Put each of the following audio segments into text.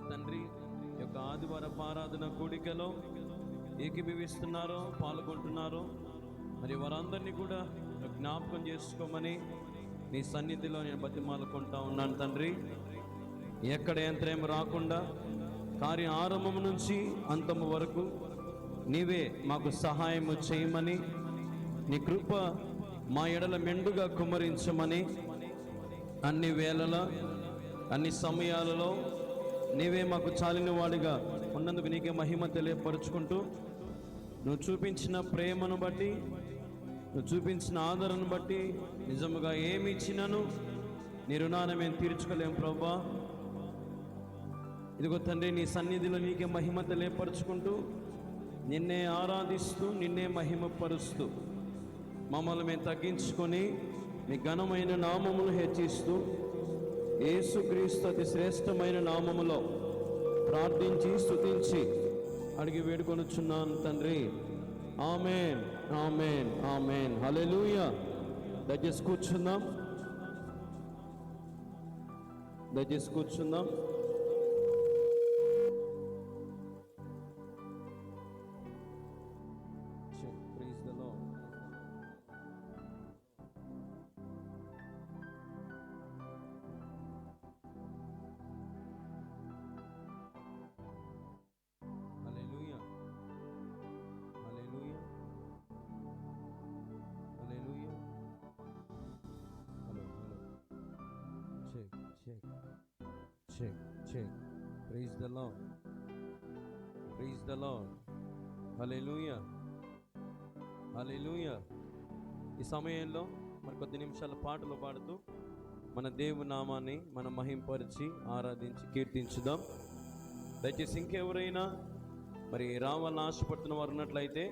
తండ్రి యొక్క ఆదివారపు ఆరాధన కూడికలో ఏకీభవిస్తున్నారో పాల్గొంటున్నారో మరి వారందరినీ కూడా జ్ఞాపకం చేసుకోమని నీ సన్నిధిలో నేను బతిమాలుకుంటా ఉన్నాను తండ్రి. ఎక్కడ యంత్రం రాకుండా కార్య ఆరంభం నుంచి అంతము వరకు నీవే మాకు సహాయము చేయమని, నీ కృప మా ఎడల మెండుగా కుమ్మరించమని, అన్ని వేళలా అన్ని సమయాలలో నీవే మాకు చాలిన వాడిగా ఉన్నందుకు నీకే మహిమ తెలియపరుచుకుంటూ, నువ్వు చూపించిన ప్రేమను బట్టి, నువ్వు చూపించిన ఆదరణను బట్టి నిజముగా ఏమి ఇచ్చినాను నీ రుణాన్ని మేము తీర్చుకోలేం ప్రభువా. ఇదిగో తండ్రి, నీ సన్నిధిలో నీకే మహిమ తెలియపరుచుకుంటూ, నిన్నే ఆరాధిస్తూ, నిన్నే మహిమపరుస్తూ, మమ్మల్ని మేము తగ్గించుకొని నీ ఘనమైన నామమును హెచ్చిస్తూ, యేసుక్రీస్తు అతి శ్రేష్టమైన నామములో ప్రార్థించి స్తుతించి అడిగి వేడుకొనుచున్నాను తండ్రి. ఆమేన్, ఆమేన్, ఆమేన్. హల్లెలూయా. దయచేసి కూర్చుందాం, దయచేసి కూర్చుందాం. Praise the Lord. Hallelujah. Hallelujah. Hallelujah. Hello, hello. Check, check. Check, check. Praise the Lord. Praise the Lord. Hallelujah. హల్లెలూయా. ఈ సమయంలో మరి కొద్ది నిమిషాల పాటలు పాడుతూ మన దేవుని నామాన్ని మనం మహింపరిచి ఆరాధించి కీర్తించుదాం. దయచేసి ఇంకెవరైనా మరి రావాలని ఆశపడుతున్న వారు ఉన్నట్లయితే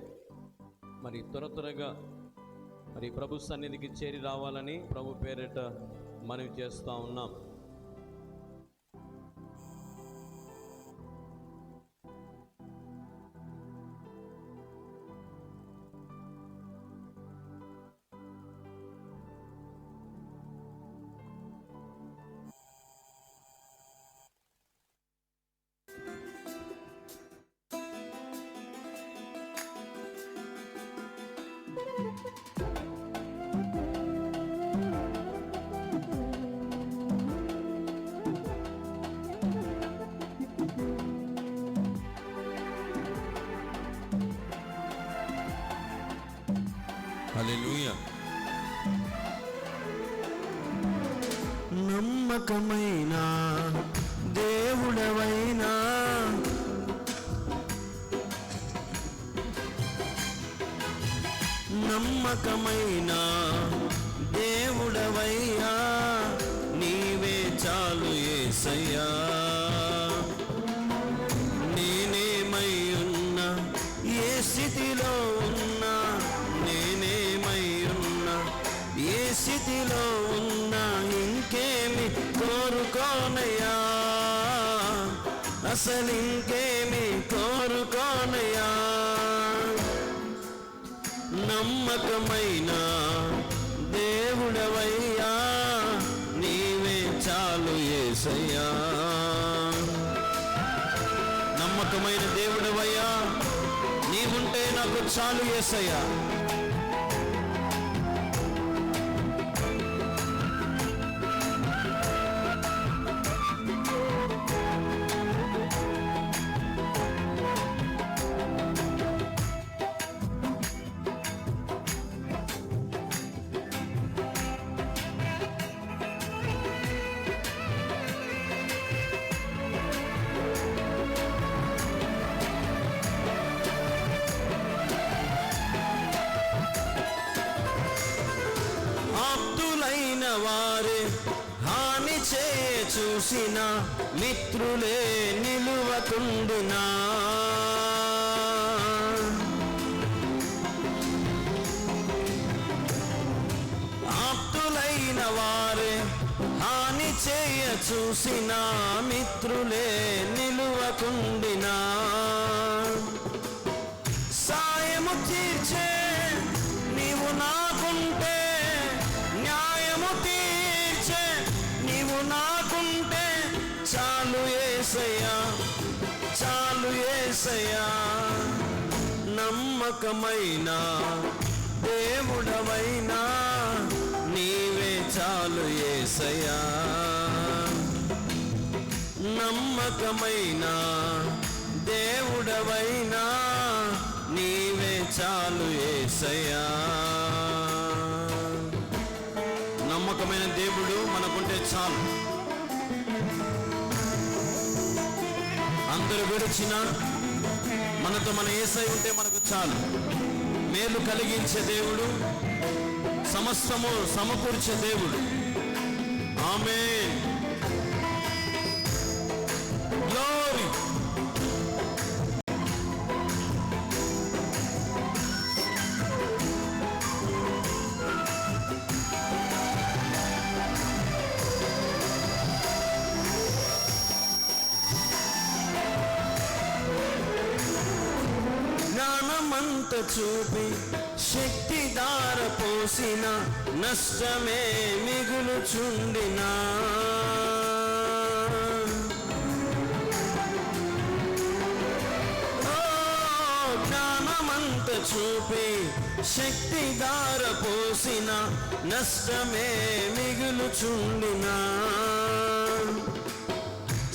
మరి త్వరగా మరి ప్రభు సన్నిధికి చేరి రావాలని ప్రభు పేరిట మనవి చేస్తూ ఉన్నాం. హల్లెలూయా. నమ్మకమైన దేవుడవైనా, నమ్మకమైన దేవుడవయ్యా, నీవే చాలు యేసయ్యా. నేనేమై ఉన్నా, ఏ స్థితిలో ఉన్నా, నేనేమై ఉన్నా, ఏ స్థితిలో ఉన్నా, ఇంకేమి కోరుకోనయ్యా, అసలు ఇంకేమి కోరుకోనయ్యా. నమ్మకమైన దేవుడవయ్యా, నీవే చాలు యేసయ్యా. నమ్మకమైన దేవుడవయ్యా, నీవుంటే నాకు చాలు యేసయ్యా. వారే హాని చేయ చూసిన మిత్రులే నిలువకుండునా, ఆప్తులైన వారే హాని చేయ చూసిన మిత్రులే నిలువకుండినా, సాయము తీర్చే నీవు నాకుంటే, న్యాయము తీర్చే నీవు నాకుంటే చాలు యేసయ్యా, చాలు యేసయ్యా. నమ్మకమైన దేవుడవైనా నీవే చాలు యేసయ్యా. నమ్మకమైన దేవుడవైనా నీవే చాలు యేసయ్యా. నమ్మకమైన దేవుడు మనకుంటే చాలు. అందరూ విడిచిన మనతో మన యేసయ్య ఉంటే మనకు చాలు. మేలు కలిగించే దేవుడు, సమస్తము సమకూర్చే దేవుడు. ఆమేన్. గ్లోరీ. జ్ఞానమంత చూపి శక్తి దార పోసిన నష్టమే మిగులుచుండినా. జ్ఞానమంత చూపి శక్తి దార పోసిన నష్టమే మిగులుచుండినా.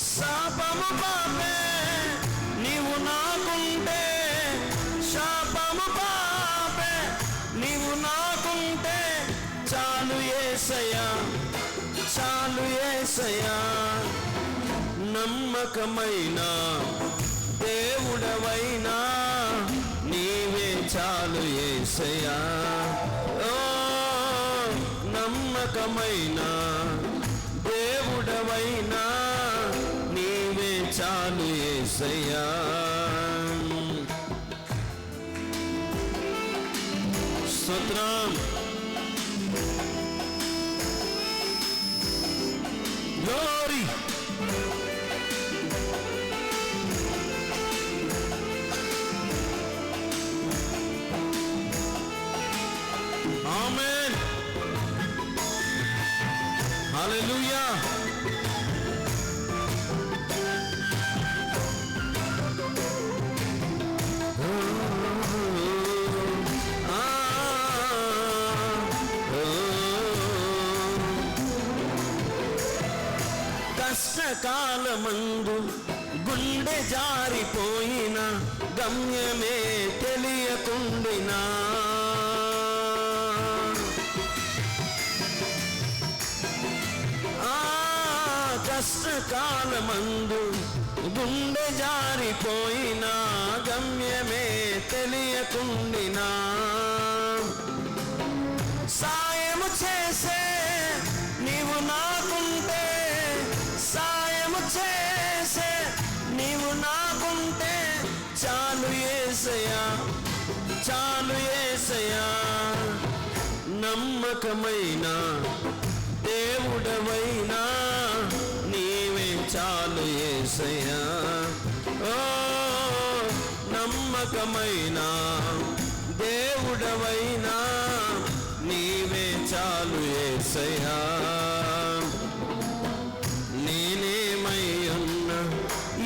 శాపము పాపే నీవు నాకుంటే, శాపము పాపే నీవు నాకుంటే చాలు యేసయ్యా, చాలు యేసయ్యా. నమ్మకమైన దేవుడవైనా నీవే చాలు యేసయ్యా. ఓ నమ్మకమైన దేవుడవైనా నీవే చాలు యేసయ్యా. స్తోత్రం. గ్లోరీ. ఆమేన్. హల్లెలూయా. కష్టకాలమందు గుండె జారిపోయిన గమ్యమే తెలియకుండినా. కష్టకాలమందు గుండె జారిపోయిన గమ్యమే తెలియకుండినా. సాయము చేసే నీవు నాకుంటే, సాయము చేసే నీవు నాకుంటే చాలు యేసయ్యా, చాలు యేసయ్యా. నమ్మకమైన దేవుడవైనా నీవే చాలు యేసయ్యా. ఓ నమ్మకమైన దేవుడవైనా నీవే చాలు యేసయ్యా. నేనేమై ఉన్నా,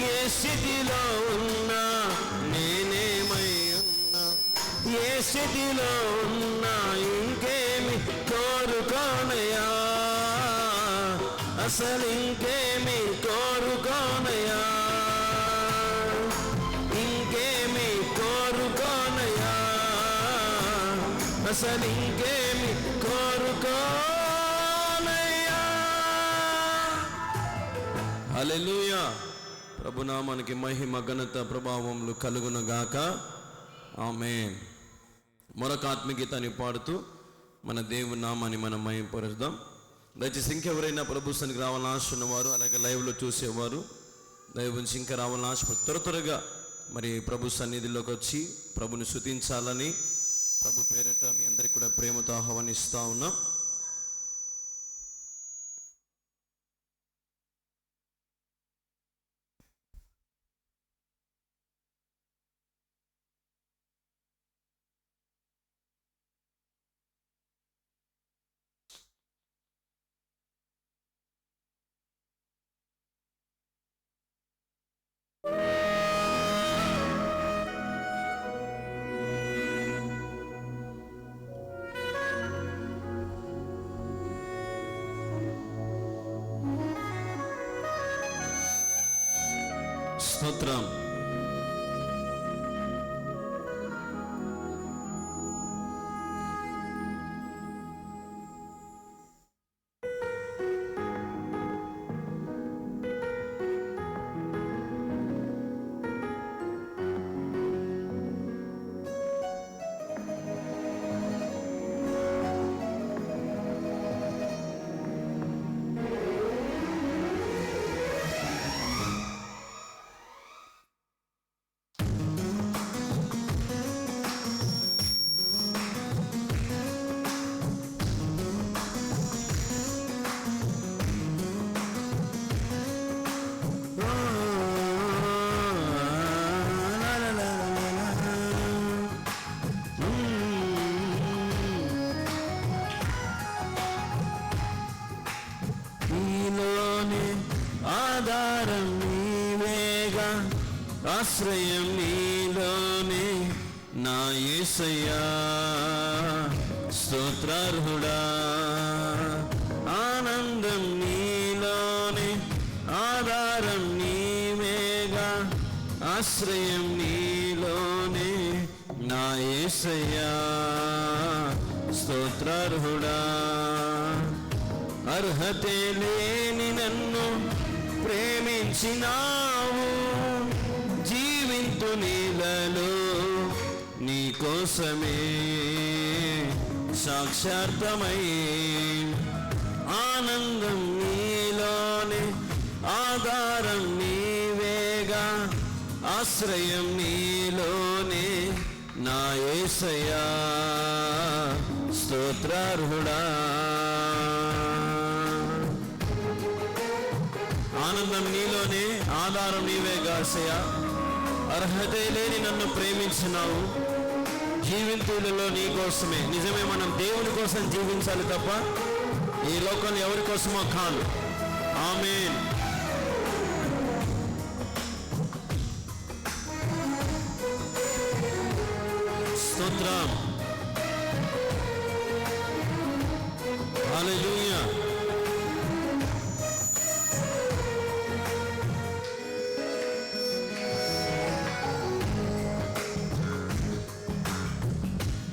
ఏ స్థితిలో ఉన్నా, నేనేమై ఉన్నా, ఏ స్థితిలో ఉన్నా ఇంకేమి కోరుకోనయా, అసలు ఇంకేమి కోరుకోనయా, ఇంకేమి కోరుకోనయా, అసలు ఇంకేమి కోరుకోనయా. హల్లెలూయా. ప్రభునామానికి మహిమ ఘనత ప్రభావములు కలుగును గాక. ఆమేన్. మరొక ఆత్మగీతాన్ని పాడుతూ మన దేవుని నామాన్ని మనం మహిమపరుద్దాం. దయచేసి ఇంకెవరైనా ప్రభు సన్నిధికి రావాలని ఆశ ఉన్నవారు, అలాగే లైవ్లో చూసేవారు దైవ నుంచి ఇంకా రావాలని ఆశ త్వరగా మరి ప్రభు సన్నిధిలోకి వచ్చి ప్రభుని స్తుతించాలని ప్రభు పేరిట మీ అందరికీ కూడా ప్రేమతో ఆహ్వానిస్తూ ఉన్నాం. స్తోత్రం. ఆధారం నీవేగా, ఆశ్రయం నీలోనే నా యేసయ్యా. స్తోత్రార్హుడా, ఆనందం నీలోనే, ఆధారం నీవేగా, ఆశ్రయం నీలోనే నా యేసయ్యా. స్తోత్రార్హుడా, అర్హతే లేని నన్ను ప్రేమించినావు, జీవింతు నీలలో నీ కోసమే సాక్షార్థమై. ఆనందం నీలోనే, ఆధారం నీవేగా, ఆశ్రయం నీలోనే నా యేసయ్యా. స్తోత్రార్హుడా, ఆనందం నీలోనే, ఆధారం నీవేగా యేసయ్యా. అర్హతే లేని నన్ను ప్రేమించినావు, జీవింతులలో నీ కోసమే. నిజమే, మనం దేవుని కోసం జీవించాలి తప్ప ఈ లోకంలో ఎవరి కోసమో కాదు. ఆమేన్. స్తోత్రం. హల్లెలూయా.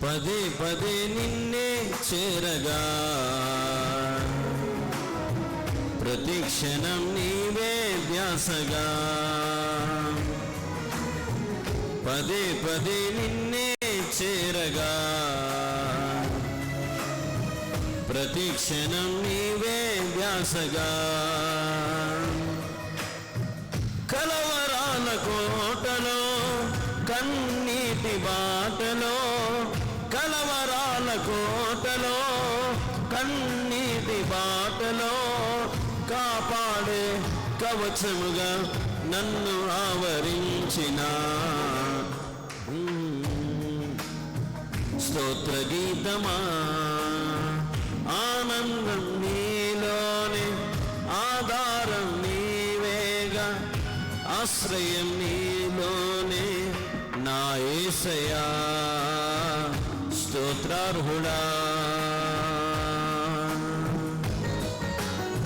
పదే పదే నిన్నే చేరగా, ప్రతి క్షణం నీవే ధ్యాసగా. పదే పదే నిన్నే చేరగా, ప్రతి క్షణం నీవే ధ్యాసగా. కలవరాల కోటలో, కన్నీటి బాటలో, కలవరాల కోటలో, కన్నీటి బాటలో, కాపాడే కవచముగా నన్ను ఆవరించిన స్తోత్ర గీతమా. ఆనందం నీలోనే, ఆధారం నీవేగా, ఆశ్రయం నీలోనే నా యేసయ్యా. స్తోత్రార్హుడా,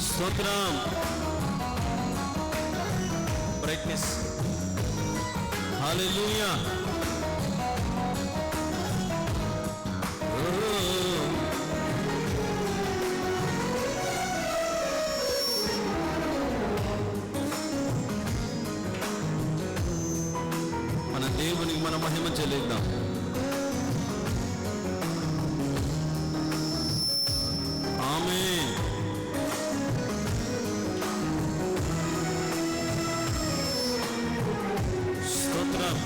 స్తోత్రం. బ్రైట్నెస్. హల్లెలూయా. మన దేవునికి మన మహిమ చెల్లిద్దాం. ఆమేన్. స్తోత్రం.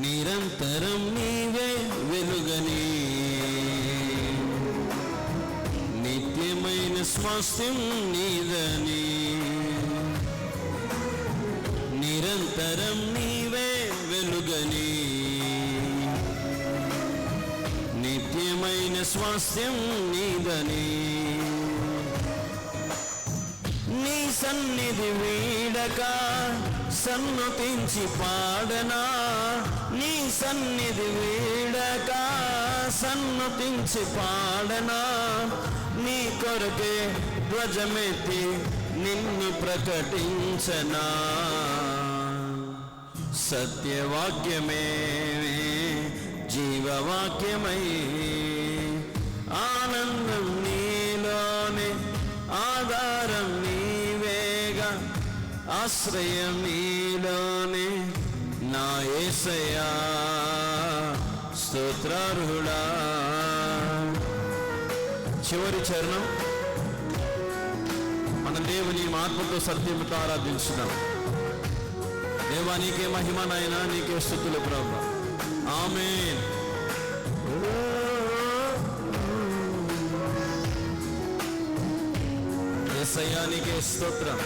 నిరంతరం నీవే వెలుగని, నిత్యమైన స్వాస్థ్యం నీదని. నిరంతరం నీవే వెలుగని, నిత్యమైన స్వాస్థ్యం నీదని. నీ సన్నిధి వీడక సన్నుతించి పాడనా, నీ సన్నిధి వీడక సన్నతించి పాడనా, నీ కొరకే ధ్వజమెత్తి నిన్ను ప్రకటించనా. సత్యవాక్యమే జీవవాక్యమై, ఆనందం నీలోనే, ఆధారం నీవేగా, ఆశ్రయం నీలోనే నా యేసయ్యా, స్తోత్రార్హుడా. చివరి చరణం, మన దేవుని ఆత్మతో సత్యముతో ఆరాధించుదాం. దేవా, నీకే మహిమ నాయనా, నీకే స్తుతులు ప్రభువా. ఆమేన్. యేసయ్యా, నీకే స్తోత్రం.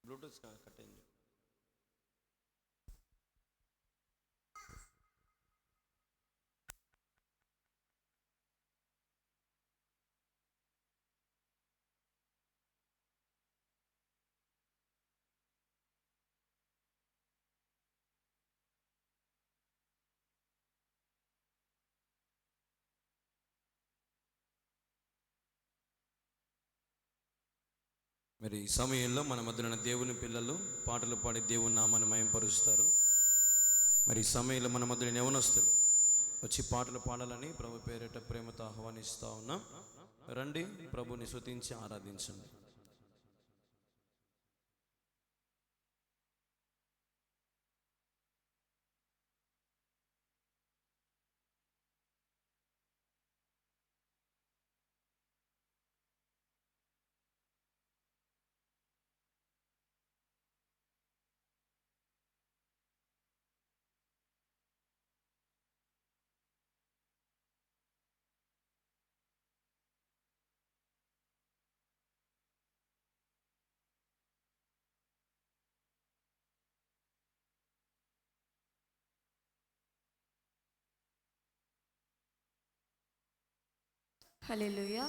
బ్లూటూత్ కట్ అయింది. మరి ఈ సమయంలో మన మధ్యన దేవుని పిల్లలు పాటలు పాడి దేవుని నామాన్ని మయంపరుస్తారు. మరి ఈ సమయంలో మన మధ్యన యవనస్తులు వచ్చి పాటలు పాడాలని ప్రభు పేరిట ప్రేమతో ఆహ్వానిస్తూ ఉన్నాం. రండి, ప్రభుని స్తుతించి ఆరాధించండి. హల్లెలూయా.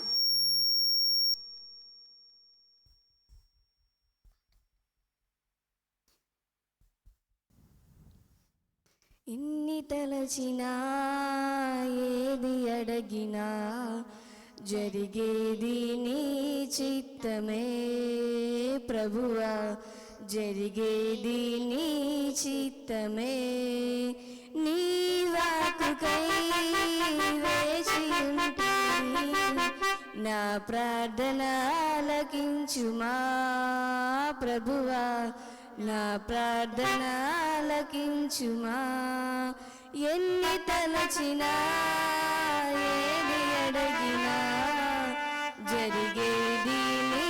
ఇన్ని తలచినా ఏది అడగినా జరిగేది నీ చిత్తమే ప్రభువా, జరిగేది నీ చిత్తమే. నీ వాక్కుకై వేచి ఉంటిని, నా ప్రార్థన ఆలకించుమా ప్రభువా, నా ప్రార్థన ఆలకించుమా. ఎన్ని తలచినా ఏది అడిగినా జరిగేది నీ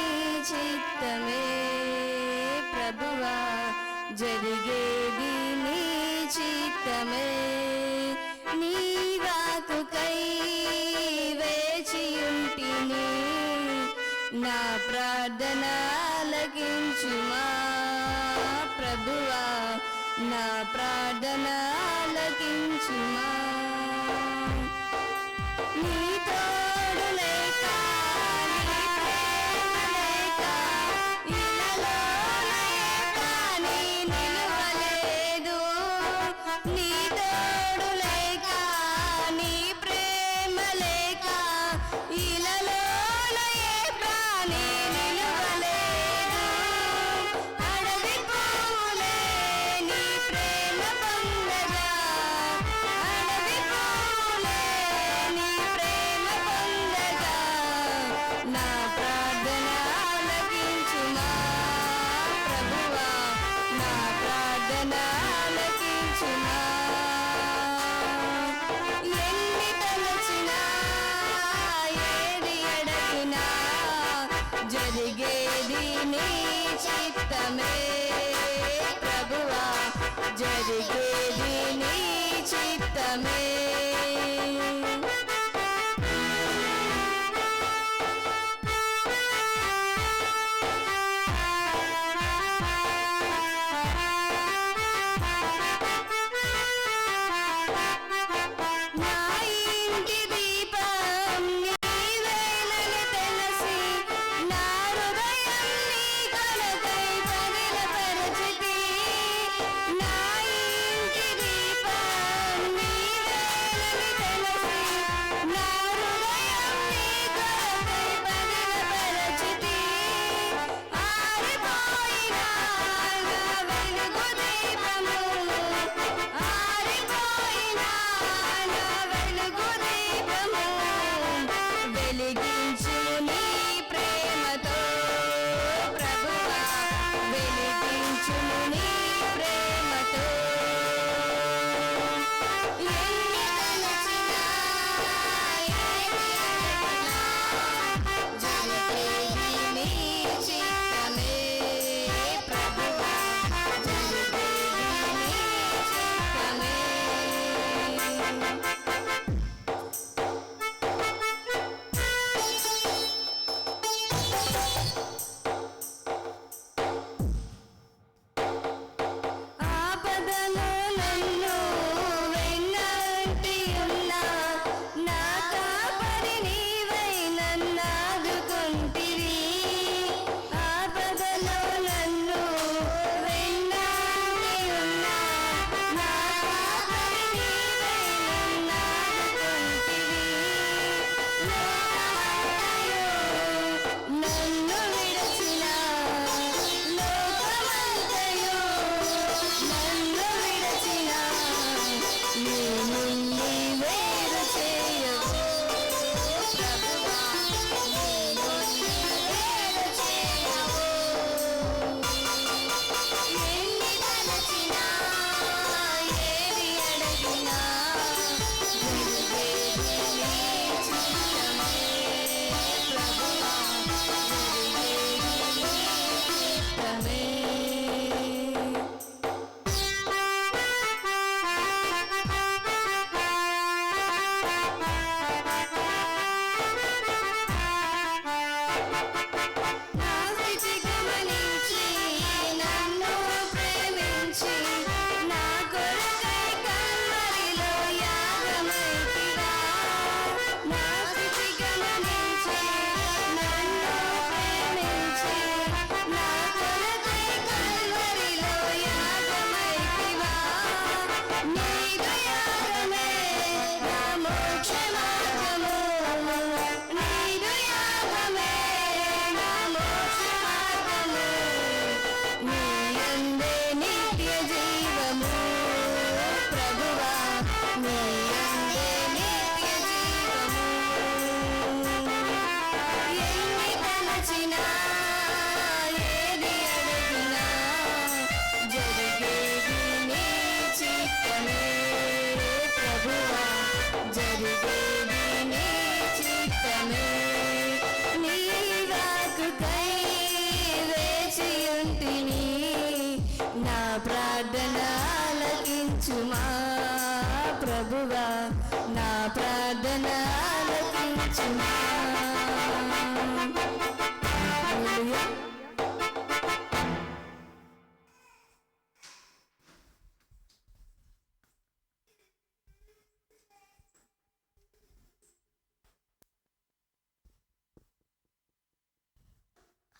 చిత్తమే ప్రభువా, జరిగేది నీ చిత్తమే. నీ వాక్కుకై వేచి ఉంటిని, నా ప్రార్థన ఆలకించుమా ప్రభువా, నా ప్రార్థన ఆలకించుమా. నీ తోడు లేక, నీ ప్రేమ లేక, ఇలాలో కానీ నిలవలేదు. నీ తోడు లేక, నీ ప్రేమ లేక, ఇలాలో ప్రాణి నిలవలేదు. అడవి పూలే నీ ప్రేమ పొందగా, అడవి పూలే నీ ప్రేమ పొందగా, నా ప్రార్థన ఆలకించుమా ప్రభువా, నా ప్రార్థన ఆలకించుమా. ఎన్ని తలచినా ఏది అడిగినా జరిగేది నీ చిత్తమే ప్రభువా, జరిగేది నీ చిత్తమే. వెలిగించు నీ ప్రేమతో ప్రభువా వెలిగించు నీ ప్రేమతో ఎన్ని తలచినా ఏది అడగినా జరిగేది నీ చిత్తమే ప్రభువా జరిగేది నీ చిత్తమే ఆపదలో నన్ను వెన్నంటి ఉన్నా నా కాపరి నీవై నన్నాదుకుంటివి ఆపదలో నన్ను వెన్నంటి ఉన్నా నా కాపరి నీవై నన్నాదుకుంటివి లోకమంతయు నన్ను విడచిన లోకమంతయు నన్ను విడచిన నీ నుండి వేరు చేయవు ప్రభువా నీ నుండి వేరు చేయవు ఎన్ని తలచినా ఏది అడిగినా జరిగేది నీ చిత్తమే ప్రభువా జరిగేది నీ చిత్తమే నా స్థితి గమనించి నన్ను ప్రేమించి నా కొరకై కల్వరిలో యాగమైతివా నా స్థితి గమనించి నన్ను ప్రేమించి నా కొరకై కల్వరిలో యాగమైతివా నీదు యాగమే నా మోక్ష మార్గము నీదు యాగమే నా మోక్ష మార్గము నీ యందే నిత్య జీవము ప్రభువా నీ యందే నిత్య జీవము ఎన్ని తలచినా ఏది అడిగినా జరిగేది నీ చిత్తమే ప్రభువా జరిగేది నీ చిత్తమే నీ వాక్కుకై వేచి ఉంటిని నా ప్రార్థన ఆలకించుమా ప్రభువా నా ప్రార్థన ఆలకించుమా హల్లెలూయా.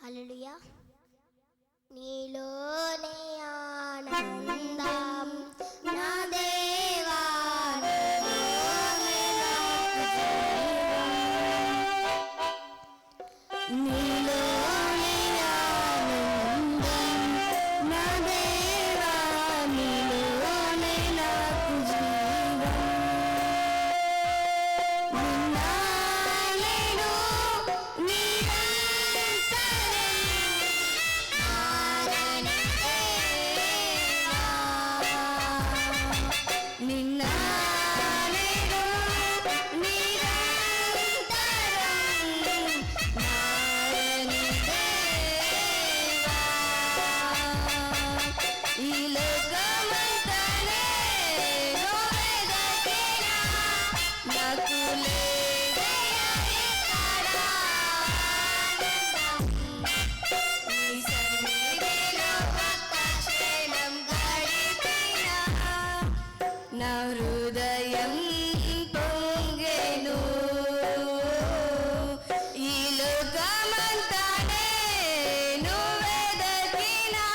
హల్లెలూయా. నీలోనే ఆనందం నా దేవా నీలోనే నాకు జీవం. నీలోనే ఆనందం నా దేవా నీలోనే నాకు జీవం. నిన్నాలేను నిరంతరం మారని దేవా. నిన్నాలేను నిరంతరం మారని దేవా. ఈ లోకమంతనే నువ్వే దక్కినా నాకు లేదయ్యా ఎక్కడ ఆనందం. నీ సన్నిధిలో ఒక్క క్షణం గడిపినా నా హృదయం పొంగెను. ఈ లోకమంతనే నువ్వే దక్కినా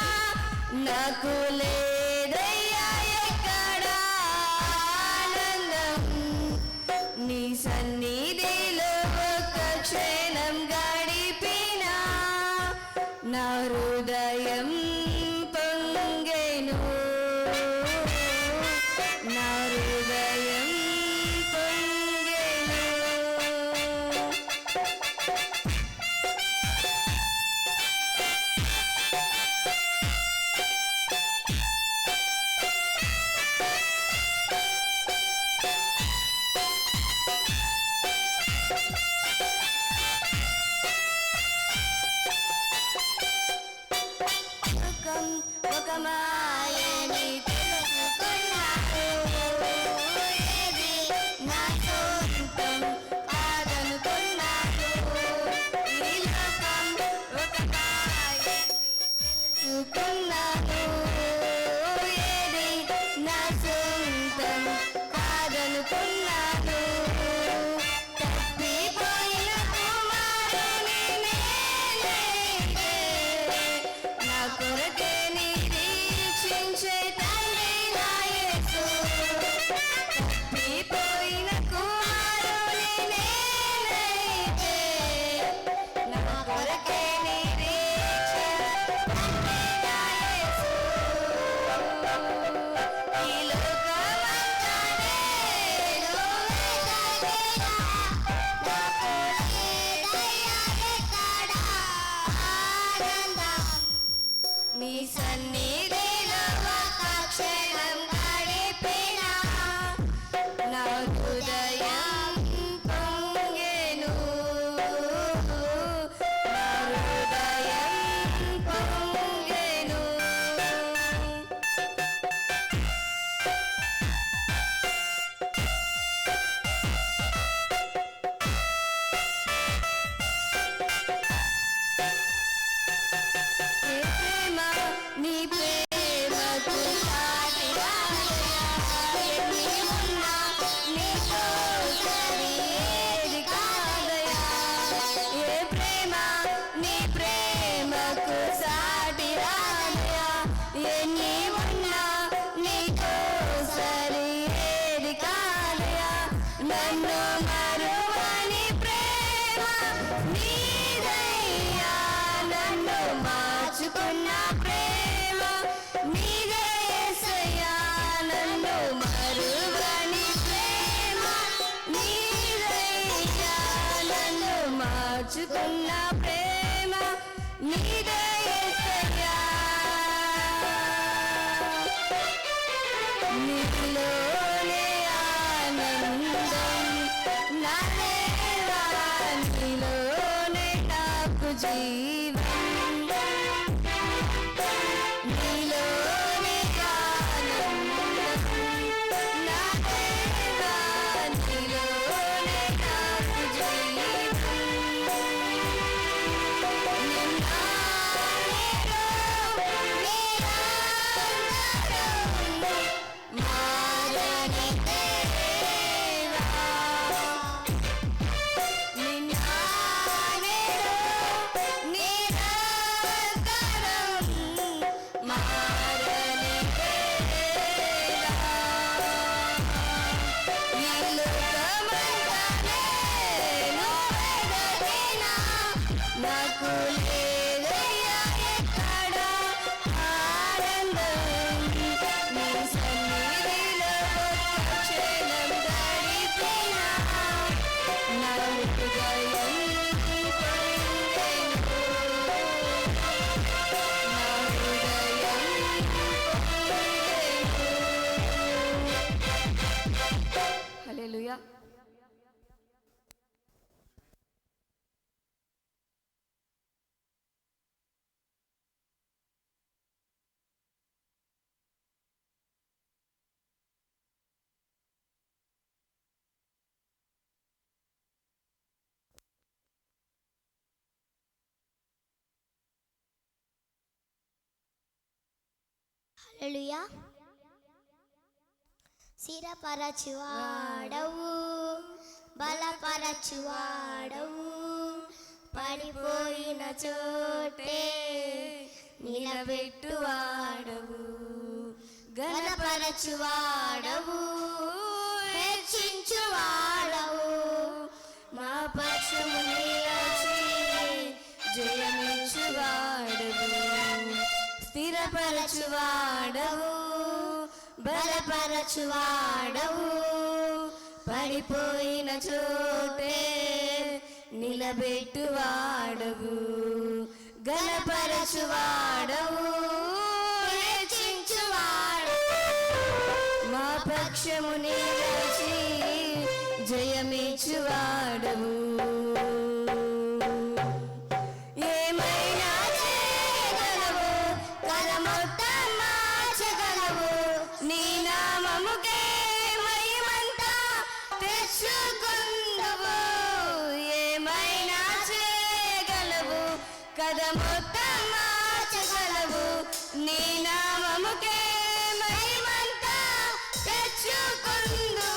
నాకు లేదయ్యా ఎక్కడ ఆనందం. నీ సన్నిధిలో ఒక్క క్షణం గడిపినా నా హృదయం పొంగెను. నా హృదయం పొంగెను. సొంతం కాదనుకున్నాను. ఈ లోకం ఒకటా తెలుసుకున్నాను. ఏది నా సొంతం కాదనుకున్నాను. తప్పిపోయిన కుమారుని నేనైతే నా కొరకే నిరీక్షించే తండ్రి నా యేసు. తప్పిపోయిన కుమారుని నేనైతే నా కొరకే నిరీక్షించే తండ్రి నా యేసు. ఈ లోకమంతా నేను వెతకినా నాకు లేదయ్యా ఎక్కడ ఆనందం. నీ సన్నిధిలో ఒక క్షణం గడిపినా నా హృదయం పొంగెను. నా హృదయం పొంగెను. ఏ ప్రేమ నీ ప్రేమకు సాటి రాదయ్యా. ఎన్ని ఉన్నా నీతో సరి ఏది కాదయ్యా. ఏ ప్రేమ నీ ప్రేమకు సాటి రాదయ్యా. ఎన్ని ఉన్నా నీతో సరి ఏది కాదయ్యా. నన్ను మరువని ప్రేమ నీదయ్యా. నన్ను మార్చుకున్న ప్రేమ నీదే యేసయ్యా. నన్ను మరువని ప్రేమ నీదయ్యా. నన్ను మార్చుకున్న ప్రేమ నీదే యేసయ్యా. నీలోనే ఆనందం నా దేవా. నీలోనే నాకు జీవం. నీలోనే ఆనందం నా దేవా. నీలోనే నాకు జీవం. నిన్నానేలో నిరంతరం మారని దేవా. నిన్నానేలో నిరంతరం మారని దేవా. ఈ లోకమంతా నేను వెదకినా నాకు లేదయ్యా ఎక్కడ ఆనందం. నీ సన్నిధిలో ఒక్క క్షణం గడిపినా నా హృదయం పొంగెను. నా హృదయం పొంగెను. హల్లెలూయా. హల్లెలూయా. స్థిరపరచువాడవు, బలపరచువాడవు, పడిపోయిన చోటే నిలబెట్టువాడవు. ఘనపరచువాడవు, హెచ్చించువాడవు. మా పక్షము నిలచి జయమిచ్చువాడవు. స్థిరపరచువాడవు, బలపరచువాడవు, పడిపోయిన చోటే నిలబెట్టువాడవు. ఘనపరచువాడవు, హెచ్చించువాడవు. మా పక్షము నిలచి జయమిచ్చువాడవు. ఏమైనా చేయగలవు, కరమొత్తం మార్చగలవు. నీ నామముకే మహిమంతా తెచ్చుకున్న కథ మొత్తం మార్చగలవు. నీ నామముకే మహిమంతా తెచ్చుకుందు.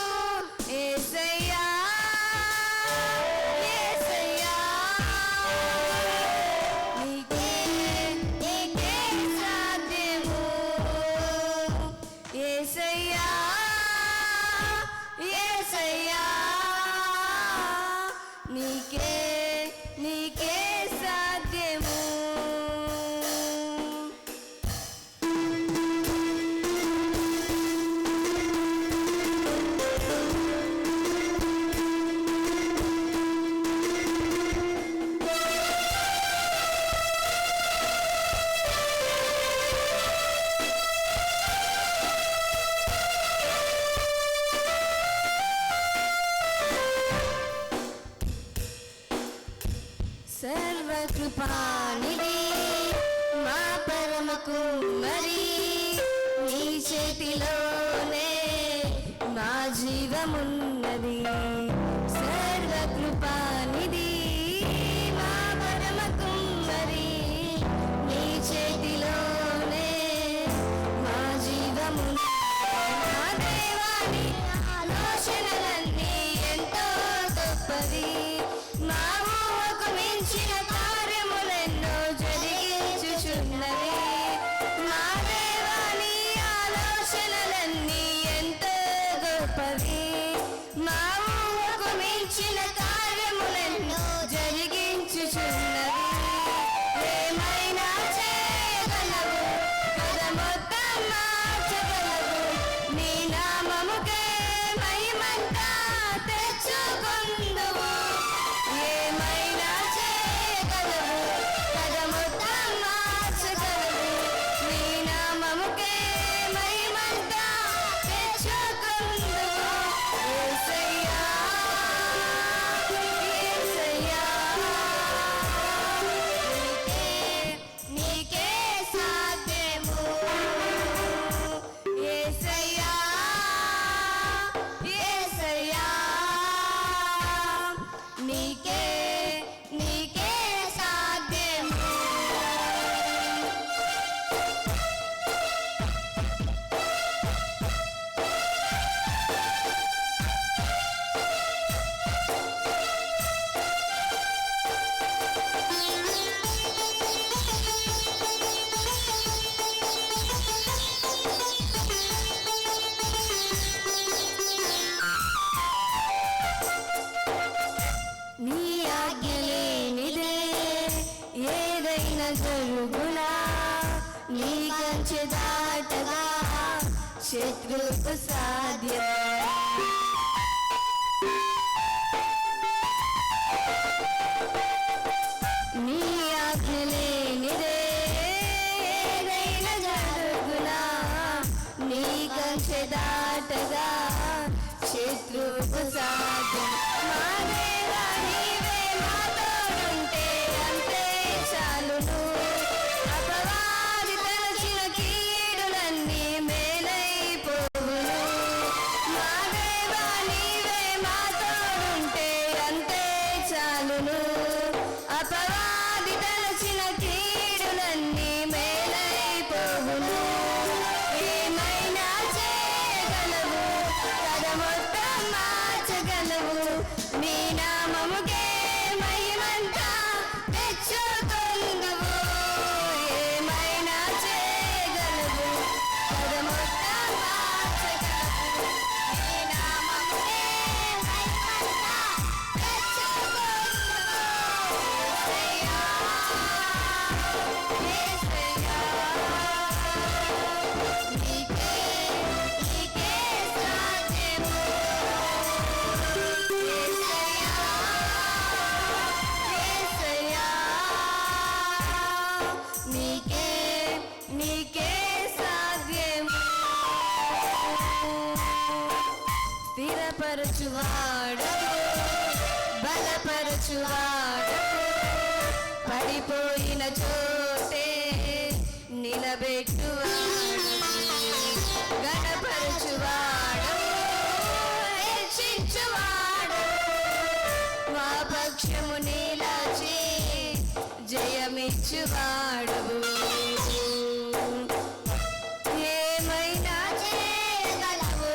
యేసయ్యా యేసయ్యా నీకే నీకే సాధ్యము. యేసయ్యా యేసయ్యా నీకే నీకే సాధ్యము. సర్వకృపానిధి మా పరమ కుమ్మరి, నీ చేతిలోనే మా జీవమున్నది. సర్వకృపానిధి మా పరమ కుమ్మరి, నీ చేతిలోనే మా జీవమున్నది. మా దేవాని ఆలోచనలన్నీ ఎంతో గొప్పవి. మా ఊహకు మించిన కార్యములెన్నో జరిగించుచున్నవి. మా దేవాని ఆలోచనలన్నీ ఎంతో గొప్పవి. మా ఊహకు మించిన కార్యములెన్నో జరిగించుచున్నవి. ఏమైనా చేయగలవు, కథ మొత్తం మార్చగలవు. నీ నామముకే మహిమంతా తెచ్చుకుందువు. ఏమైనా చేయగలవు, కథ మొత్తం మార్చగలవు. నీ నామముకే మహిమంతా తెచ్చుకుందువు. యేసయ్యా యేసయ్యా నీకే నీకే సాధ్యము. యేసయ్యా యేసయ్యా నీకే నీకే సాధ్యము. నీ ఆజ్ఞ లేనిదే ఏదైనా జరుగునా. నీ కంచె దాటగా శత్రువుకు సాధ్యమా. నీ ఆజ్ఞ లేనిదే ఏదైనా జరుగునా. నీ కంచె దాటగా శత్రువుకు సాధ్యం. మా దేవా నీవే మాతోడుంటే అంతే చాలును. అపవాది తలచిన కీడులన్నీ మేలైపోవును. మా దేవా నీవే మాతోడుంటే అంతే చాలును. అపవాది తలచిన కీడులన్నీ మేలైపోవును. ఏమైనా చేయగలవు, కథ మొత్తం మార్చగలవు. నీ నామముకే మహిమంతా తెచ్చుకుందువు. ఏమైనా చేయగలవు, కథ మొత్తం మార్చగలవు. నీ నామముకే మహిమంతా తెచ్చుకుందువు. యేసయ్యా యేసయ్యా నీకే నీకే సాధ్యము. యేసయ్యా యేసయ్యా నీకే నీకే సాధ్యము. స్థిరపరచువాడవు, బలపరచువాడవు. పడిపోయిన చోటే నిలబెట్టువాడు. గణపరచువాడవు, హెచ్చించువాడు. మా పక్షము నిలచి జయమే ఇచ్చువాడవు. ఏమైనా చేయగలవు,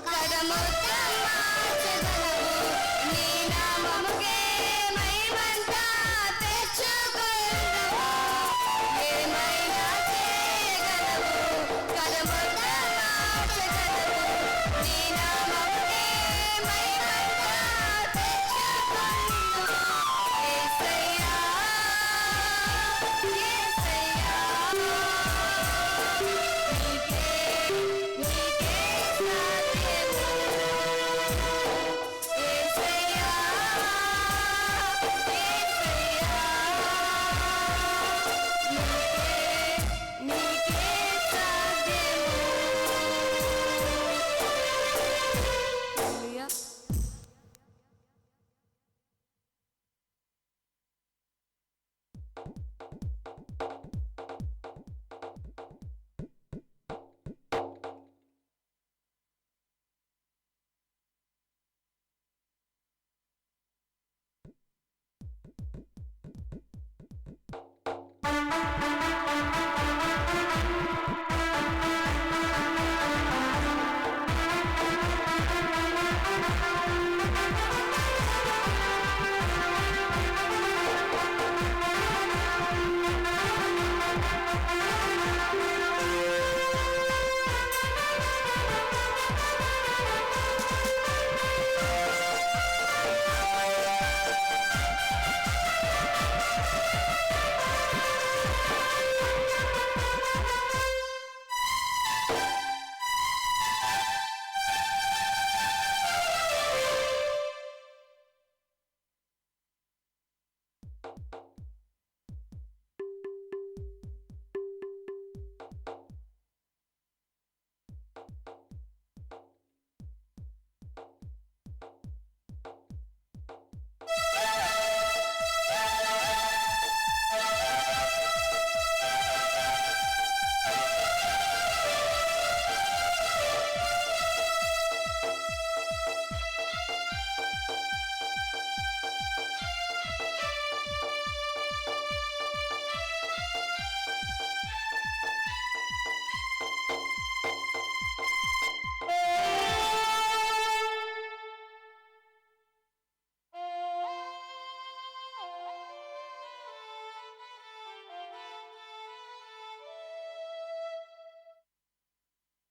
కడముద్ద మార్చగలవు. నీ నామముకే మహిమంతా తెచ్చుకొందువు. ఏమైనా చేయగలవు, కడముద్ద మార్చగలవు. నీ నామముకే మహిమంతా తెచ్చుకొందువు. యేసయ్యా, యేసయ్యా, నీకే నీకే సాధ్యము. యేసయ్యా, యేసయ్యా, నీకే సాధ్యము. హల్లెలూయా.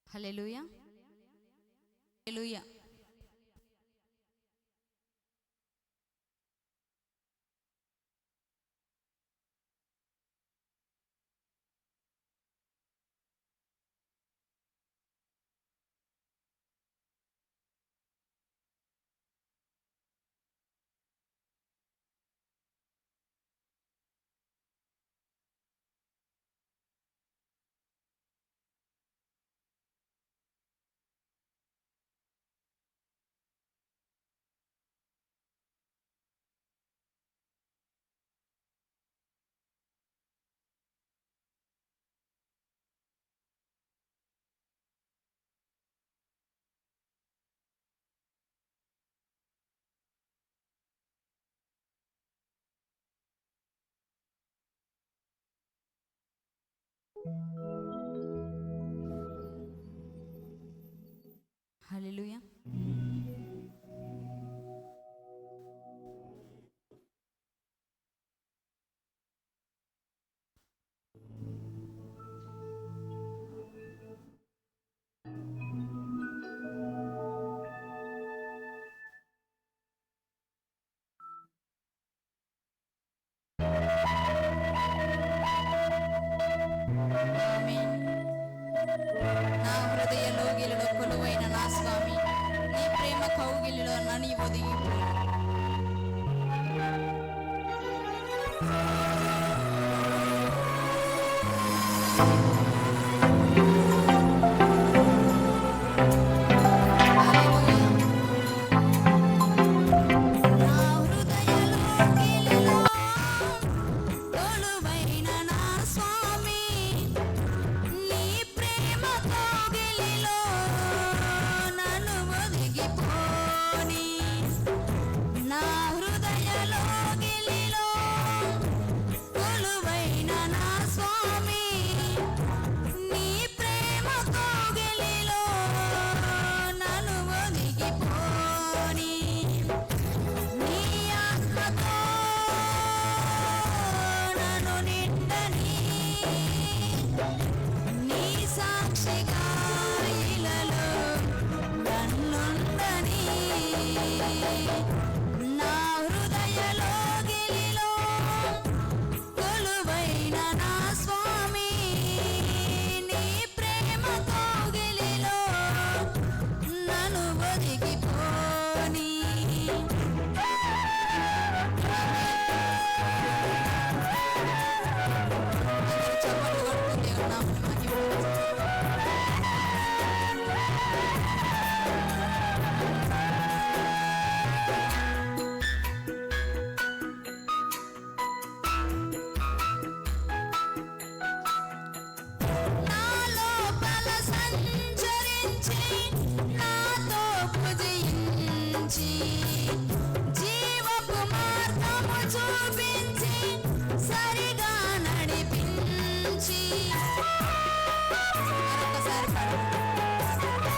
హల్లెలూయా, హల్లెలూయా. హల్లెలూయా. ఆమేన్. నా హృదయ లోగిలిలో కొలువైన నా స్వామి, నీ ప్రేమ కౌగిలిలో నన్ను ఒదిగిపో. చూపించి సరిగా నడిపించి మరొకసారి పాడండి.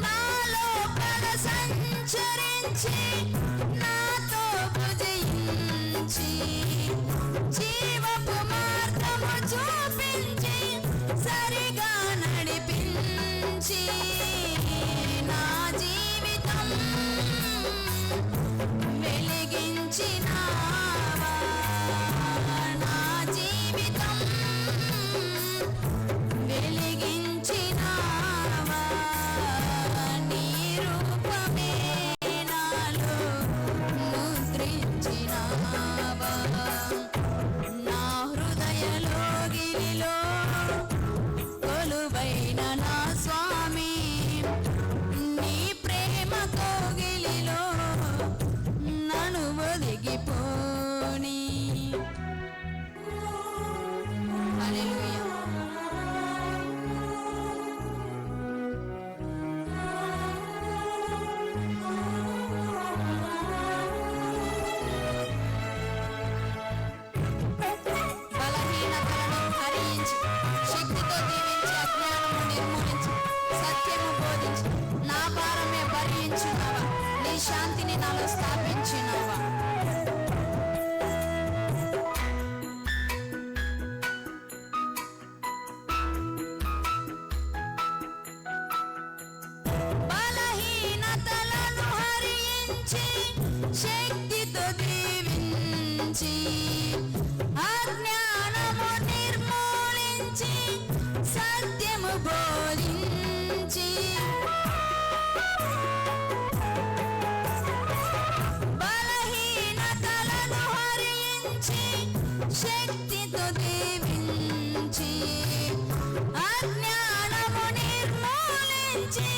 నా లోపల సంచరించి నాతో భుజించి జీవపు మార్గము చూపించి సరిగా నడిపించి నా జీవితం వెలిగించినావా, నా జీవితం వెలిగించినావా, నీ రూపమే నాలో ముద్రించినావా, నా హృదయలోగిలిలో కొలువైన నా స్వామి, నీ ప్రేమ కోగిలిలో నన్ను ఒదిగిపోని. హల్లెలూయా. బలహీనతలను హరించి శక్తితో దీవించి అజ్ఞానము నిర్మూలించి సత్యము బోధించి నా భారమే భరించినావా, నీ శాంతిని నాలో స్థాపించినావా. బలహీనతలను హరించి శక్తితో దీవించి అజ్ఞానము నిర్మూలించి సత్యము బోధించి బలహీనతలను హరించి శక్తితో దీవించి అజ్ఞానము నిర్మూలించి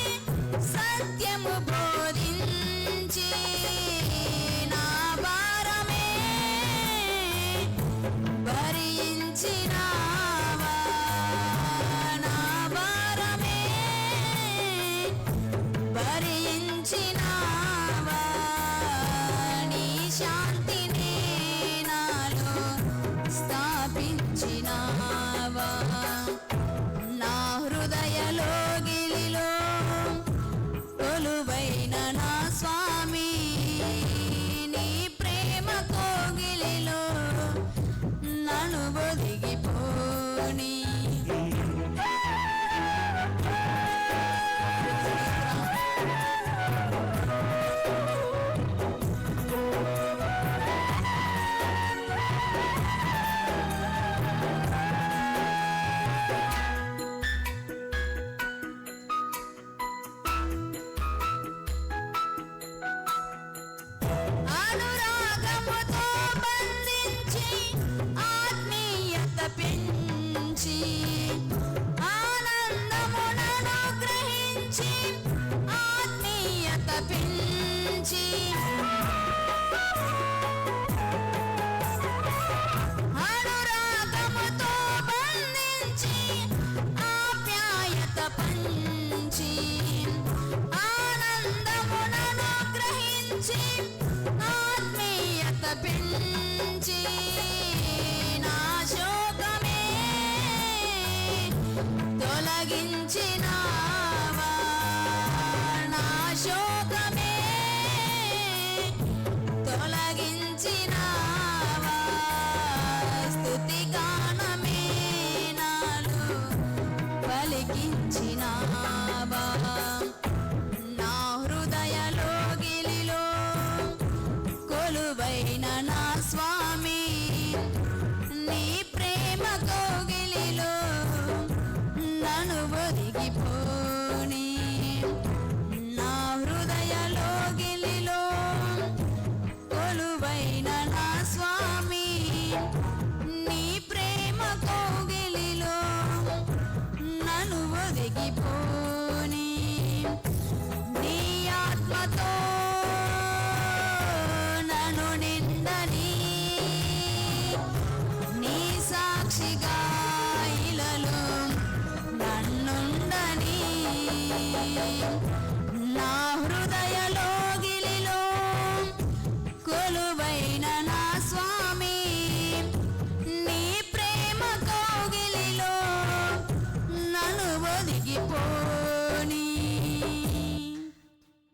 సత్యము బోధించి నా భారమే భరించినావా, నా భారమే భరించినావా, నీ శాంతిని నాలో స్థాపించినావా, నా హృదయలోగిలిలో కొలువైన నా స్వామి, నీ ప్రేమ కోగిలిలో నన్ను ఒదిగిపోని. అనురాగముతో బంధించి ఆత్మీయత పెంచి ఆనందమునను గ్రహించి ఆత్మీయత పెంచి అనురాగముతో బంధించి ఆప్యాయత పంచి ఆనందమునను గ్రహించి ఆత్మీయత పెంచి నా శోకమే తొలగించినావా, నా శోకమే తొలగించినావా, స్తుతి గానమే నాలో పలికించినావా, నా హృదయలోగిలిలో కొలువైన నా స్వామి, నీ ప్రేమ కోగిలిలో నన్ను ఒదిగిపో.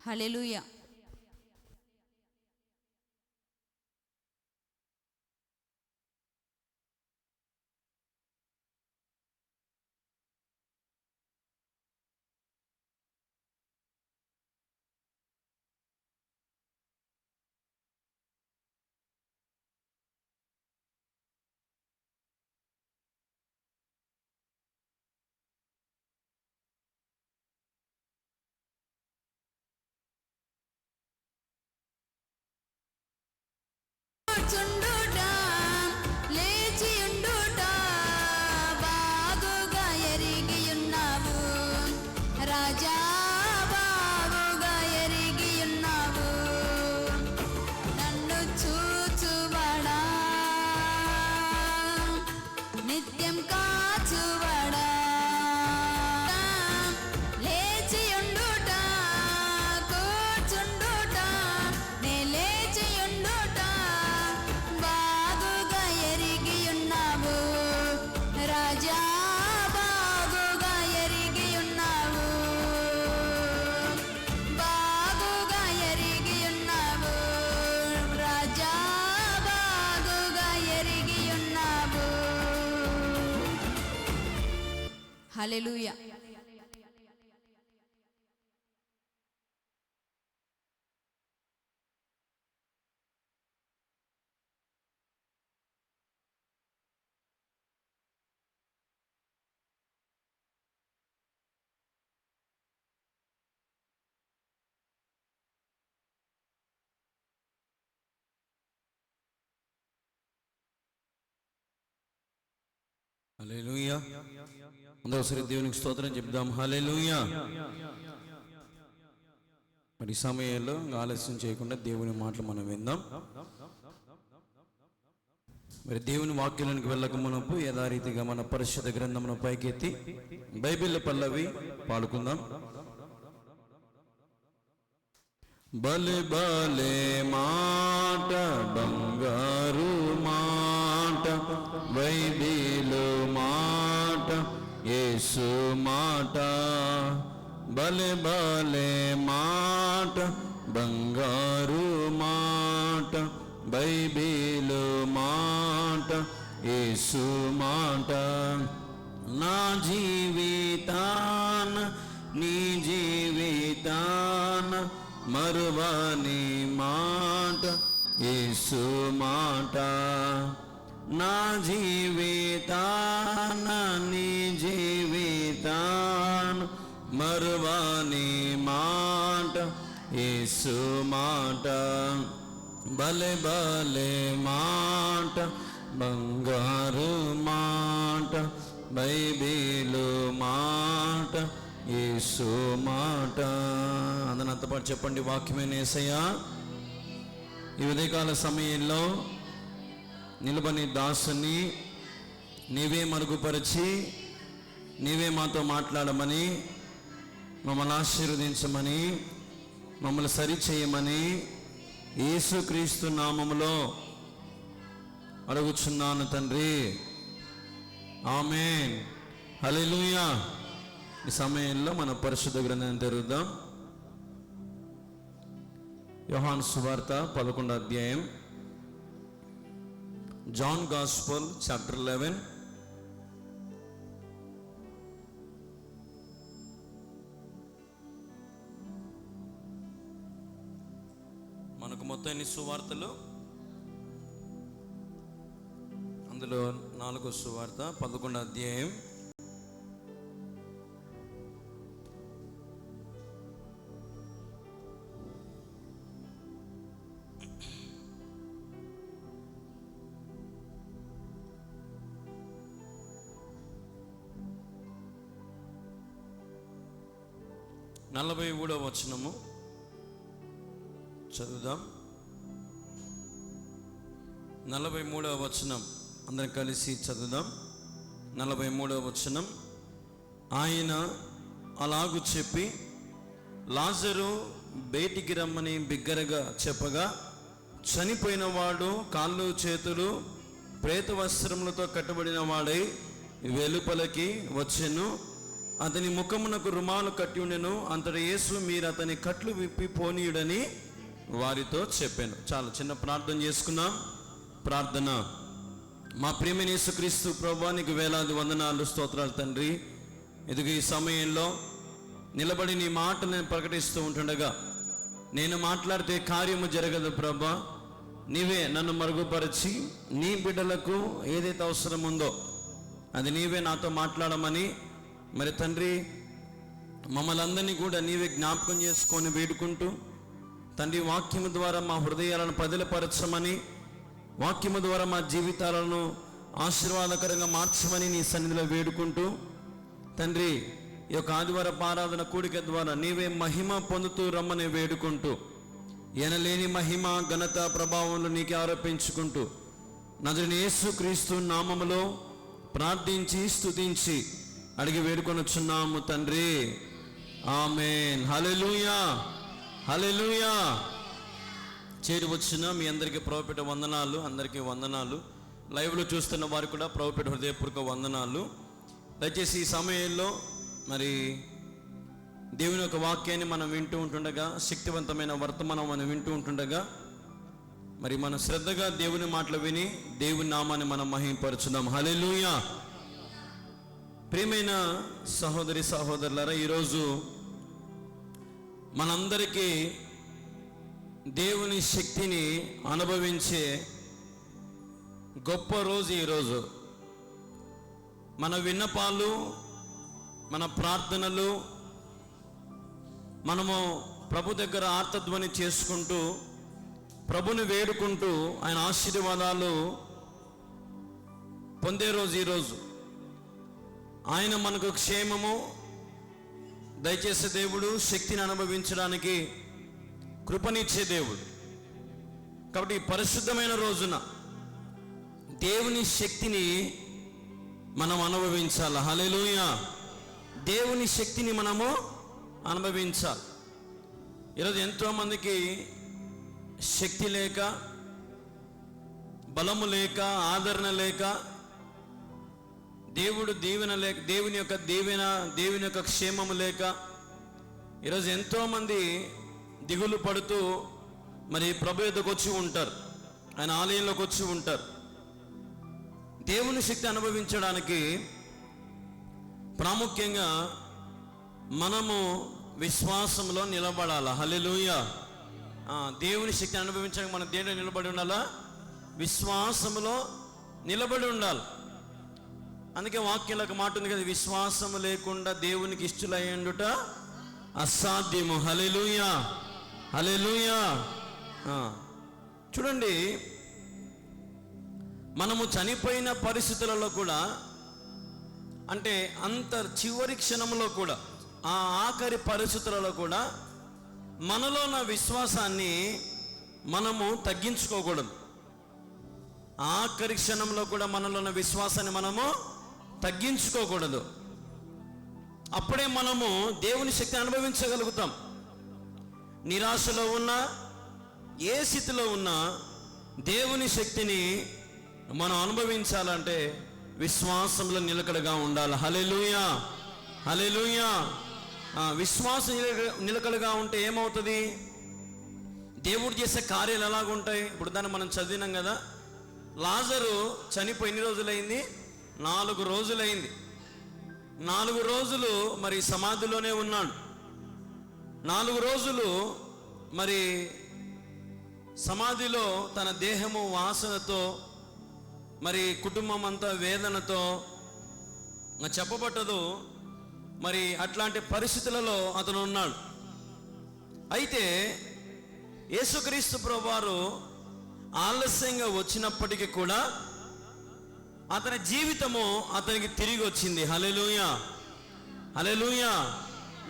హల్లెలూయా. కూర్చుండుట, లేచియుండుట బాగుగా ఎరిగియున్నావు రాజా, బాగుగా ఎరిగియున్నావు. నన్ను చూచువడా, నిత్యం కాచువడా, లేచియుండుట, కూర్చుండుట, నే లేచియుండుట బాగుగా ఎరిగియున్నావు రాజా, బాగుగా ఎరిగియున్నావు, బాగుగా ఎరిగియున్నావు రాజా, బాగుగా ఎరిగియున్నావు. హల్లెలూయా. హల్లెలూయా. అందరూ ఒకసారి దేవునికి స్తోత్రం చెప్దాం. హల్లెలూయా. మరి ఈ సమయంలో ఆలస్యం చేయకుండా దేవుని మాటలు మనం విందాం. మరి దేవుని వాక్యాలకు వెళ్ళక మునుపు యథారీతిగా మన పరిశుద్ధ గ్రంథమును పైకెత్తి బైబిల్ పల్లవి పాడుకుందాం. బలే బలే మాట, బంగారు మాట, బైబిలు మాట, యేసు మాట. బలే బలే మాట, బంగారు మాట, బైబిలు మాట, యేసు మాట. నా జీవితాన నీ జీవితాన మరువని మాట, యేసు మాట. నా జీవితాన నీ జీవితాన మరువని మాట, యేసు మాట. బలే బలే మాట, బంగారు మాట, బైబిలు మాట, యేసు మాట. అందరూ అంతపాటు చెప్పండి, వాక్యమైన యేసయ్యా, ఈ ఉదయకాల సమయంలో నిలబని దాసుని నీవే మరుగుపరిచి నీవే మాతో మాట్లాడమని, మమ్మల్ని ఆశీర్వదించమని, మమ్మల్ని సరిచేయమని యేసుక్రీస్తు నామములో అడుగుచున్నాను తండ్రి. ఆమేన్. హల్లెలూయా. ఈ సమయంలో మన పరిశుద్ధ గ్రంథాన్ని తెరుద్దాం. యోహాను సువార్త 11వ అధ్యాయం, జాన్ గాస్పెల్ చాప్టర్ 11. మనకు మొత్తం ఎన్ని సువార్తలు? అందులో 4వ సువార్త 11వ అధ్యాయం నలభై 43వ వచనము చదువుదాం. 43వ వచనం అందరం కలిసి చదువుదాం. 43వ వచనం. ఆయన అలాగు చెప్పి లాజరు బయటికి రమ్మని బిగ్గరగా చెప్పగా, చనిపోయిన వాడు కాళ్ళు చేతులు ప్రేత వస్త్రములతో కట్టబడిన వాడై వెలుపలకి వచ్చెను. అతని ముఖమునకు రుమాలు కట్టి ఉండెను. అంతటి యేసు, మీరు అతని కట్లు విప్పి పోనీయుడని వారితో చెప్పాను. చాలా చిన్న ప్రార్థన చేసుకున్నాం. ప్రార్థన. మా ప్రియమైన యేసుక్రీస్తు ప్రభువా, నీకు వేలాది వందనాలు, స్తోత్రాలు తండ్రి. ఇదిగో ఈ సమయంలో నిలబడి నీ మాటలు నేను ప్రకటిస్తూ ఉంటుండగా నేను మాట్లాడితే కార్యము జరగదు ప్రభా. నీవే నన్ను మరుగుపరిచి నీ బిడ్డలకు ఏదైతే అవసరం ఉందో అది నీవే నాతో మాట్లాడమని మరి తండ్రి మమ్మల్ని అందరినీ కూడా నీవే జ్ఞాపకం చేసుకొని వేడుకుంటూ తండ్రి, వాక్యము ద్వారా మా హృదయాలను పదిలపరచమని, వాక్యము ద్వారా మా జీవితాలను ఆశీర్వాదకరంగా మార్చమని నీ సన్నిధిలో వేడుకుంటూ తండ్రి, ఈ యొక్క ఆదివారపు ఆరాధన కూడిక ద్వారా నీవే మహిమ పొందుతూ రమ్మని వేడుకుంటూ ఎనలేని మహిమ ఘనత ప్రభావంలో నీకే ఆరోపించుకుంటూ నజరేయుడైన యేసుక్రీస్తు నామములో ప్రార్థించి స్తుతించి అడిగి వేడుకొనుచున్నాము తండ్రి. ఆమేన్. హల్లెలూయా, హల్లెలూయా. చేరి వచ్చిన మీ అందరికీ ప్రభుపేట వందనాలు. అందరికీ వందనాలు. లైవ్లో చూస్తున్న వారు కూడా ప్రభుపేట హృదయపూర్వక వందనాలు. దయచేసి ఈ సమయంలో మరి దేవుని యొక్క వాక్యాన్ని మనం వింటూ ఉంటుండగా, శక్తివంతమైన వర్తమానం మనం వింటూ ఉంటుండగా మరి మనం శ్రద్ధగా దేవుని మాటలు విని దేవుని నామాన్ని మనం మహిమపరచుదాం. హల్లెలూయా. ప్రియమైన సహోదరి సహోదరులారా, ఈరోజు మనందరికీ దేవుని శక్తిని అనుభవించే గొప్ప రోజు ఈరోజు. మన విన్నపాలు, మన ప్రార్థనలు మనము ప్రభు దగ్గర ఆర్తధ్వని చేసుకుంటూ ప్రభుని వేడుకుంటూ ఆయన ఆశీర్వాదాలు పొందే రోజు ఈరోజు. ఆయన మనకు క్షేమము దయచేసే దేవుడు, శక్తిని అనుభవించడానికి కృపనిచ్చే దేవుడు. కాబట్టి ఈ పరిశుద్ధమైన రోజున దేవుని శక్తిని మనం అనుభవించాలి. హల్లెలూయా. దేవుని శక్తిని మనము అనుభవించాలి. ఈరోజు ఎంతోమందికి శక్తి లేక, బలము లేక, ఆదరణ లేక, దేవుడు దీవెన లేక, దేవుని యొక్క క్షేమము లేక ఈరోజు ఎంతోమంది దిగులు పడుతూ మరి ప్రభు యొద్దకు వచ్చి ఉంటారు, ఆయన ఆలయంలోకి వచ్చి ఉంటారు. దేవుని శక్తి అనుభవించడానికి ప్రాముఖ్యంగా మనము విశ్వాసంలో నిలబడాలి. హల్లెలూయా. దేవుని శక్తి అనుభవించడానికి మనం దేనిలో నిలబడి ఉండాలా? విశ్వాసములో నిలబడి ఉండాలి. అందుకే వాక్యంలో ఒక మాట ఉంది కదా, విశ్వాసము లేకుండా దేవునికి ఇష్టలయ్యుట అసాధ్యము. హల్లెలూయా, హల్లెలూయా. చూడండి, మనము చనిపోయిన పరిస్థితులలో కూడా, అంటే అంత చివరి క్షణంలో కూడా, ఆ ఆఖరి పరిస్థితులలో కూడా మనలో ఉన్న విశ్వాసాన్ని మనము తగ్గించుకోకూడదు. ఆఖరి క్షణంలో కూడా మనలో ఉన్న విశ్వాసాన్ని మనము తగ్గించుకోకూడదు. అప్పుడే మనము దేవుని శక్తిని అనుభవించగలుగుతాం. నిరాశలో ఉన్నా, ఏ స్థితిలో ఉన్నా దేవుని శక్తిని మనం అనుభవించాలంటే విశ్వాసంలో నిలకడగా ఉండాలి. హల్లెలూయా, హల్లెలూయా. విశ్వాసం నిలకడగా ఉంటే ఏమవుతుంది? దేవుడు చేసే కార్యాలు ఎలాగుంటాయి? ఇప్పుడు దాన్ని మనం చదివినాం కదా, లాజరు చనిపోయి ఎన్ని రోజులైంది? 4 రోజులైంది. 4 రోజులు మరి సమాధిలోనే ఉన్నాడు. 4 రోజులు మరి సమాధిలో తన దేహము వాసనతో, మరి కుటుంబం అంతా వేదనతో చెప్పబట్టదు. మరి అట్లాంటి పరిస్థితులలో అతను ఉన్నాడు. అయితే యేసుక్రీస్తు ప్రభువారు ఆలస్యంగా వచ్చినప్పటికీ కూడా అతని జీవితము అతనికి తిరిగి వచ్చింది. హల్లెలూయా, హల్లెలూయా.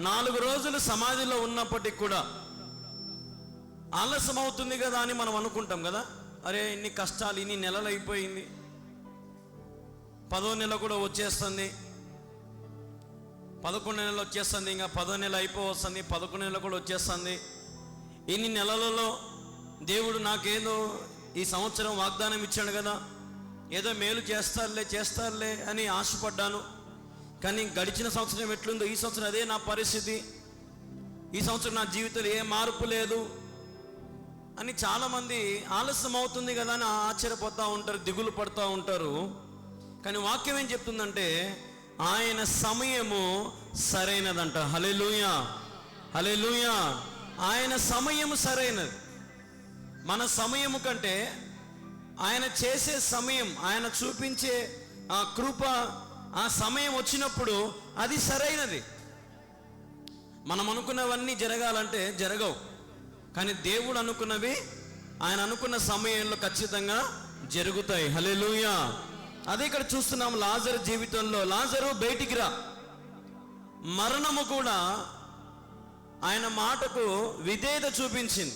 4 రోజులు సమాధిలో ఉన్నప్పటికీ కూడా ఆలస్యం అవుతుంది కదా అని మనం అనుకుంటాం కదా. అరే, ఇన్ని కష్టాలు, ఇన్ని నెలలు అయిపోయింది, 10వ నెల కూడా వచ్చేస్తుంది, 11 నెలలు వచ్చేస్తుంది, ఇంకా 10వ నెల అయిపోవస్తుంది, 11 నెలలు కూడా వచ్చేస్తుంది. ఇన్ని నెలలలో దేవుడు నాకేదో ఈ సంవత్సరం వాగ్దానం ఇచ్చాడు కదా, ఏదో మేలు చేస్తారులే అని ఆశపడ్డాను. కానీ గడిచిన సంవత్సరం ఎట్లుందో ఈ సంవత్సరం అదే నా పరిస్థితి, ఈ సంవత్సరం నా జీవితంలో ఏ మార్పు లేదు అని చాలామంది ఆలస్యం అవుతుంది కదా అని ఆశ్చర్యపోతూ ఉంటారు, దిగులు పడుతూ ఉంటారు. కానీ వాక్యం ఏం చెప్తుందంటే ఆయన సమయము సరైనదంట. హల్లెలూయా, హల్లెలూయా. ఆయన సమయము సరైనది. మన సమయము కంటే ఆయన చేసే సమయం, ఆయన చూపించే ఆ కృప, ఆ సమయం వచ్చినప్పుడు అది సరైనది. మనం అనుకున్నవన్నీ జరగాలంటే జరగవు, కానీ దేవుడు అనుకున్నవి ఆయన అనుకున్న సమయంలో ఖచ్చితంగా జరుగుతాయి. హల్లెలూయా. అదే ఇక్కడ చూస్తున్నాం లాజరు జీవితంలో. లాజరు బయటికి రా. మరణము కూడా ఆయన మాటకు విధేయత చూపించింది.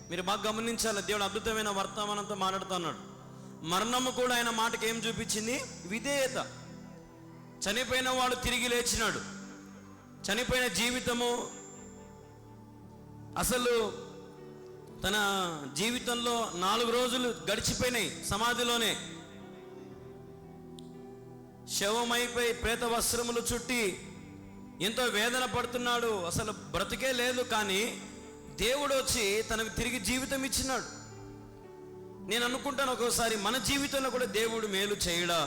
మీరు బాగా గమనించాలి, దేవుడు అద్భుతమైన వర్తమానంతో మాట్లాడుతున్నాడు. మరణము కూడా ఆయన మాటకి ఏం చూపించింది? విధేయత. చనిపోయిన వాడు తిరిగి లేచినాడు. చనిపోయిన జీవితము అసలు తన జీవితంలో 4 రోజులు గడిచిపోయినాయి సమాధిలోనే. శవమైపోయి ప్రేత వస్త్రములు చుట్టి ఎంతో వేదన పడుతున్నాడు, అసలు బ్రతికే లేదు. కానీ దేవుడు వచ్చి తనకు తిరిగి జీవితం ఇచ్చినాడు. నేను అనుకుంటాను ఒక్కోసారి మన జీవితంలో కూడా దేవుడు మేలు చేయడా?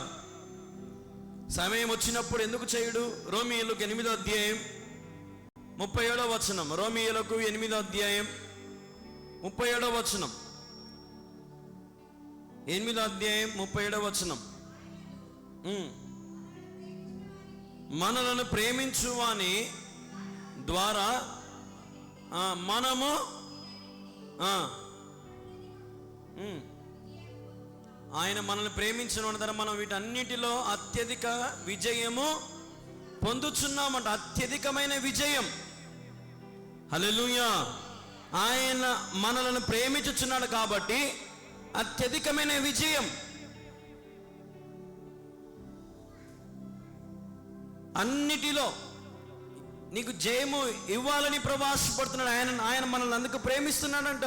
సమయం వచ్చినప్పుడు ఎందుకు చేయడు? రోమీయులకు 8వ అధ్యాయం 37వ వచనం. రోమీయులకు 8వ అధ్యాయం 37వ వచనం. 8వ అధ్యాయం 37వ వచనం. మనలను ప్రేమించువాని ద్వారా మనము ఆయన మనల్ని ప్రేమించిన ద్వారా మనం వీటన్నిటిలో అత్యధిక విజయము పొందుచున్నామంట. అత్యధికమైన విజయం. హల్లెలూయా. ఆయన మనలను ప్రేమించుచున్నాడు కాబట్టి అత్యధికమైన విజయం. అన్నిటిలో నీకు జయము ఇవ్వాలని ప్రవాసపడుతున్నాడు ఆయన మనల్ని అందుకు ప్రేమిస్తున్నాడంట.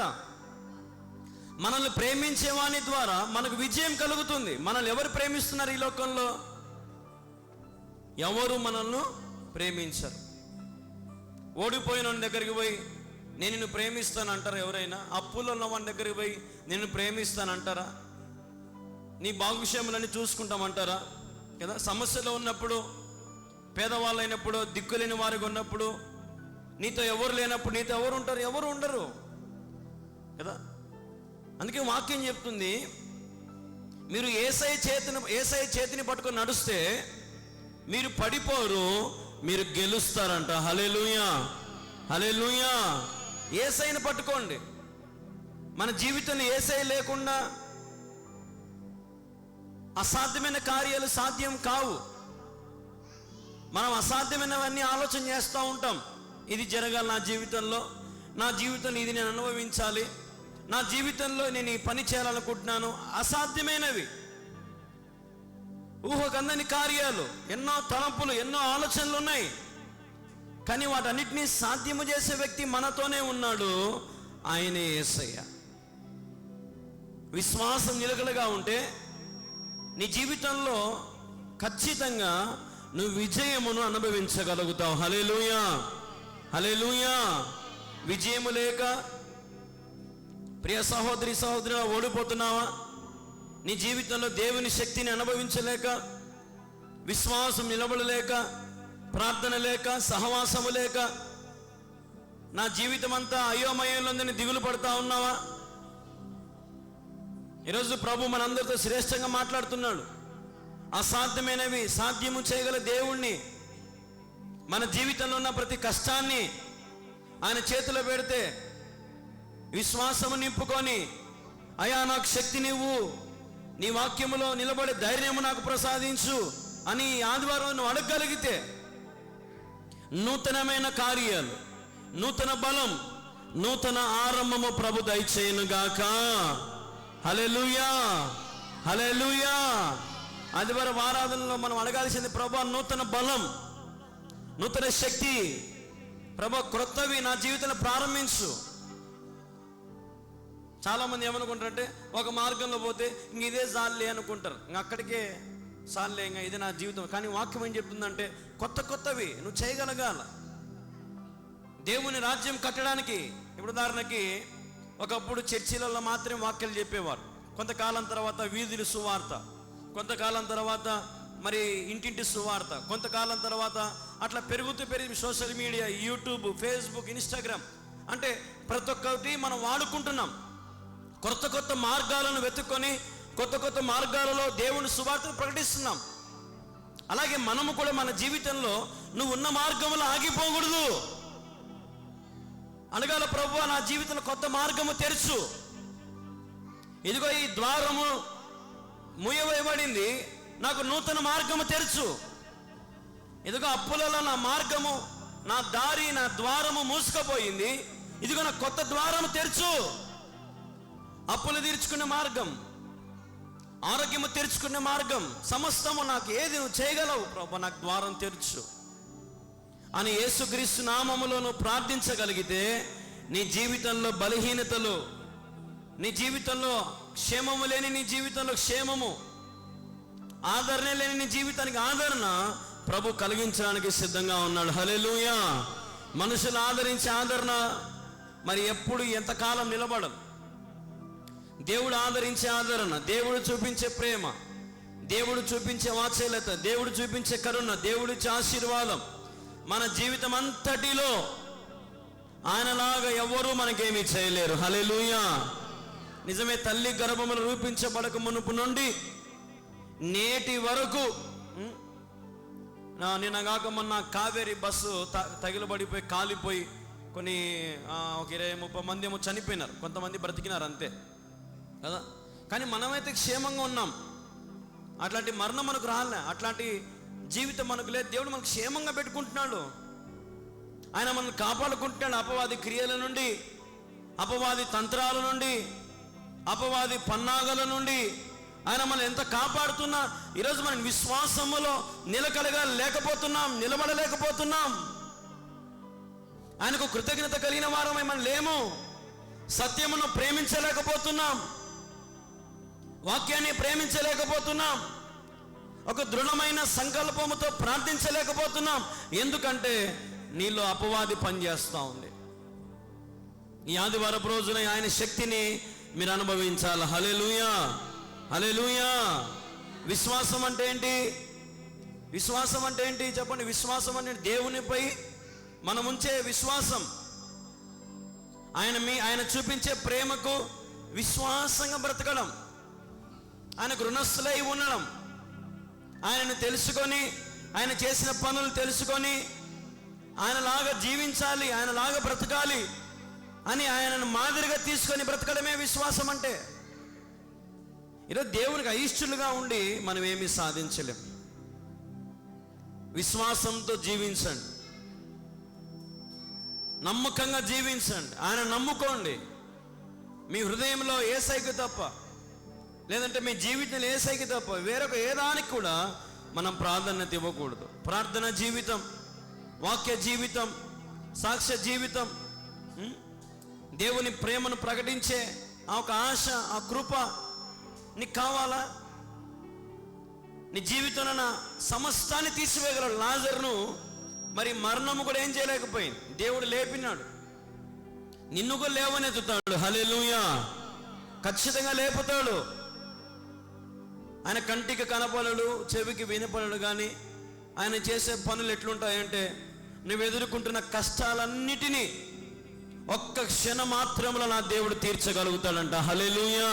మనల్ని ప్రేమించేవాని ద్వారా మనకు విజయం కలుగుతుంది. మనల్ని ఎవరు ప్రేమిస్తున్నారు ఈ లోకంలో? ఎవరు మనల్ని ప్రేమించరు. ఓడిపోయిన వాని దగ్గరికి పోయి నేను నిన్ను ప్రేమిస్తాను అంటారా ఎవరైనా? అప్పులో ఉన్న వాని దగ్గరికి పోయి నిన్ను ప్రేమిస్తానంటారా? నీ బాగుక్షేమాలని చూసుకుంటామంటారా? కదా. సమస్యలో ఉన్నప్పుడు, పేదవాళ్ళైనప్పుడు, దిక్కులేని వారికి ఉన్నప్పుడు, నీతో ఎవరు లేనప్పుడు నీతో ఎవరు ఉంటారు? ఎవరు ఉండరు కదా. అందుకే వాక్యం చెప్తుంది, మీరు యేసయ్య చేతిని పట్టుకొని నడుస్తే మీరు పడిపోరు, మీరు గెలుస్తారంట. హల్లెలూయా, హల్లెలూయా. యేసయ్యని పట్టుకోండి. మన జీవితంలో యేసయ్య లేకుండా అసాధ్యమైన కార్యాలు సాధ్యం కావు. మనం అసాధ్యమైనవన్నీ ఆలోచన చేస్తూ ఉంటాం. ఇది జరగాలి నా జీవితంలో, నా జీవితంలో ఇది నేను అనుభవించాలి, నా జీవితంలో నేను ఈ పని చేయాలనుకుంటున్నాను. అసాధ్యమైనవి, ఊహకందని కార్యాలు, ఎన్నో తలంపులు, ఎన్నో ఆలోచనలు ఉన్నాయి. కానీ వాటన్నిటినీ సాధ్యము చేసే వ్యక్తి మనతోనే ఉన్నాడు, ఆయనే యేసయ్య. విశ్వాసం నిలకడగా ఉంటే నీ జీవితంలో ఖచ్చితంగా నువ్వు విజయమును అనుభవించగలుగుతావు. హల్లెలూయా, హల్లెలూయా. విజయము లేక ప్రియ సహోదరి సహోదరులా ఓడిపోతున్నావా? నీ జీవితంలో దేవుని శక్తిని అనుభవించలేక, విశ్వాసం నిలబడలేక, ప్రార్థన లేక, సహవాసము లేక, నా జీవితం అంతా అయోమయంలో ఉందని దిగులు పడతా ఉన్నావా? ఈరోజు ప్రభు మనందరితో శ్రేష్టంగా మాట్లాడుతున్నాడు. అసాధ్యమైనవి సాధ్యము చేయగల దేవుణ్ణి, మన జీవితంలో ఉన్న ప్రతి కష్టాన్ని ఆయన చేతిలో పెడితే విశ్వాసము నింపుకొని, అయా నాకు శక్తి నీవు, నీ వాక్యములో నిలబడే ధైర్యము నాకు ప్రసాదించు అని ఆదివారం నువ్వు అడగగలిగితే నూతనమైన కార్యాలు, నూతన బలం, నూతన ఆరంభము ప్రభు దయచేయునుగాక. హల్లెలూయా, హల్లెలూయా. ఆదివారం ఆరాధనలో మనం అడగాల్సింది, ప్రభు నూతన బలం, నూతన శక్తి, ప్రభు క్రొత్తవి నా జీవితంలో ప్రారంభించు. చాలామంది ఏమనుకుంటారంటే ఒక మార్గంలో పోతే ఇంక ఇదే జాలి అనుకుంటారు, ఇంక అక్కడికే సాలేంగా ఇది నా జీవితం. కానీ వాక్యం ఏం చెప్తుందంటే కొత్తవి నువ్వు చేయగలగాల దేవుని రాజ్యం కట్టడానికి. ఇప్పుడు ఉదాహరణకి ఒకప్పుడు చర్చిలలో మాత్రమే వాక్యాలు చెప్పేవారు, కొంతకాలం తర్వాత వీధులు సువార్త, కొంతకాలం తర్వాత మరి ఇంటింటి సువార్త, కొంతకాలం తర్వాత అట్లా పెరిగి social media, YouTube, Facebook, Instagram, అంటే ప్రతి ఒక్కటి మనం వాడుకుంటున్నాం. కొత్త మార్గాలను వెతుక్కొని కొత్త మార్గాలలో దేవుని సువార్తను ప్రకటిస్తున్నాం. అలాగే మనము కూడా మన జీవితంలో నువ్వు ఉన్న మార్గంలో ఆగిపోకూడదు. అడగాల, ప్రభువా నా జీవితంలో కొత్త మార్గము తెరుచు, ఇదిగో ఈ ద్వారము మూయవేయబడింది, నాకు నూతన మార్గము తెరుచు, ఇదిగో అప్పులలో నా మార్గము, నా దారి, నా ద్వారము మూసుకుపోయింది, ఇదిగో నా కొత్త ద్వారము తెరుచు. అప్పులు తీర్చుకునే మార్గం, ఆరోగ్యము తెరుచుకునే మార్గం, సమస్తము నాకు ఏది నువ్వు చేయగలవు ప్రభువా, నాకు ద్వారం తెరుచు అని యేసుక్రీస్తు నామములో నువ్వు ప్రార్థించగలిగితే నీ జీవితంలో బలహీనతలు, నీ జీవితంలో క్షేమము లేని నీ జీవితంలో క్షేమము, ఆదరణ లేని నీ జీవితానికి ఆదరణ ప్రభు కలిగించడానికి సిద్ధంగా ఉన్నాడు. హల్లెలూయా. మనుషులు ఆదరించే ఆదరణ మరి ఎప్పుడు ఎంతకాలం నిలబడదు. దేవుడు ఆదరించే ఆదరణ, దేవుడు చూపించే ప్రేమ, దేవుడు చూపించే వాత్సల్యత, దేవుడు చూపించే కరుణ, దేవుడిచ్చే ఆశీర్వాదం మన జీవితం అంతటిలో ఆయనలాగా ఎవరూ మనకేమీ చేయలేరు. హల్లెలూయా. నిజమే, తల్లి గర్భములు రూపించబడక మునుపు నుండి నేటి వరకు, నిన్నగాక మొన్న కావేరి బస్సు తగిలబడిపోయి కాలిపోయి కొన్ని ఒక 20-30 మంది ఏమో చనిపోయినారు, కొంతమంది బ్రతికినారు అంతే కదా. కానీ మనమైతే క్షేమంగా ఉన్నాం. అట్లాంటి మరణం మనకు రాలే, అట్లాంటి జీవితం మనకు లేదు. దేవుడు మనకు క్షేమంగా పెట్టుకుంటున్నాడు, ఆయన మనల్ని కాపాడుకుంటున్నాడు అపవాది క్రియల నుండి, అపవాది తంత్రాల నుండి, అపవాది పన్నాగల నుండి ఆయన మనం ఎంత కాపాడుతున్నా ఈరోజు మనం విశ్వాసములో నిలబడలేకపోతున్నాం. ఆయనకు కృతజ్ఞత కలిగిన వారమై మనం లేము. సత్యమును ప్రేమించలేకపోతున్నాం, వాక్యాన్ని ప్రేమించలేకపోతున్నాం, ఒక దృఢమైన సంకల్పముతో ప్రార్థించలేకపోతున్నాం. ఎందుకంటే నీలో అపవాది పనిచేస్తూ ఉంది. ఈ ఆదివారపు రోజున ఆయన శక్తిని మీరు అనుభవించాలి. హల్లెలూయా, హల్లెలూయా. విశ్వాసం అంటే ఏంటి? విశ్వాసం అంటే ఏంటి చెప్పండి. విశ్వాసం అంటే దేవునిపై మనం ఉంచే విశ్వాసం, ఆయన చూపించే ప్రేమకు విశ్వాసంగా బ్రతకడం, ఆయనకు రుణస్థులై ఉండడం, ఆయనను తెలుసుకొని, ఆయన చేసిన పనులు తెలుసుకొని ఆయనలాగా జీవించాలి, ఆయనలాగా బ్రతకాలి అని ఆయనను మాదిరిగా తీసుకొని బ్రతకడమే విశ్వాసం అంటే. ఈరోజు దేవునికి అయిష్టులుగా ఉండి మనం ఏమీ సాధించలేం. విశ్వాసంతో జీవించండి, నమ్మకంగా జీవించండి, ఆయన నమ్ముకోండి. మీ హృదయంలో యేసయ్యకు తప్ప, లేదంటే మీ జీవితంలో యేసయ్యకు తప్ప వేరొక ఏ దానికి కూడా మనం ప్రాధాన్యత ఇవ్వకూడదు. ప్రార్థన జీవితం, వాక్య జీవితం, సాక్ష్య జీవితం, దేవుని ప్రేమను ప్రకటించే ఆ ఒక ఆశ, ఆ కృప నీకు కావాలా? నీ జీవితంలో సమస్తాన్ని తీసివేయగలడు. లాజరును మరి మరణము కూడా ఏం చేయలేకపోయింది, దేవుడు లేపినాడు. నిన్ను కూడా లేవనెత్తుతాడు. హల్లెలూయా. ఖచ్చితంగా లేపుతాడు. ఆయన కంటికి కనపడడు, చెవికి వినపడడు, కానీ ఆయన చేసే పనులు ఎట్లుంటాయంటే నువ్వు ఎదుర్కొంటున్న కష్టాలన్నిటినీ ఒక్క క్షణ మాత్రంలో నా దేవుడు తీర్చగలుగుతాడంట. హల్లెలూయా,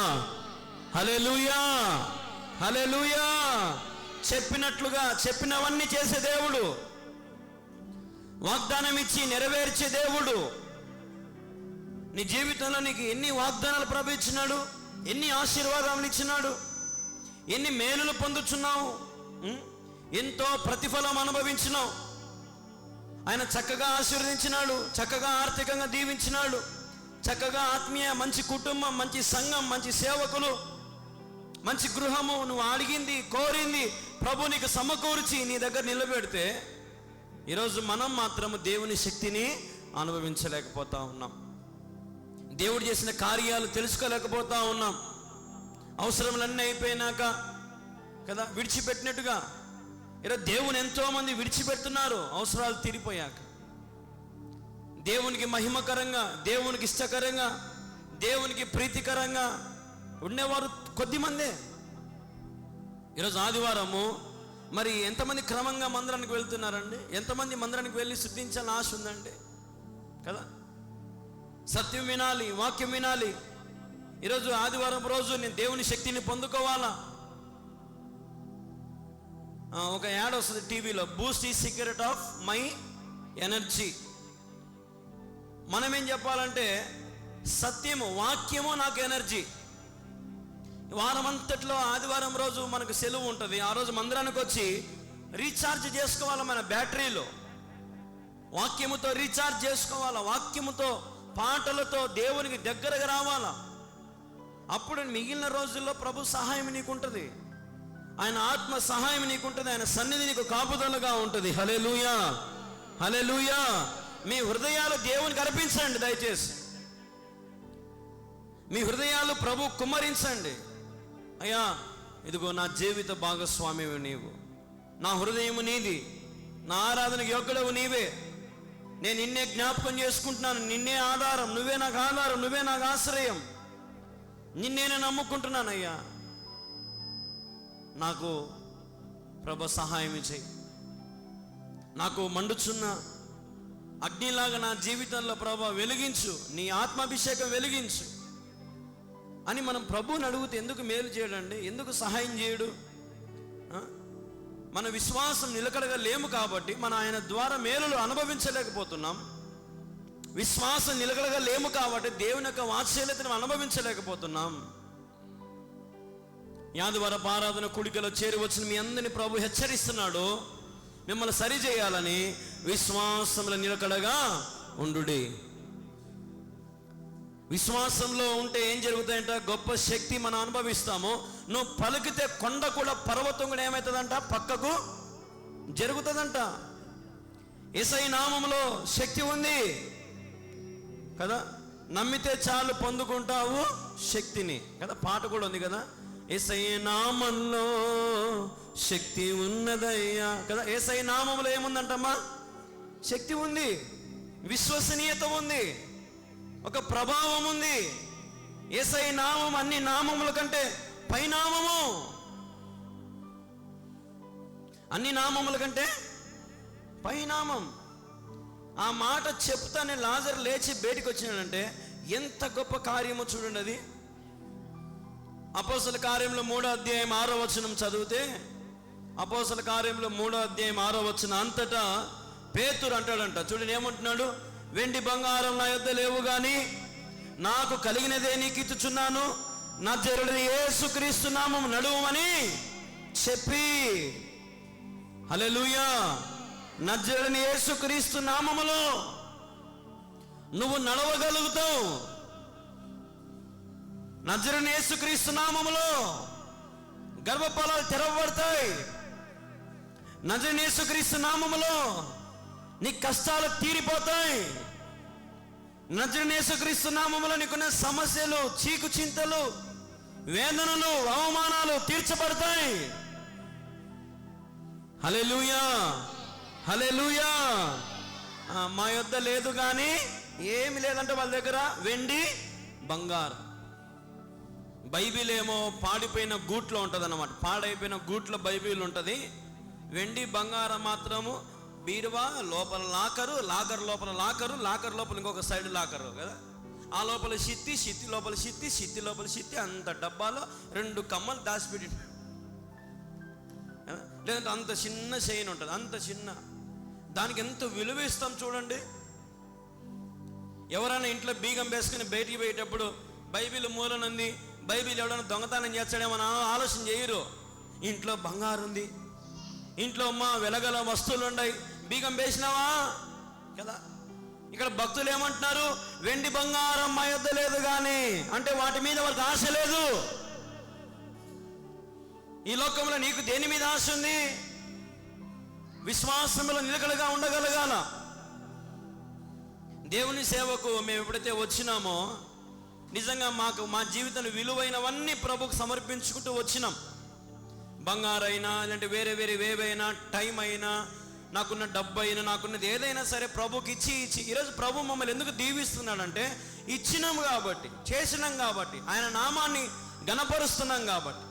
హల్లెలూయా, హల్లెలూయా. చెప్పినట్లుగా చెప్పినవన్నీ చేసే దేవుడు, వాగ్దానం ఇచ్చి నెరవేర్చే దేవుడు. నీ జీవితంలో నీకు ఎన్ని వాగ్దానాలు ప్రభు ఇచ్చినాడు, ఎన్ని ఆశీర్వాదాలు ఇచ్చినాడు, ఎన్ని మేలులు పొందుచున్నావు, ఎంతో ప్రతిఫలం అనుభవించినావు. ఆయన చక్కగా ఆశీర్వదించినాడు, చక్కగా ఆర్థికంగా దీవించినాడు, చక్కగా ఆత్మీయ మంచి కుటుంబం, మంచి సంఘం, మంచి సేవకులు, మంచి గృహము, నువ్వు అడిగింది కోరింది ప్రభు నీకు సమకూర్చి నీ దగ్గర నిలబెడితే ఈరోజు మనం మాత్రము దేవుని శక్తిని అనుభవించలేకపోతా ఉన్నాం. దేవుడు చేసిన కార్యాలు తెలుసుకోలేకపోతా ఉన్నాం. అవసరములన్నీ అయిపోయినాక కదా, విడిచిపెట్టినట్టుగా ఈరోజు దేవుని ఎంతోమంది విడిచిపెడుతున్నారు అవసరాలు తీరిపోయాక. దేవునికి మహిమకరంగా, దేవునికి ఇష్టకరంగా, దేవునికి ప్రీతికరంగా ఉండేవారు కొద్దిమందే. ఈరోజు ఆదివారము, మరి ఎంతమంది క్రమంగా మందిరానికి వెళ్తున్నారండి? ఎంతమంది మందిరానికి వెళ్ళి శుద్ధించాలని ఆశ ఉందండి కదా? సత్యం వినాలి, వాక్యం వినాలి. ఈరోజు ఆదివారం రోజు నేను దేవుని శక్తిని పొందుకోవాలా. ఒక యాడ్ వస్తుంది టీవీలో, బూస్ట్ ఈ సీక్రెట్ ఆఫ్ మై ఎనర్జీ. మనం ఏం చెప్పాలంటే సత్యము, వాక్యము నాకు ఎనర్జీ. వారం అంతట్లో ఆదివారం రోజు మనకు సెలవు ఉంటుంది. ఆ రోజు మందిరానికి వచ్చి రీఛార్జ్ చేసుకోవాలి మన బ్యాటరీలో. వాక్యముతో రీఛార్జ్ చేసుకోవాలా, వాక్యముతో పాటలతో దేవునికి దగ్గరగా రావాలా. అప్పుడు మిగిలిన రోజుల్లో ప్రభు సహాయం నీకుంటుంది, ఆయన ఆత్మ సహాయం నీకుంటుంది, ఆయన సన్నిధి నీకు కాపుదలగా ఉంటుంది. హల్లెలూయా, హల్లెలూయా. మీ హృదయాలు దేవునికి అర్పించండి దయచేసి. మీ హృదయాలు ప్రభు కుమ్మరించండి. అయ్యా, ఇదిగో నా జీవిత భాగస్వామివి నీవు, నా హృదయము నీది, నా ఆరాధనకు యోగ్యుడవు నీవే. నేను నిన్నే జ్ఞాపకం చేసుకుంటున్నాను, నిన్నే ఆధారం, నువ్వే నాకు ఆధారం, నువ్వే నాకు ఆశ్రయం, నిన్నే నేను నమ్ముకుంటున్నాను. అయ్యా, నాకు ప్రభు సహాయం చేయి. నాకు మండుచున్న అగ్నిలాగా నా జీవితంలో ప్రభు వెలిగించు, నీ ఆత్మాభిషేకం వెలిగించు అని మనం ప్రభువుని అడిగితే ఎందుకు మేలు చేయడండి? ఎందుకు సహాయం చేయడు? మన విశ్వాసం నిలకడగా లేము కాబట్టి మనం ఆయన ద్వారా మేలులు అనుభవించలేకపోతున్నాం. విశ్వాసం నిలకడగా లేము కాబట్టి దేవుని యొక్క వాత్సల్యతను అనుభవించలేకపోతున్నాం. ఆదివారపు ఆరాధన కూడికలో చేరి వచ్చిన మీ అందరినీ ప్రభు హెచ్చరిస్తున్నాడు, మిమ్మల్ని సరి చేయాలని. విశ్వాసంలో నిలకడగా ఉండుడి. విశ్వాసంలో ఉంటే ఏం జరుగుతాయంట? గొప్ప శక్తి మనం అనుభవిస్తాము. నువ్వు పలికితే కొండ కూడా, పర్వతం కూడా ఏమవుతుందంట? పక్కకు జరుగుతుందంట. యేసయ్య నామములో శక్తి ఉంది కదా, నమ్మితే చాలు పొందుకుంటావు శక్తిని కదా. పాట కూడా ఉంది కదా, యేసయ్య నామంలో శక్తి ఉన్నదయ్యా కదా. యేసయ్య నామంలో ఏముందంటమ్మా? శక్తి ఉంది, విశ్వసనీయత ఉంది, ఒక ప్రభావం ఉంది. యేసయ్య నామం అన్ని నామముల కంటే పైనామము, అన్ని నామముల కంటే పైనామం. ఆ మాట చెప్తానే లాజరు లేచి బయటికి వచ్చినాడంటే ఎంత గొప్ప కార్యమో చూడండి. అది అపోస్తల కార్యంలో 3వ అధ్యాయం 6వ వచనం చదివితే, అపోస్తల కార్యంలో 3వ అధ్యాయం 6వ వచనం అంతటా పేతురు అంటాడంట, చూడండి ఏమంటున్నాడు? వెండి బంగారం నా యొద్ద లేవు గాని నాకు కలిగినదే నీకు ఇచ్చుచున్నాను, నజరేయుడైన యేసుక్రీస్తు నామమున నడువమని చెప్పి. హల్లెలూయా. నజరేయుడైన యేసుక్రీస్తు నామములో నువ్వు నడవగలుగుతావు. నజరేయుడైన యేసుక్రీస్తు నామములో గర్భఫలాలు తెరవబడతాయి. నజరేయుడైన యేసుక్రీస్తు నామములో నీ కష్టాలు తీరిపోతాయి. నజరేయుడైన యేసుక్రీస్తు నామములో నీకున్న సమస్యలు, చీకు చింతలు, వేదనలు, అవమానాలు తీర్చబడతాయి. హల్లెలూయా, హల్లెలూయా. మా యొద్ద లేదు కానీ ఏమి లేదంటే వాళ్ళ దగ్గర వెండి బంగారం. బైబిల్ ఏమో పాడిపోయిన గూట్లో ఉంటుంది అన్నమాట, పాడైపోయిన గూట్లో బైబిల్ ఉంటుంది. వెండి బంగారం మాత్రము బీరువా లోపల లాకరు, లాకర్ లోపల లాకరు, లాకర్ లోపల ఇంకొక సైడ్ లాకరు కదా. ఆ లోపల సిత్తి, సిత్తి లోపల సిత్తి, సిత్తి లోపల సిత్తి, అంత డబ్బాలో 2 కమ్మలు దాచిపెట్టి, లేదంటే అంత చిన్న చైన్ ఉంటుంది, అంత చిన్న. దానికి ఎంత విలువ ఇస్తాం చూడండి. ఎవరైనా ఇంట్లో బీగం వేసుకుని బయటికి పోయేటప్పుడు బైబిల్ మూలనుంది, బైబిల్ ఎవడైనా దొంగతనం చేస్తాడేమో ఆలోచన చేయరు. ఇంట్లో బంగారు ఉంది, ఇంట్లో వెలగల వస్తువులు ఉన్నాయి, బీగం వేసినావా కదా. ఇక్కడ భక్తులు ఏమంటున్నారు? వెండి బంగారం మా యొద్ద లేదు కానీ, అంటే వాటి మీద వాళ్ళకి ఆశ లేదు. ఈ లోకంలో నీకు దేని మీద ఆశ ఉంది? విశ్వాసంలో నిలకడగా ఉండగలగాల. దేవుని సేవకు మేము ఎప్పుడైతే వచ్చినామో నిజంగా మా జీవితంలో విలువైనవన్నీ ప్రభుకు సమర్పించుకుంటూ వచ్చినాం. బంగారైనా లేదంటే వేరే వేవైనా, టైం అయినా, నాకున్న డబ్బు అయినా, నాకున్నది ఏదైనా సరే ప్రభుకి ఇచ్చి ఈరోజు ప్రభు మమ్మల్ని ఎందుకు దీవిస్తున్నాడంటే ఇచ్చినాం కాబట్టి, చేసినాం కాబట్టి, ఆయన నామాన్ని ఘనపరుస్తున్నాం కాబట్టి.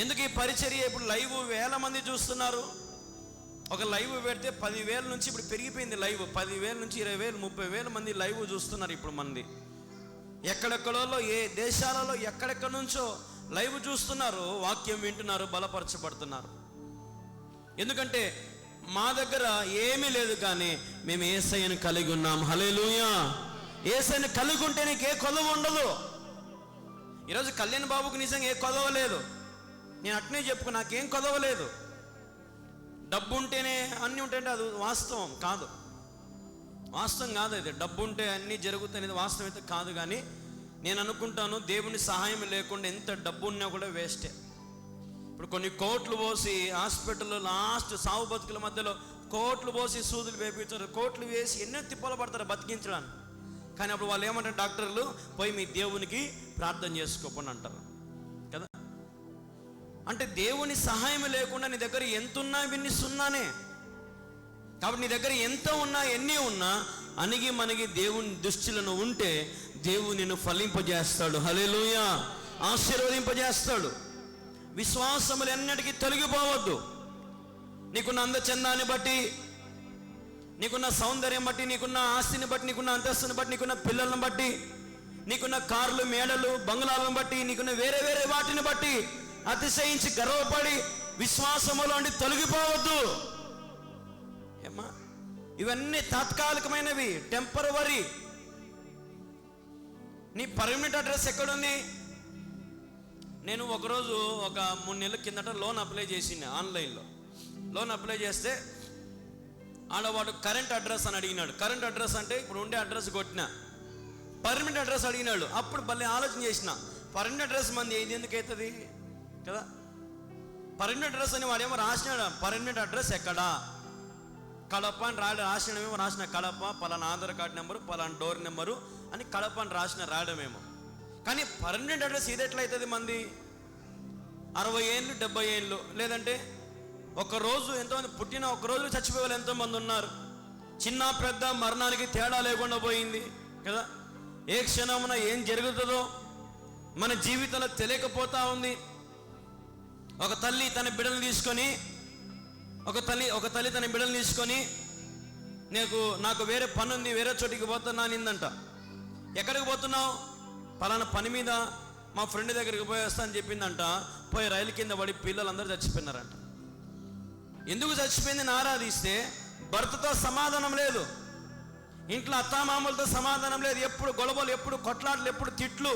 ఎందుకు ఈ పరిచర్య ఇప్పుడు లైవ్ వేల మంది చూస్తున్నారు. ఒక లైవ్ పెడితే 10,000 నుంచి ఇప్పుడు పెరిగిపోయింది లైవ్. 10,000 నుంచి 20,000 30,000 మంది లైవ్ చూస్తున్నారు ఇప్పుడు మంది. ఎక్కడెక్కడో, ఏ దేశాలలో ఎక్కడెక్కడ నుంచో లైవ్ చూస్తున్నారు, వాక్యం వింటున్నారు, బలపరచబడుతున్నారు. ఎందుకంటే మా దగ్గర ఏమీ లేదు, కానీ మేము యేసయ్యను కలిగి ఉన్నాం. హల్లెలూయా. యేసయ్యను కలిగి ఉంటే నీకు ఏ కొదవ ఉండదు. ఈరోజు కళ్యాణ్ బాబుకు నిజంగా ఏ కొదవ లేదు. నేను అట్నే చెప్పుకు, నాకేం కొదవ లేదు. డబ్బు ఉంటేనే అన్నీ ఉంటాయంటే అది వాస్తవం కాదు, వాస్తవం కాదు. అది డబ్బు ఉంటే అన్నీ జరుగుతాయి అనేది వాస్తవం అయితే కాదు. కానీ నేను అనుకుంటాను, దేవుని సహాయం లేకుండా ఎంత డబ్బు ఉన్నా కూడా వేస్టే. ఇప్పుడు కొన్ని కోట్లు పోసి హాస్పిటల్లో లాస్ట్ సావు బతుకుల మధ్యలో కోట్లు పోసి సూదులు వేపించారు, కోట్లు వేసి ఎన్నో తిప్పలు పడతారు బతికించడానికి. కానీ అప్పుడు వాళ్ళు ఏమంటారు డాక్టర్లు, పోయి మీ దేవునికి ప్రార్థన చేసుకోపని అంటారు కదా. అంటే దేవుని సహాయం లేకుండా నీ దగ్గర ఎంత ఉన్నా ఇవన్నీ సున్నానే. కాబట్టి నీ దగ్గర ఎంత ఉన్నా ఎన్ని ఉన్నా అణిగి మనగి దేవుని దృష్టిలో ఉంటే దేవుడు నిన్ను ఫలింపజేస్తాడు. హల్లెలూయా. ఆశీర్వదింపజేస్తాడు. విశ్వాసములు ఎన్నటికీ తొలగిపోవద్దు. నీకున్న అందచందాన్ని బట్టి, నీకున్న సౌందర్యం బట్టి, నీకున్న ఆస్తిని బట్టి, నీకున్న అంతస్తుని బట్టి, నీకున్న పిల్లలను బట్టి, నీకున్న కార్లు, మేడలు, బంగ్లాలను బట్టి, నీకున్న వేరే వాటిని బట్టి అతిశయించి గర్వపడి విశ్వాసములో నుండి తొలగిపోవద్దు. ఏమ్మా, ఇవన్నీ తాత్కాలికమైనవి, టెంపరవరీ. నీ పర్మనెంట్ అడ్రస్ ఎక్కడుంది? నేను ఒకరోజు ఒక 3 నెలల కిందట లోన్ అప్లై చేసింది ఆన్లైన్లో. లోన్ అప్లై చేస్తే ఆడవాడు కరెంట్ అడ్రస్ అని అడిగినాడు. కరెంట్ అడ్రస్ అంటే ఇప్పుడు ఉండే అడ్రస్ కొట్టిన. పర్మనెంట్ అడ్రస్ అడిగినాడు. అప్పుడు భలే ఆలోచన చేసిన, పర్మనెంట్ అడ్రస్ మంది ఇది ఎందుకు అవుతుంది కదా. పర్మనెంట్ అడ్రస్ అని వాడేమో రాసినాడు, పర్మనెంట్ అడ్రస్ ఎక్కడా, కడప అని రాసినాడేమో, రాసిన కడప, పలానా ఆధార్ కార్డు నెంబరు, పలానా డోర్ నెంబరు అని కడప అని రాయడమేమో. కానీ పర్మనెంట్ అడ్రస్ ఇది ఎట్లయితుంది మంది? 60 ఏళ్ళు 70 ఏళ్ళు, లేదంటే ఒకరోజు ఎంతోమంది పుట్టిన ఒకరోజు చచ్చిపోయే వాళ్ళు ఎంతోమంది ఉన్నారు. చిన్న పెద్ద మరణానికి తేడా లేకుండా పోయింది కదా. ఏ క్షణమున ఏం జరుగుతుందో మన జీవితంలో తెలియకపోతా ఉంది. ఒక తల్లి తన బిడ్డలు తీసుకొని తన బిడ్డలు తీసుకొని నాకు వేరే పని ఉంది, వేరే చోటికి పోతున్నా నిందంట. ఎక్కడికి పోతున్నావు? పలానా పని మీద మా ఫ్రెండ్ దగ్గరికి పోయేస్తా అని చెప్పిందంట. పోయి రైలు కింద పడి పిల్లలందరూ చచ్చిపోయినారంట. ఎందుకు చచ్చిపోయిందని ఆరాధిస్తే భర్తతో సమాధానం లేదు, ఇంట్లో అత్తామామలతో సమాధానం లేదు, ఎప్పుడు గొడవలు, ఎప్పుడు కొట్లాటలు, ఎప్పుడు తిట్లు,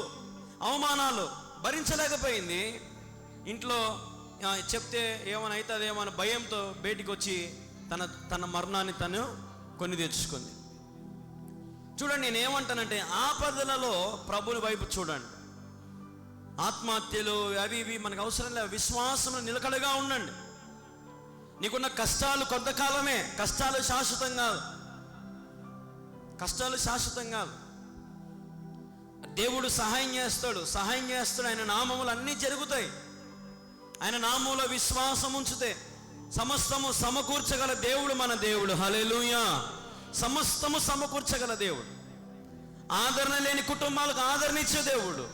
అవమానాలు భరించలేకపోయింది. ఇంట్లో చెప్తే ఏమైనా అవుతుందేమో అనే భయంతో బయటికి వచ్చి తన మరణాన్ని తను కొని తెచ్చుకుంది. చూడండి, నేనేమంటానంటే ఆపదలలో ప్రభుని వైపు చూడండి. ఆత్మహత్యలు అవి ఇవి మనకు అవసరం లేదు. విశ్వాసంలో నిలకడగా ఉండండి. నీకున్న కష్టాలు కొంతకాలమే, కష్టాలు శాశ్వతం కాదు, కష్టాలు శాశ్వతం కాదు. దేవుడు సహాయం చేస్తాడు. ఆయన నామములు అన్నీ జరుగుతాయి. ఆయన నామంలో విశ్వాసం ఉంచితే సమస్తము సమకూర్చగల దేవుడు మన దేవుడు. హల్లెలూయా. సమస్తము సమకూర్చగల దేవుడు. ఆదరణ లేని కుటుంబాలకు ఆదరణ ఇచ్చే దేవుడు.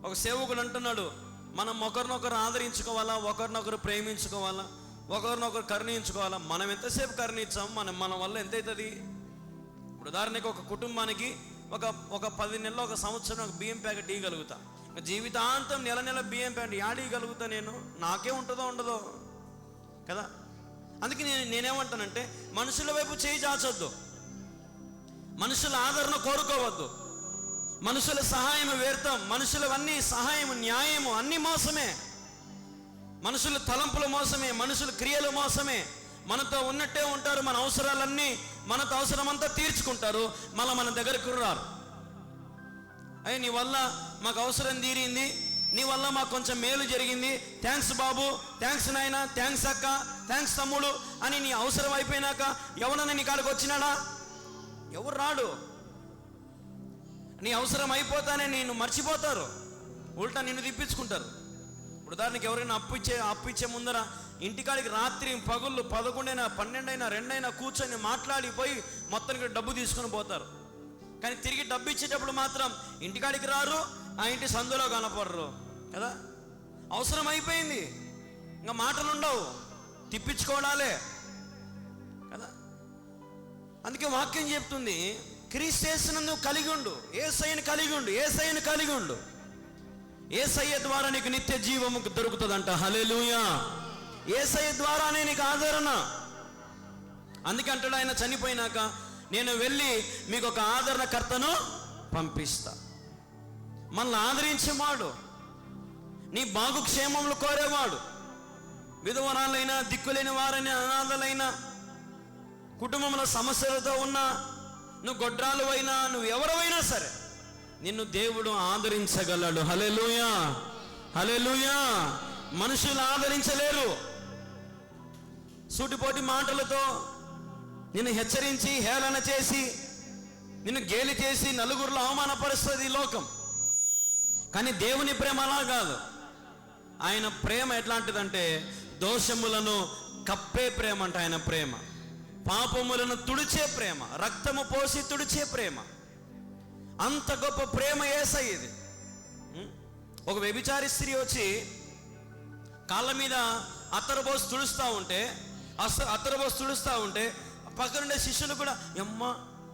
ఒక సేవకుడు అంటున్నాడు, మనం ఒకరినొకరు ఆదరించుకోవాలా, ఒకరినొకరు ప్రేమించుకోవాలా, ఒకరినొకరు కరుణించుకోవాలా. మనం ఎంతసేపు కరుణించాం, మన వల్ల ఎంత అవుతుంది? ఇప్పుడు ఉదాహరణకి ఒక కుటుంబానికి ఒక 10 నెలలు, ఒక సంవత్సరం ఒక బియ్యం ప్యాకెట్ ఇవ్వగలుగుతా. జీవితాంతం నెల బియ్యం ప్యాకెట్ ఇవ్వగలుగుతా నేను? నాకే ఉంటుందో ఉండదో కదా. అందుకే నేనేమంటానంటే మనుషుల వైపు చేయి చాచొద్దు, మనుషుల ఆదరణ కోరుకోవద్దు, మనుషుల సహాయం వ్యర్థం, మనుషులవన్నీ సహాయం న్యాయము అన్నీ మోసమే, మనుషుల తలంపుల మోసమే, మనుషుల క్రియలు మోసమే. మనతో ఉన్నట్టే ఉంటారు, మన అవసరాలన్నీ మనతో అవసరమంతా తీర్చుకుంటారు, మళ్ళీ మన దగ్గరకు రారు. అయ్యి నీ వల్ల మాకు అవసరం తీరింది, నీ వల్ల మాకు కొంచెం మేలు జరిగింది, థ్యాంక్స్ బాబు, థ్యాంక్స్ నాయన, థ్యాంక్స్ అక్క, థ్యాంక్స్ తమ్ముడు అని నీ అవసరం అయిపోయినాక ఎవడన్నా నీ కాడికి వచ్చినాడా? ఎవరు రాడు. నీ అవసరం అయిపోతానే నేను మర్చిపోతారు. ఉల్టా నిన్ను తిప్పించుకుంటారు. ఇప్పుడు ఉదాహరణకి ఎవరైనా అప్పు ఇచ్చే ముందర ఇంటికాడికి రాత్రి పగుళ్ళు 11 అయినా 12 అయినా 2 అయినా కూర్చొని మాట్లాడిపోయి మొత్తానికి డబ్బు తీసుకొని పోతారు. కానీ తిరిగి డబ్బు ఇచ్చేటప్పుడు మాత్రం ఇంటికాడికి రారు, ఆ ఇంటి సందులో కనపడరు కదా. అవసరం అయిపోయింది, ఇంకా మాటలు ఉండవు, తిప్పించుకోవడాలే కదా. అందుకే వాక్యం చెప్తుంది, క్రీస్తు యేసునందు కలిగి ఉండు, యేసయ్యను కలిగి ఉండు, యేసయ్యను కలిగి ఉండు. యేసయ్య ద్వారా నీకు నిత్య జీవము దొరుకుతుందంట. హల్లెలూయా. యేసయ్య ద్వారానే నీకు ఆదరణ. అందుకే అంటాడు ఆయన చనిపోయినాక, నేను వెళ్ళి మీకు ఒక ఆదరణకర్తను పంపిస్తా. మనల్ని ఆదరించేవాడు, నీ బాగు క్షేమములు కోరేవాడు. విధవరాలైనా, దిక్కులేని వారైనా, అనాథలైనా, కుటుంబంలో సమస్యలతో ఉన్నా, నువ్వు గొడ్రాలు అయినా, నువ్వు ఎవరైనా సరే నిన్ను దేవుడు ఆదరించగలడు. హల్లెలూయా, హల్లెలూయా. మనుషులు ఆదరించలేరు. సూటిపోటి మాటలతో నిన్ను హెచ్చరించి, హేళన చేసి, నిన్ను గేలి చేసి నలుగురిలో అవమానపరుస్తుంది ఈ లోకం. కానీ దేవుని ప్రేమ అలా కాదు. ఆయన ప్రేమ ఎట్లాంటిదంటే దోషములను కప్పే ప్రేమ అంట. ఆయన ప్రేమ పాపములను తుడిచే ప్రేమ, రక్తము పోసి తుడిచే ప్రేమ. అంత గొప్ప ప్రేమ యేసయ్యది. ఒక వ్యభిచారి స్త్రీ వచ్చి కాళ్ళ మీద అత్తరుబోసి తుడుస్తూ ఉంటే పక్కనుండే శిష్యులు కూడా, అమ్మ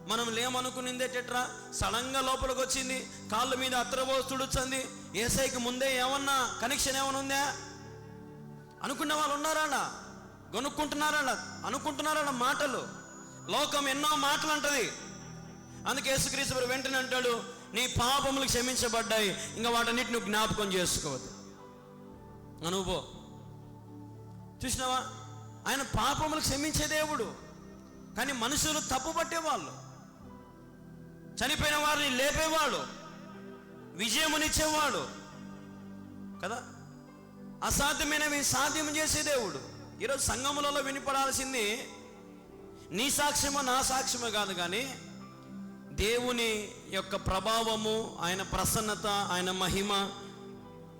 మనం లేమనుకునిందే టెట్రా, సడన్గా లోపలికి వచ్చింది, కాళ్ళ మీద అత్తరుబోసి తుడుచుంది, యేసయ్యకి ముందే ఏమన్నా కనెక్షన్ ఏమైనా ఉందా అనుకున్న వాళ్ళు ఉన్నారా? అనుకుంటున్నారా మాటలు. లోకం ఎన్నో మాటలు అంటది. అందుకే యేసుక్రీస్తు వెంటనే అంటాడు, నీ పాపములు క్షమించబడ్డాయి, ఇంకా వాటన్నిటి నువ్వు జ్ఞాపకం చేసుకోవద్దు. అనుభో చూసినావా, ఆయన పాపములు క్షమించే దేవుడు. కానీ మనుషులు తప్పు పట్టేవాళ్ళు, చనిపోయిన వారిని లేపేవాడు, విజయమునిచ్చేవాడు కదా. అసాధ్యమైనవి సాధ్యం చేసే దేవుడు. ఈరోజు సంఘములలో వినిపడాల్సింది నీ సాక్ష్యమో నా సాక్ష్యమో కాదు, కానీ దేవుని యొక్క ప్రభావము, ఆయన ప్రసన్నత, ఆయన మహిమ,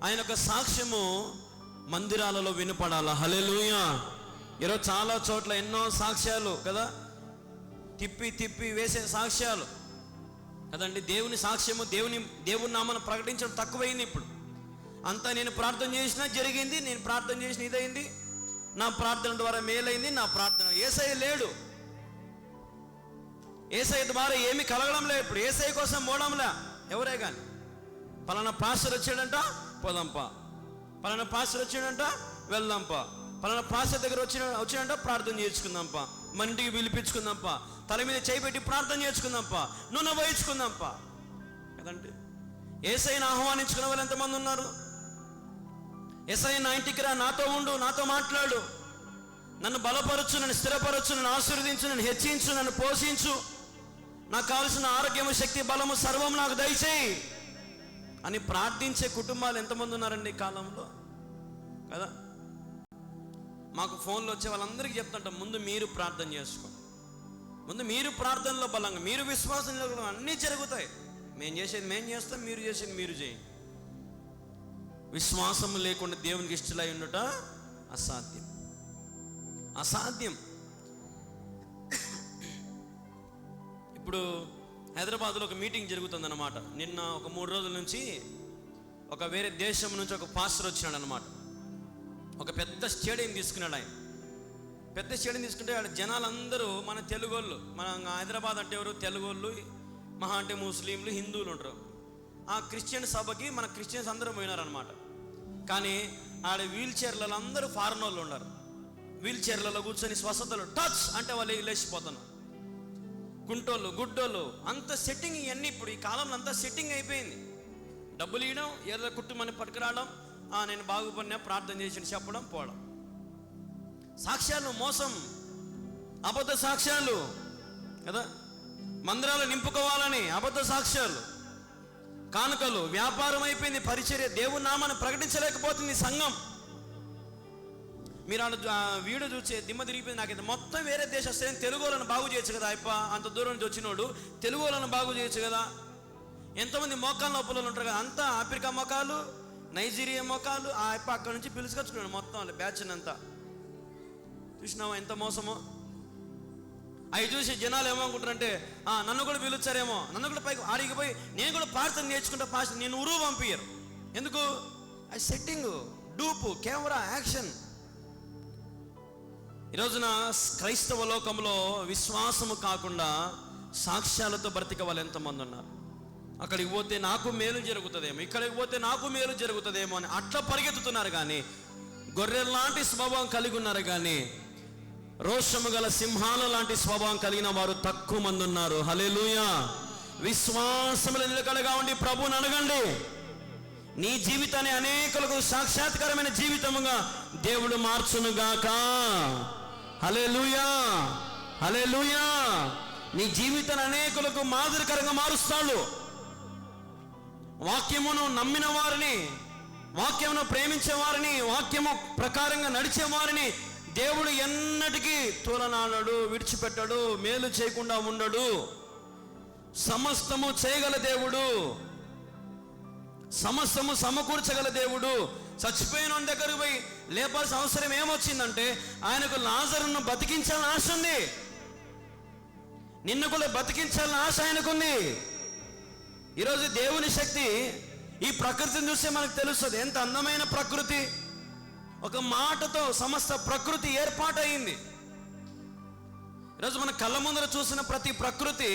ఆయన యొక్క సాక్ష్యము మందిరాలలో వినపడాల. హల్లెలూయా. ఈరోజు చాలా చోట్ల ఎన్నో సాక్ష్యాలు కదా, తిప్పి వేసే సాక్ష్యాలు కదండి. దేవుని సాక్ష్యము, దేవుని నామను ప్రకటించడం తక్కువైంది ఇప్పుడు. అంతా నేను ప్రార్థన చేసినా జరిగింది, నేను ప్రార్థన చేసిన ఇదైంది, నా ప్రార్థన ద్వారా మేలైంది, నా ప్రార్థన. యేసయ్య లేడు, యేసయ్య ద్వారా ఏమి కలగడం లేదు. ఇప్పుడు యేసయ్య కోసం పోవడంలే ఎవరే కానీ. పలానా పాస్టర్ వచ్చాడంట, పోదాంపా. పలానా పాస్టర్ వచ్చాడంట, వెళ్దాంపా. పలానా పాస్టర్ దగ్గర వచ్చినంట, ప్రార్థన చేసుకుందాంపా. మన ఇంటికి పిలిపించుకుందాంపా. తల మీద చేయి పెట్టి ప్రార్థన చేసుకుందాంపా. నూనె పోయించుకుందాంపా కదండి. యేసయ్యను ఆహ్వానించుకునే వాళ్ళు ఎంతమంది ఉన్నారు? యేసయ్య నా ఇంటికి రా, నాతో ఉండు, నాతో మాట్లాడు, నన్ను బలపరచు, నన్ను స్థిరపరచు, నన్ను ఆశీర్వదించు, నన్ను హెచ్చించు, నన్ను పోషించు, నాకు కావలసిన ఆరోగ్యము, శక్తి, బలము సర్వం నాకు దయచేయి అని ప్రార్థించే కుటుంబాలు ఎంతమంది ఉన్నారండి ఈ కాలంలో కదా. మాకు ఫోన్లో వచ్చే వాళ్ళందరికీ చెప్తుంటాం, ముందు మీరు ప్రార్థన చేసుకోండి. ముందు మీరు ప్రార్థనలో బలంగా, మీరు విశ్వాసంలో అన్నీ జరుగుతాయి. మేము చేసేది మేము చేస్తాం, మీరు చేసేది మీరు చేయండి. విశ్వాసం లేకుండా దేవునికి ఇష్టలై ఉండట అసాధ్యం. ఇప్పుడు హైదరాబాద్లో ఒక మీటింగ్ జరుగుతుందన్నమాట. నిన్న ఒక 3 రోజుల నుంచి ఒక వేరే దేశం నుంచి ఒక పాస్టర్ వచ్చినాడు అనమాట. ఒక పెద్ద స్టేడియం తీసుకున్నాడు ఆయన. పెద్ద స్టేడియం తీసుకుంటే ఆడ జనాలందరూ మన తెలుగు వాళ్ళు, మన హైదరాబాద్ అంటే ఎవరు? తెలుగు వాళ్ళు, మహా అంటే ముస్లింలు, హిందువులు ఉంటారు. ఆ క్రిస్టియన్ సభకి మన క్రిస్టియన్స్ అందరూ పోయినారనమాట. కానీ ఆడ వీల్ చైర్లలో అందరూ ఫారెన్ వాళ్ళు ఉన్నారు. వీల్ చైర్లలో కూర్చొని స్వస్థతలు టచ్ అంటే వాళ్ళు లేచిపోతున్నారు. కుంటోళ్ళు, గుడ్డోళ్ళు, అంత సెట్టింగ్. ఇవన్నీ ఇప్పుడు ఈ కాలంలో అంతా సెట్టింగ్ అయిపోయింది. డబ్బులు ఇవ్వడం, ఏదో కుటుంబాన్ని పట్టుకురావడం, నేను బాగుపడినా ప్రార్థన చేసి చెప్పడం, పోవడం. సాక్ష్యాలు మోసం, అబద్ధ సాక్ష్యాలు కదా. మందిరాలు నింపుకోవాలని అబద్ధ సాక్ష్యాలు, కానుకలు, వ్యాపారం అయిపోయింది. పరిచర్య, దేవుని నామాన్ని ప్రకటించలేకపోతుంది సంఘం. మీరు వీడియో చూసే దిమ్మ తిరిగిపోయింది. నాకైతే మొత్తం వేరే దేశం తెలుగు వాళ్ళని బాగు చేయొచ్చు కదా. అంత దూరం నుంచి వచ్చినోడు తెలుగు వాళ్ళని బాగు చేయొచ్చు కదా. ఎంతోమంది మోకాళ్ళ నొప్పులు ఉంటారు కదా, అంతా ఆఫ్రికా మొఖాలు, నైజీరియా మొఖాలు, ఆ అక్కడ నుంచి పిలుచుకొచ్చుకున్నాడు మొత్తం బ్యాచ్ అంతా. చూసినావా ఎంత మోసమో? అవి చూసి జనాలు ఏమనుకుంటారంటే నన్ను కూడా పిలుచారేమో, నన్ను కూడా పైకి ఆడికి పోయి నేను కూడా ప్రార్థన నేర్చుకుంటా పాస్, నేను ఉరువు పంపించరు. ఎందుకు? అది సెట్టింగ్, డూపు, కెమెరా, యాక్షన్. ఈరోజున క్రైస్తవ లోకంలో విశ్వాసము కాకుండా సాక్ష్యాలతో బ్రతికే వాళ్ళు ఎంతమంది ఉన్నారు. అక్కడికి పోతే నాకు మేలు జరుగుతుందేమో, ఇక్కడికి పోతే నాకు మేలు జరుగుతుందేమో అని అట్లా పరిగెత్తుతున్నారు. కానీ గొర్రెల్లాంటి స్వభావం కలిగి ఉన్నారు, కానీ రోషము గల సింహాల లాంటి స్వభావం కలిగిన వారు తక్కువ మంది ఉన్నారు. హల్లెలూయా. విశ్వాసములో నిలకడగా ఉండి ప్రభువుని అడగండి. నీ జీవితాన్ని అనేకులకు సాక్షాత్కారమైన జీవితముగా దేవుడు మార్చునుగాక. హల్లెలూయా, హల్లెలూయా. నీ జీవితాన్ని అనేకులకు మాదిరికరంగా మారుస్తాడు. వాక్యమును నమ్మిన వారిని, వాక్యమును ప్రేమించే వారిని, వాక్యము ప్రకారంగా నడిచే వారిని దేవుడు ఎన్నటికీ తోలనాడడు, విడిచిపెట్టడు, మేలు చేయకుండా ఉండడు. సమస్తము చేయగల దేవుడు, సమస్తము సమకూర్చగల దేవుడు. చచ్చిపోయిన దగ్గరకు పోయి లేపాల్సిన అవసరం ఏమొచ్చిందంటే ఆయనకు లాజరును బతికించాలని ఆశ ఉంది. నిన్ను కూడా బతికించాలని ఆశ ఆయనకుంది. ఈరోజు దేవుని శక్తి ఈ ప్రకృతిని చూస్తే మనకు తెలుస్తుంది. ఎంత అందమైన ప్రకృతి! ఒక మాటతో సమస్త ప్రకృతి ఏర్పాటయింది. ఈరోజు మన కళ్ళ ముందర చూసిన ప్రతి ప్రకృతి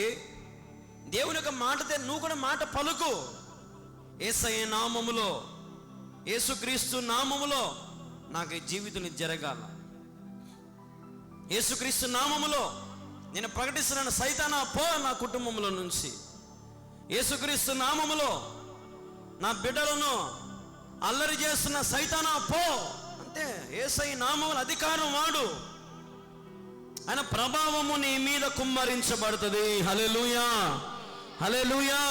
దేవుని యొక్క మాటతో నువ్వు కూడా మాట పలుకు. యేసయ్య నామములో, యేసుక్రీస్తు నామములో నాకు ఈ జీవితం జరగాల. యేసుక్రీస్తు నామములో నేను ప్రకటిస్తున్నాను, సైతానా పో నా కుటుంబంలో నుంచి. యేసుక్రీస్తు నామములో నా బిడ్డలను అల్లరి చేస్తున్న సైతానా పో. అంటే యేసయ్య నామముల అధికారం వాడు. ఆయన ప్రభావము నీ మీద కుమ్మరించబడుతుంది. హల్లెలూయా, హల్లెలూయా.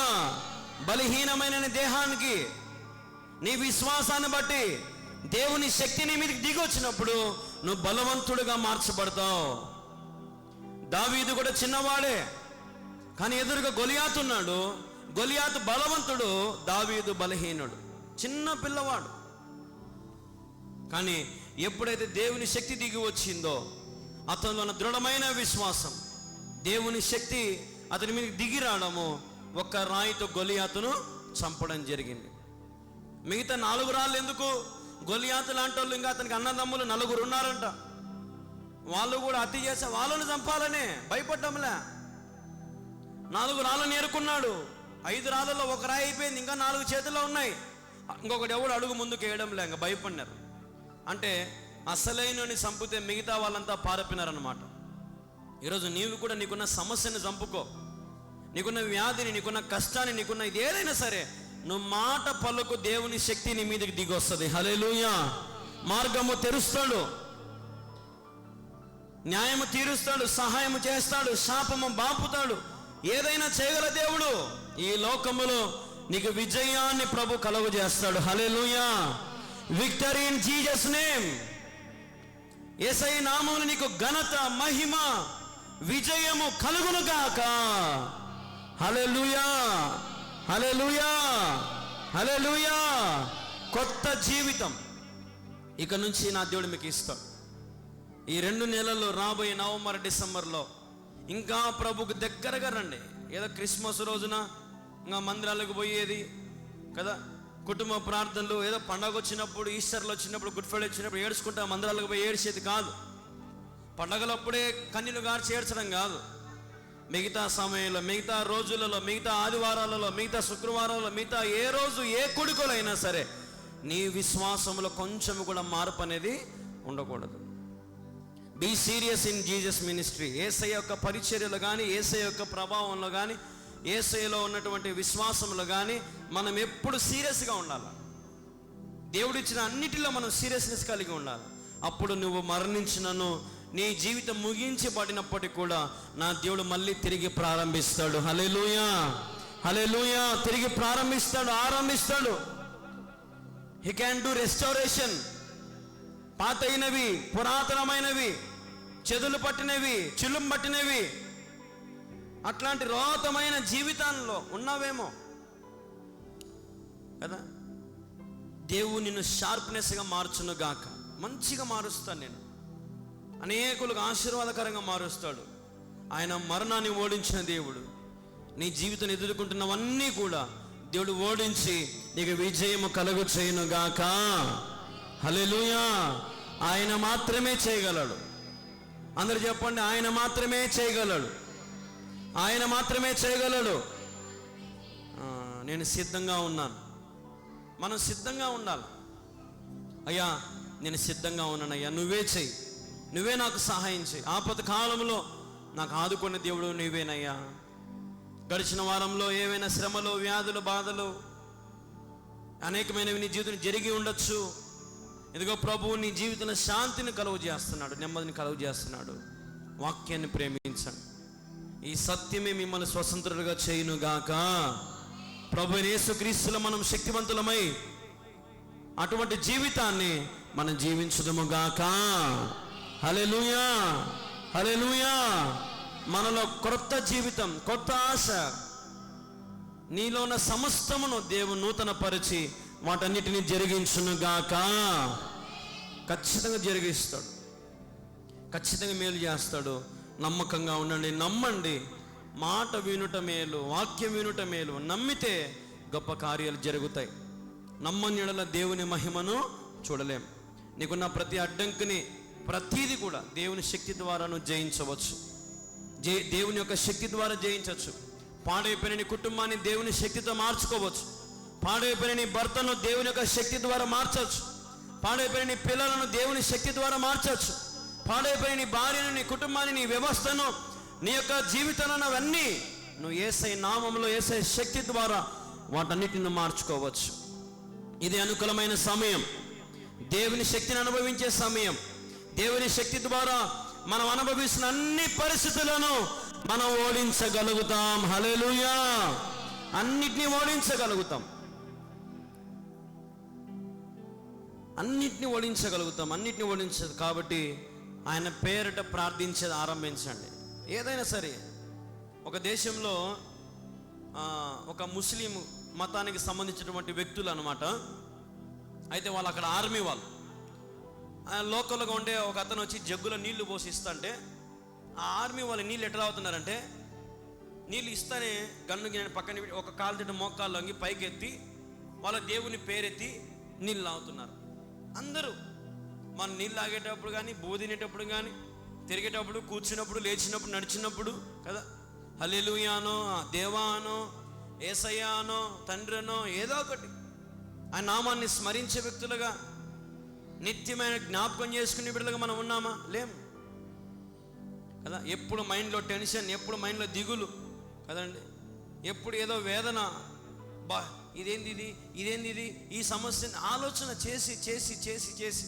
బలహీనమైన నీ దేహానికి నీ విశ్వాసాన్ని బట్టి దేవుని శక్తి నీ మీదకి దిగి వచ్చినప్పుడు నువ్వు బలవంతుడిగా మార్చబడతావు. దావీదు కూడా చిన్నవాడే, కానీ ఎదురుగా గొలియాతు ఉన్నాడు. గొలియాతు బలవంతుడు, దావీదు బలహీనుడు, చిన్న పిల్లవాడు. కానీ ఎప్పుడైతే దేవుని శక్తి దిగి వచ్చిందో అతనిలో ఉన్న దృఢమైన విశ్వాసం, దేవుని శక్తి అతని మీద దిగి రావడము, ఒక్క రాయితో గొలియాతును చంపడం జరిగింది. మిగతా 4 రాళ్ళు ఎందుకు? గొలియాతు లాంటి వాళ్ళు ఇంకా అతనికి అన్నదమ్ములు 4 ఉన్నారంట. వాళ్ళు కూడా అతి చేసే వాళ్ళను చంపాలనే భయపడ్డంలే. 4 రాళ్ళను ఏరుకున్నాడు. 5 రాళ్ళలో 1 రాయి అయిపోయింది, ఇంకా 4 చేతుల్లో ఉన్నాయి. ఇంకొకటి ఎవడు అడుగు ముందుకు వేయడంలే, ఇంకా భయపడినారు. అంటే అసలైనని చంపితే మిగతా వాళ్ళంతా పారిపోయినారన్నమాట. ఈరోజు నీవు కూడా నీకున్న సమస్యను చంపుకో, నీకున్న వ్యాధిని, నీకున్న కష్టాన్ని, నీకున్న ఇది ఏదైనా సరే నువ్వు మాట పలుకు, దేవుని శక్తి నీ మీదకి దిగి వస్తుంది. హల్లెలూయా. మార్గము తెరుస్తాడు, న్యాయము తీరుస్తాడు, సహాయము చేస్తాడు, శాపము బాపుతాడు. ఏదైనా చేయగల దేవుడు. ఈ లోకములో నీకు విజయాన్ని ప్రభు కలుగు చేస్తాడు. హల్లెలూయా. Victory in Jesus name. Yesayya నామములో నీకు ఘనత, మహిమ, విజయము కలుగును గాక. హల్లెలూయా, హల్లెలూయా, హల్లెలూయా. కొత్త జీవితం ఇక నుంచి నా దేవుడు మీకు ఇస్తాడు. ఈ 2 నెలల్లో, రాబోయే నవంబర్, డిసెంబర్లో ఇంకా ప్రభుకు దగ్గరగా రండి. ఏదో క్రిస్మస్ రోజున ఇంకా మందిరాలకు పోయేది కదా, కుటుంబ ప్రార్థనలు, ఏదో పండగ వచ్చినప్పుడు, ఈస్టర్లో వచ్చినప్పుడు, గుడ్ ఫ్రైడే వచ్చినప్పుడు ఏడ్చుకుంటా మందిరాలకు పోయి ఏడ్చేది కాదు. పండగలప్పుడే కన్నీళ్లు గార్చి ఏడ్చడం కాదు. మిగతా సమయంలో, మిగతా రోజులలో, మిగతా ఆదివారాలలో, మిగతా శుక్రవారాలలో, మిగతా ఏ రోజు ఏ కొడుకులో అయినా సరే నీ విశ్వాసంలో కొంచెం కూడా మార్పు అనేది ఉండకూడదు. Be serious in Jesus ministry. Yesayya యొక్క పరిచర్యలో కానీ, యేసయ్య యొక్క ప్రభావంలో కానీ, యేసయ్యలో ఉన్నటువంటి విశ్వాసంలో కానీ మనం ఎప్పుడు సీరియస్గా ఉండాలి. దేవుడిచ్చిన అన్నిటిలో మనం సీరియస్నెస్ కలిగి ఉండాలి. అప్పుడు నువ్వు మరణించినను, నీ జీవితం ముగించబడినప్పటికీ కూడా నా దేవుడు మళ్ళీ తిరిగి ప్రారంభిస్తాడు. హల్లెలూయా, హల్లెలూయా. తిరిగి ప్రారంభిస్తాడు, ఆరంభిస్తాడు. He can do restoration. పాతైనవి, పురాతనమైనవి, చెదులు పట్టినవి, చిలుం పట్టినవి, అట్లాంటి రోతమైన జీవితాల్లో ఉన్నావేమో, కదా. దేవుడు నిన్ను షార్ప్నెస్గా మార్చును గాక. మంచిగా మారుస్తాను నేను, అనేకులకు ఆశీర్వాదకరంగా మారుస్తాడు. ఆయన మరణాన్ని ఓడించిన దేవుడు. నీ జీవితం ఎదుర్కొంటున్నవన్నీ కూడా దేవుడు ఓడించి నీకు విజయము కలుగు చేయను గాక. హల్లెలూయా. ఆయన మాత్రమే చేయగలడు. అందరు చెప్పండి, ఆయన మాత్రమే చేయగలడు, ఆయన మాత్రమే చేయగలడు. నేను సిద్ధంగా ఉన్నాను. మనం సిద్ధంగా ఉండాలి. అయ్యా నేను సిద్ధంగా ఉన్నానయ్యా, నువ్వే చెయ్యి, నువ్వే నాకు సహాయం చేయి. ఆపద కాలంలో నాకు ఆదుకున్న దేవుడు నువ్వేనయ్యా. గడిచిన వారంలో ఏవైనా శ్రమలు, వ్యాధులు, బాధలు అనేకమైనవి నీ జీవితం జరిగి ఉండొచ్చు. ఇదిగో ప్రభువు నీ జీవితంలో శాంతిని కలుగు చేస్తున్నాడు, నెమ్మదిని కలుగు చేస్తున్నాడు. వాక్యాన్ని ప్రేమించండి. ఈ సత్యమే మిమ్మల్ని స్వతంత్రులుగా చేయును గాక. ప్రభు యేసుక్రీస్తులో మనం శక్తివంతులమై అటువంటి జీవితాన్ని మనం జీవించుదుము గాక. హల్లెలూయా, హల్లెలూయా. మనలో కొత్త జీవితం, కొత్త ఆశ, నీలో ఉన్న సమస్తమును దేవుడు నూతన పరిచి వాటన్నిటిని జరిగించును గాక. ఖచ్చితంగా జరిగిస్తాడు, ఖచ్చితంగా మేలు చేస్తాడు. నమ్మకంగా ఉండండి, నమ్మండి. మాట వినుట మేలు, వాక్యం వినుట మేలు. నమ్మితే గొప్ప కార్యాలు జరుగుతాయి. నమ్మని యెడల దేవుని మహిమను చూడలేం. నీకున్న ప్రతి అడ్డంకిని, ప్రతీది కూడా దేవుని శక్తి ద్వారా నువ్వు జయించవచ్చు. దేవుని యొక్క శక్తి ద్వారా జయించవచ్చు. పాడైపోయిన నీ కుటుంబాన్ని దేవుని శక్తితో మార్చుకోవచ్చు. పాడైపోయిన నీ భర్తను దేవుని యొక్క శక్తి ద్వారా మార్చవచ్చు. పాడైపోయిన నీ పిల్లలను దేవుని శక్తి ద్వారా మార్చవచ్చు. పాడైపోయిన నీ భార్యను, నీ కుటుంబాన్ని, నీ వ్యవస్థను, నీ యొక్క జీవితాలను, అవన్నీ నువ్వు యేసయ్య నామములో, యేసయ్య శక్తి ద్వారా వాటన్నిటిని మార్చుకోవచ్చు. ఇది అనుకూలమైన సమయం, దేవుని శక్తిని అనుభవించే సమయం. దేవుని శక్తి ద్వారా మనం అనుభవిస్తున్న అన్ని పరిస్థితులను మనం ఓడించగలుగుతాం. హల్లెలూయా. అన్నిటినీ ఓడించగలుగుతాం, అన్నిటినీ ఓడించగలుగుతాం, అన్నిటినీ ఓడించదు. కాబట్టి ఆయన పేరిట ప్రార్థించేది ఆరంభించండి. ఏదైనా సరే, ఒక దేశంలో ఒక ముస్లిం మతానికి సంబంధించినటువంటి వ్యక్తులు అన్నమాట. అయితే వాళ్ళు అక్కడ ఆర్మీ వాళ్ళు, లోకల్గా ఉండే ఒక అతను వచ్చి జగ్గులో నీళ్లు పోసి ఇస్తుంటే, ఆ ఆర్మీ వాళ్ళు నీళ్ళు ఎట్లా అవుతున్నారంటే, నీళ్ళు ఇస్తానే గన్ను గిన్నె పక్కన ఒక కాలు తిట్ట మోకాళ్ళు వంగి పైకి ఎత్తి వాళ్ళ దేవుని పేరెత్తి నీళ్ళు తాగుతున్నారు. అందరూ మనం నీళ్ళు తాగేటప్పుడు కానీ, బోధినేటప్పుడు కానీ, తిరిగేటప్పుడు, కూర్చున్నప్పుడు, లేచినప్పుడు, నడిచినప్పుడు కదా, హల్లెలూయానో, దేవా అనో, యేసయ్య అనో, తండ్రి అనో, ఏదో ఒకటి ఆ నామాన్ని స్మరించే వ్యక్తులుగా, నిత్యమైన జ్ఞాపకం చేసుకునే బిడ్డలుగా మనం ఉన్నామా? లేము కదా. ఎప్పుడు మైండ్లో టెన్షన్, ఎప్పుడు మైండ్లో దిగులు కదండి, ఎప్పుడు ఏదో వేదన, బా ఇదేంది ఇది, ఇదేంది ఇది, ఈ సమస్యని ఆలోచన చేసి చేసి చేసి చేసి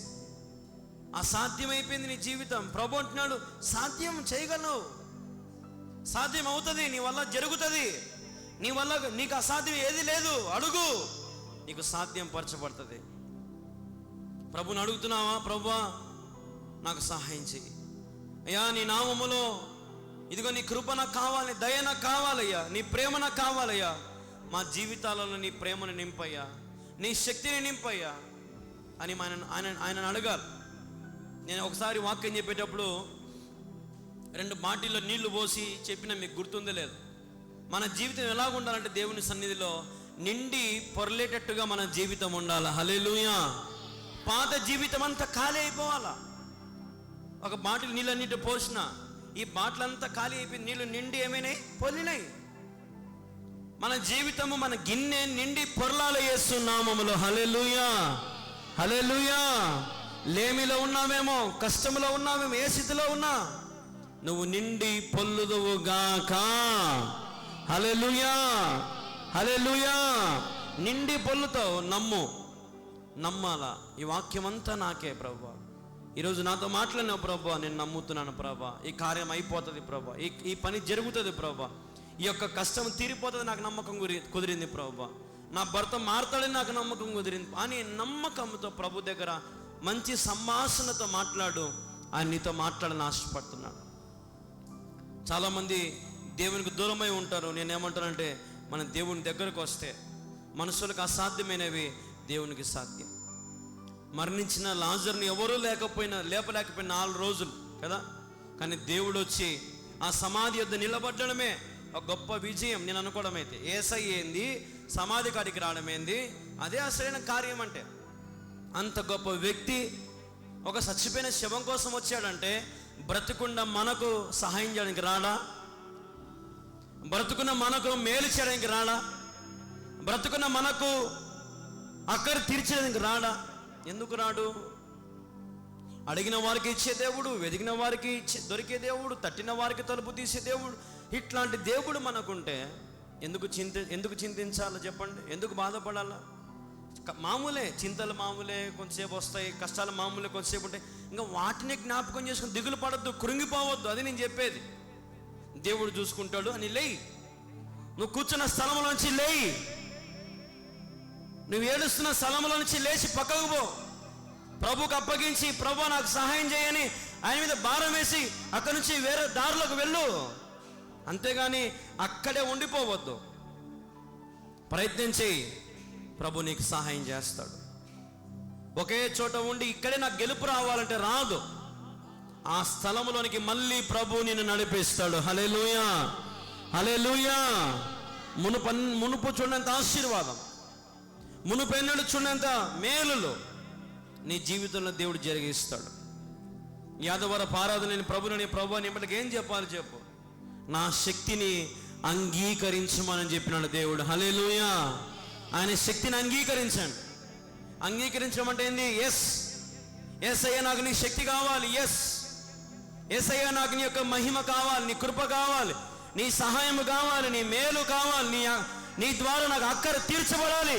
అసాధ్యమైపోయింది నీ జీవితం. ప్రభు అంటున్నాడు, సాధ్యం చేయగలవు, సాధ్యం అవుతుంది, నీ వల్ల జరుగుతుంది, నీ వల్ల నీకు అసాధ్యం ఏది లేదు. అడుగు, నీకు సాధ్యం పరచబడుతుంది. ప్రభుని అడుగుతున్నావా? ప్రభువా నాకు సహాయం చెయ్యి అయ్యా, నీ నామములో ఇదిగో నీ కృప నాకు కావాలి, దయ నాకు కావాలయ్యా, నీ ప్రేమ నాకు కావాలయ్యా, మా జీవితాలలో నీ ప్రేమను నింపయ్యా, నీ శక్తిని నింపయ్యా అని ఆయనను అడగాలి. నేను ఒకసారి వాక్యం చెప్పేటప్పుడు 2 బాటిల్లో నీళ్లు పోసి చెప్పిన, మీకు గుర్తుందో లేదు. మన జీవితం ఎలాగ ఉండాలంటే దేవుని సన్నిధిలో నిండి పొరలేటట్టుగా మన జీవితం ఉండాలి. హల్లెలూయా. పాత జీవితం అంతా ఖాళీ అయిపోవాలా. ఒక బాటిల్ నీళ్ళన్నిటి పోసిన, ఈ బాటిల్ అంతా ఖాళీ అయిపోయి నీళ్ళు నిండి ఏమైనాయి? పొర్లినాయి. మన జీవితము, మన గిన్నె నిండి పొర్లాల యేసు నామములో. హల్లెలూయా, హల్లెలూయా. లేమిలో ఉన్నావేమో, కష్టంలో ఉన్నావేమో, ఏ స్థితిలో ఉన్నా నువ్వు నిండి పొల్లుదువు గాక. హల్లెలూయా, హల్లెలూయా. నిండి పొల్లుతావు. నమ్మాలా. ఈ వాక్యం అంతా నాకే ప్రభువా, ఈరోజు నాతో మాట్లాడినావు ప్రభువా, నేను నమ్ముతున్నాను ప్రభువా, ఈ కార్యం అయిపోతుంది ప్రభువా, ఈ పని జరుగుతుంది ప్రభువా, ఈ యొక్క కష్టం తీరిపోతుంది, నాకు నమ్మకం కుదిరింది ప్రభువా, నా భర్త మారతాడని నాకు నమ్మకం కుదిరింది అని నమ్మకంతో ప్రభు దగ్గర మంచి సంభాషణతో మాట్లాడు. ఆయన నీతో మాట్లాడని ఆశపడుతున్నాడు. చాలామంది దేవునికి దూరమై ఉంటారు. నేనేమంటానంటే, మన దేవుని దగ్గరకు వస్తే, మనుషులకు అసాధ్యమైనవి దేవునికి సాధ్యం. మరణించిన లాజరుని ఎవరూ లేకపోయినా లేపలేకపోయిన 4 రోజులు కదా, కానీ దేవుడు వచ్చి ఆ సమాధి యొద్ద నిలబడడమే ఒక గొప్ప విజయం. నేను అనుకోవడం అయితే యేసయ్య ఏంది, సమాధి కాడికి రావడం ఏంది, అదే అసలైన కార్యం. అంటే అంత గొప్ప వ్యక్తి ఒక చచ్చిపోయిన శవం కోసం వచ్చాడంటే బ్రతుకున్న మనకు సహాయం చేయడానికి రాడా? బ్రతుకున్న మనకు మేలు చేయడానికి రాడా? బ్రతుకున్న మనకు అక్కర తీర్చడానికి రాడా? ఎందుకు రాడు? అడిగిన వారికి ఇచ్చే దేవుడు, వెదిగిన వారికి దొరికే దేవుడు, తట్టిన వారికి తలుపు తీసే దేవుడు. ఇట్లాంటి దేవుడు మనకుంటే ఎందుకు చింతించాలో చెప్పండి? ఎందుకు బాధపడాలా? మామూలే, చింతలు మామూలే, కొంతసేపు వస్తాయి, కష్టాలు మామూలే, కొంతసేపు ఉంటాయి. ఇంకా వాటిని జ్ఞాపకం చేసుకుని దిగులు పడద్దు, కృంగిపోవద్దు. అది నేను చెప్పేది. దేవుడు చూసుకుంటాడు అని లేయి. నువ్వు కూర్చున్న స్థలంలోంచి లేయి, నువ్వు ఏడుస్తున్న స్థలంలో నుంచి లేచి పక్కకు పో, ప్రభుకు అప్పగించి ప్రభు నాకు సహాయం చేయని ఆయన మీద భారం వేసి అక్కడి నుంచి వేరే దారిలోకి వెళ్ళు. అంతేగాని అక్కడే ఉండిపోవద్దు. ప్రయత్నం చేయి, ప్రభు నీకు సహాయం చేస్తాడు. ఒకే చోట ఉండి ఇక్కడే నాకు గెలుపు రావాలంటే రాదు. ఆ స్థలంలోనికి మళ్ళీ ప్రభు నిన్ను నడిపిస్తాడు. హల్లెలూయా, హల్లెలూయా. మునుపు చూడంత ఆశీర్వాదం, మునుపెన్నడు చూడంత మేలులు నీ జీవితంలో దేవుడు జరిగిస్తాడు. యాదవరపు ఆరాధన నేను ప్రభు నిమ్మటికి ఏం చెప్పాలి చెప్పు? నా శక్తిని అంగీకరించమని చెప్పినాడు దేవుడు. హల్లెలూయా. ఆయన శక్తిని అంగీకరించండి. అంగీకరించడం అంటే ఏంది? ఎస్ అయ్యా, నాకు నీ శక్తి కావాలి. ఎస్ అయ్యా, నాకు నీ యొక్క మహిమ కావాలి, నీ కృప కావాలి, నీ సహాయం కావాలి, నీ మేలు కావాలి, నీ ద్వారా నాకు అక్కర తీర్చబడాలి.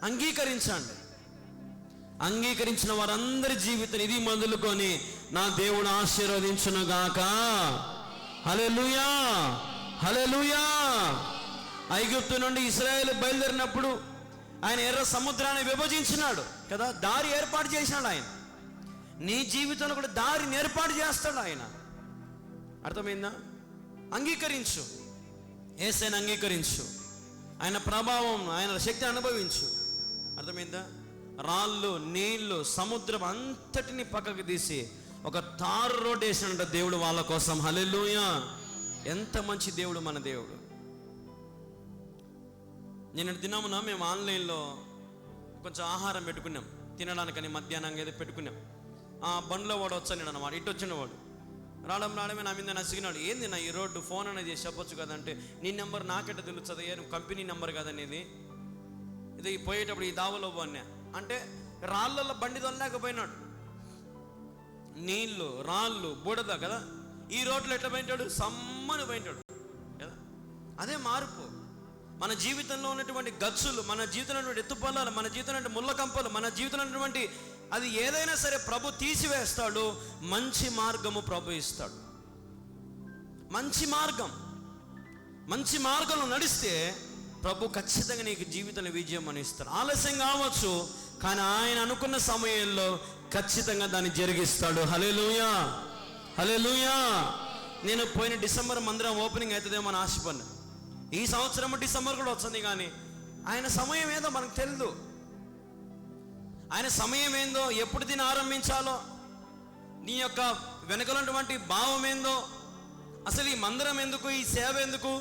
అంగీకరించండి. అంగీకరించిన వారందరి జీవితం ఇది మొదలుకొని నా దేవుడు ఆశీర్వదించును గాక. హల్లెలూయా, హల్లెలూయా. ఐగుప్తు నుండి ఇశ్రాయేలు బయలుదేరినప్పుడు ఆయన ఎర్ర సముద్రాన్ని విభజించినాడు కదా, దారి ఏర్పాటు చేసినాడు ఆయన. నీ జీవితంలో కూడా దారిని ఏర్పాటు చేస్తాడు ఆయన. అర్థమైందా? అంగీకరించు, యేసయ్యను అంగీకరించు, ఆయన ప్రభావం, ఆయన శక్తిని అనుభవించు. అర్థమైందా? రాళ్ళు, నీళ్లు, సముద్రం అంతటిని పక్కకు తీసి ఒక తారు రోడ్డు వేసినంట దేవుడు వాళ్ళ కోసం. హల్లెలూయా. ఎంత మంచి దేవుడు మన దేవుడు. నిన్నటి దినమున మేము ఆన్లైన్లో కొంచెం ఆహారం పెట్టుకున్నాం తినడానికని, మధ్యాహ్నం ఏదో పెట్టుకున్నాం. ఆ బండ్లో వాడు వచ్చాను అన్నమాట, ఇటు వచ్చిన వాడు రావడమే నా మీద నసిగినాడు. ఏంది నా ఈ రోడ్డు ఫోన్ అనేది చెప్పొచ్చు కదంటే, నీ నెంబర్ నాకెట్ట తెలుస్తుంది? నువ్వు కంపెనీ నెంబర్ కదనేది, ఇది పోయేటప్పుడు ఈ దావలో పోన్నా అంటే రాళ్ళల్లో బండి తొలలేకపోయినాడు. నీళ్లు, రాళ్ళు, బుడద కదా. ఈ రోడ్లు ఎట్లా పోయింటాడు? సమ్మని పోయింటాడు కదా. అదే మార్పు. మన జీవితంలో ఉన్నటువంటి గచ్చులు, మన జీవితంలో ఉన్నటువంటి ఎత్తుపల్లాలు, మన జీవితంలో ముళ్ళ కంపలు, మన జీవితంలో ఉన్నటువంటి అది ఏదైనా సరే ప్రభు తీసివేస్తాడు. మంచి మార్గము ప్రభు ఇస్తాడు. మంచి మార్గంలో నడిస్తే ప్రభు ఖచ్చితంగా నీకు జీవితంలో విజయం అని ఇస్తాడు. ఆలస్యం కావచ్చు, కానీ ఆయన అనుకున్న సమయంలో ఖచ్చితంగా దాన్ని జరిగిస్తాడు. హల్లెలూయా, హల్లెలూయా. నేను పోయిన డిసెంబర్ మందిరం ఓపెనింగ్ అవుతుందేమో అని ఆశపడినా. ఈ సంవత్సరం డిసెంబర్ కూడా వచ్చింది, కానీ ఆయన సమయం ఏదో మనకు తెలియదు. ఆయన సమయం ఏందో, ఎప్పుడు దీన్ని ఆరంభించాలో, నీ యొక్క వెనకలున్నటువంటి భావం ఏందో, అసలు ఈ మందిరం ఎందుకు, ఈ సేవ ఎందుకు,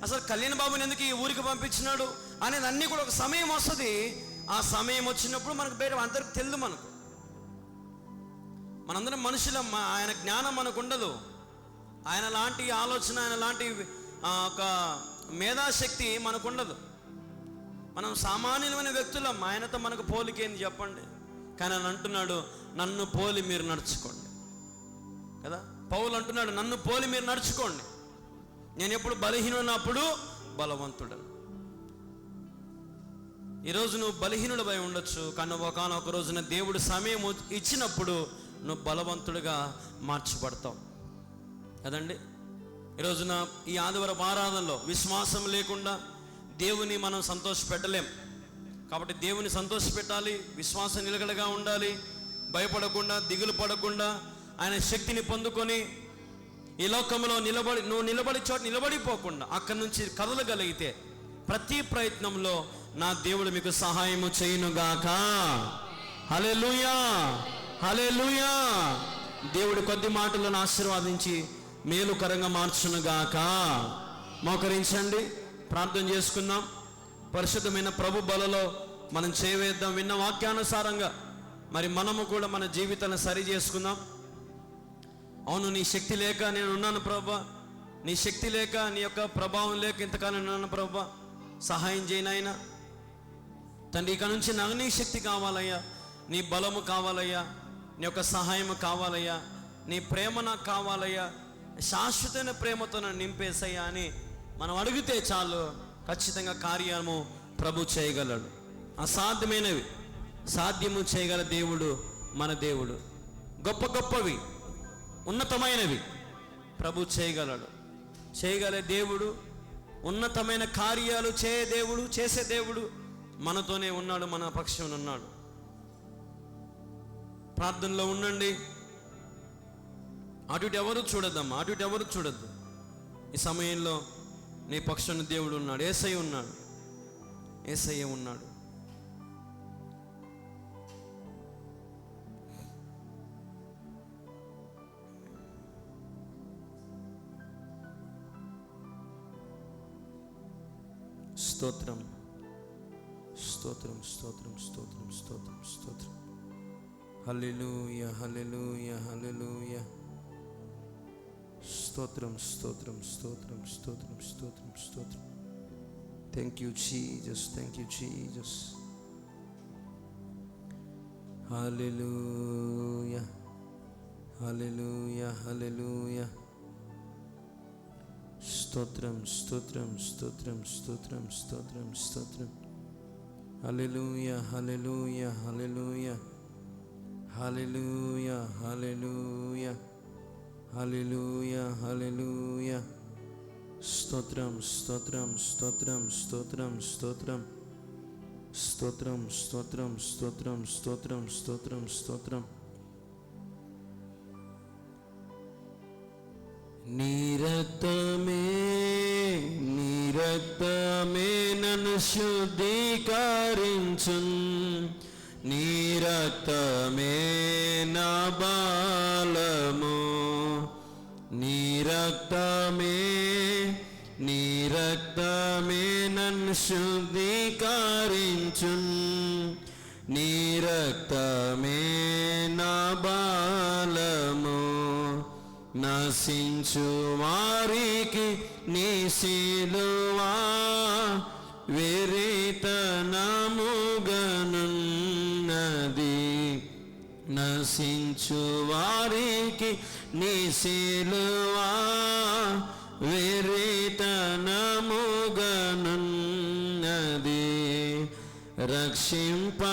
అసలు కళ్యాణ బాబుని ఎందుకు ఈ ఊరికి పంపించినాడు అనేది అన్నీ కూడా ఒక సమయం వస్తుంది. ఆ సమయం వచ్చినప్పుడు మనకు బయట అందరికి తెలియదు. మనందరం మనుషులం, ఆయన జ్ఞానం మనకు ఉండదు. ఆయన లాంటి ఆలోచన, ఆయన లాంటి ఒక మేధాశక్తి మనకు ఉండదు. మనం సామాన్యమైన వ్యక్తులం. ఆయనతో మనకు పోలికేంది చెప్పండి? కానీ ఆయన అంటున్నాడు, నన్ను పోలి మీరు నడుచుకోండి కదా. పౌలు అంటున్నాడు, నన్ను పోలి మీరు నడుచుకోండి. నేను ఎప్పుడు బలహీనున్నప్పుడు బలవంతుడను. ఈరోజు నువ్వు బలహీనుడిపై ఉండొచ్చు, కానీ ఒకనొక రోజున దేవుడు సమయం ఇచ్చినప్పుడు నువ్వు బలవంతుడిగా మార్చబడతావు కదండి. ఈరోజున ఈ ఆదివారం ఆరాధనలో విశ్వాసం లేకుండా దేవుని మనం సంతోషపెట్టలేం. కాబట్టి దేవుని సంతోషపెట్టాలి, విశ్వాసం నిలకడగా ఉండాలి, భయపడకుండా, దిగులు పడకుండా ఆయన శక్తిని పొందుకొని ఈ లోకంలో నువ్వు నిలబడి చోట నిలబడిపోకుండా అక్కడి నుంచి కదలగలిగితే ప్రతి ప్రయత్నంలో నా దేవుడు మీకు సహాయము చేయునుగాక. హల్లెలూయా, హల్లెలూయా. దేవుడు కొద్ది మాటలను ఆశీర్వాదించి మేలుకరంగా మార్చునుగాక. మోకరించండి, ప్రార్థన చేసుకుందాం. పరిశుద్ధమైన ప్రభు బలలో మనం చేయవేద్దాం. విన్న వాక్యానుసారంగా మరి మనము కూడా మన జీవితాన్ని సరి చేసుకుందాం. అవును, నీ శక్తి లేక నేను ఉన్నాను ప్రభా, నీ శక్తి లేక, నీ యొక్క ప్రభావం లేక ఇంతకాలం ఉన్నాను ప్రభా, సహాయం చేయనైనా తండ్రి. ఇక నుంచి నాకు నీ శక్తి కావాలయ్యా, నీ బలము కావాలయ్యా, నీ యొక్క సహాయము కావాలయ్యా, నీ ప్రేమ నాకు కావాలయ్యా, శాశ్వతమైన ప్రేమతో నన్ను నింపేసయ్యా అని మనం అడిగితే చాలు, ఖచ్చితంగా కార్యము ప్రభు చేయగలడు. అసాధ్యమైనవి సాధ్యము చేయగల దేవుడు మన దేవుడు. గొప్ప గొప్పవి, ఉన్నతమైనవి ప్రభు చేయగలడు. చేయగల దేవుడు, ఉన్నతమైన కార్యాలు చేసే దేవుడు మనతోనే ఉన్నాడు, మన పక్షం ఉన్నాడు. ప్రార్థనలో ఉండండి. అటు ఎవరు చూడద్దమ్మా, అటు ఎవరు చూడద్దు. ఈ సమయంలో నీ పక్షాన దేవుడు ఉన్నాడు, యేసయ్య ఉన్నాడు, యేసయ్య ఉన్నాడు. స్తోత్రం, స్తోత్రం, స్తోత్రం, స్తోత్రం, స్తోత్రం, స్తోత్రం. హల్లెలూయా, హల్లెలూయా, హల్లెలూయా. స్తోత్రం, స్తోత్రం, స్తోత్రం, స్తోత్రం, స్తోత్రం, స్తోత్రం. Thank you Jesus, thank you Jesus. హల్లెలూయా, హల్లెలూయా, హల్లెలూయా. స్తోత్రం, స్తోత్రం, స్తోత్రం, స్తోత్రం, స్తోత్రం, స్తోత్రం. హల్లెలూయా, హల్లెలూయా, హల్లెలూయా, హల్లెలూయా, హల్లెలూయా, హల్లెలూయా, హల్లెలూయా. స్తోత్రం, స్తోత్రం, స్తోత్రం, స్తోత్రం, స్తోత్రం, స్తోత్రం, స్తోత్రం, స్తోత్రం, స్తోత్రం, స్తోత్రం, స్తోత్రం. నీ రక్తమే, నీ రక్తమే నన్ను శుద్ధీకరించున్, నీ రక్తమే నా బలము, నీ రక్తమే, నీ రక్తమే నన్ను శుద్ధీకరించున్, నీ రక్తమే నా బలము. నశించు వారికి నీ సిలువా వెరితనముగనున్నది, నశించు వారికి నీ సిలువా వెరితనముగనున్నది. రక్షింపబడుచున్న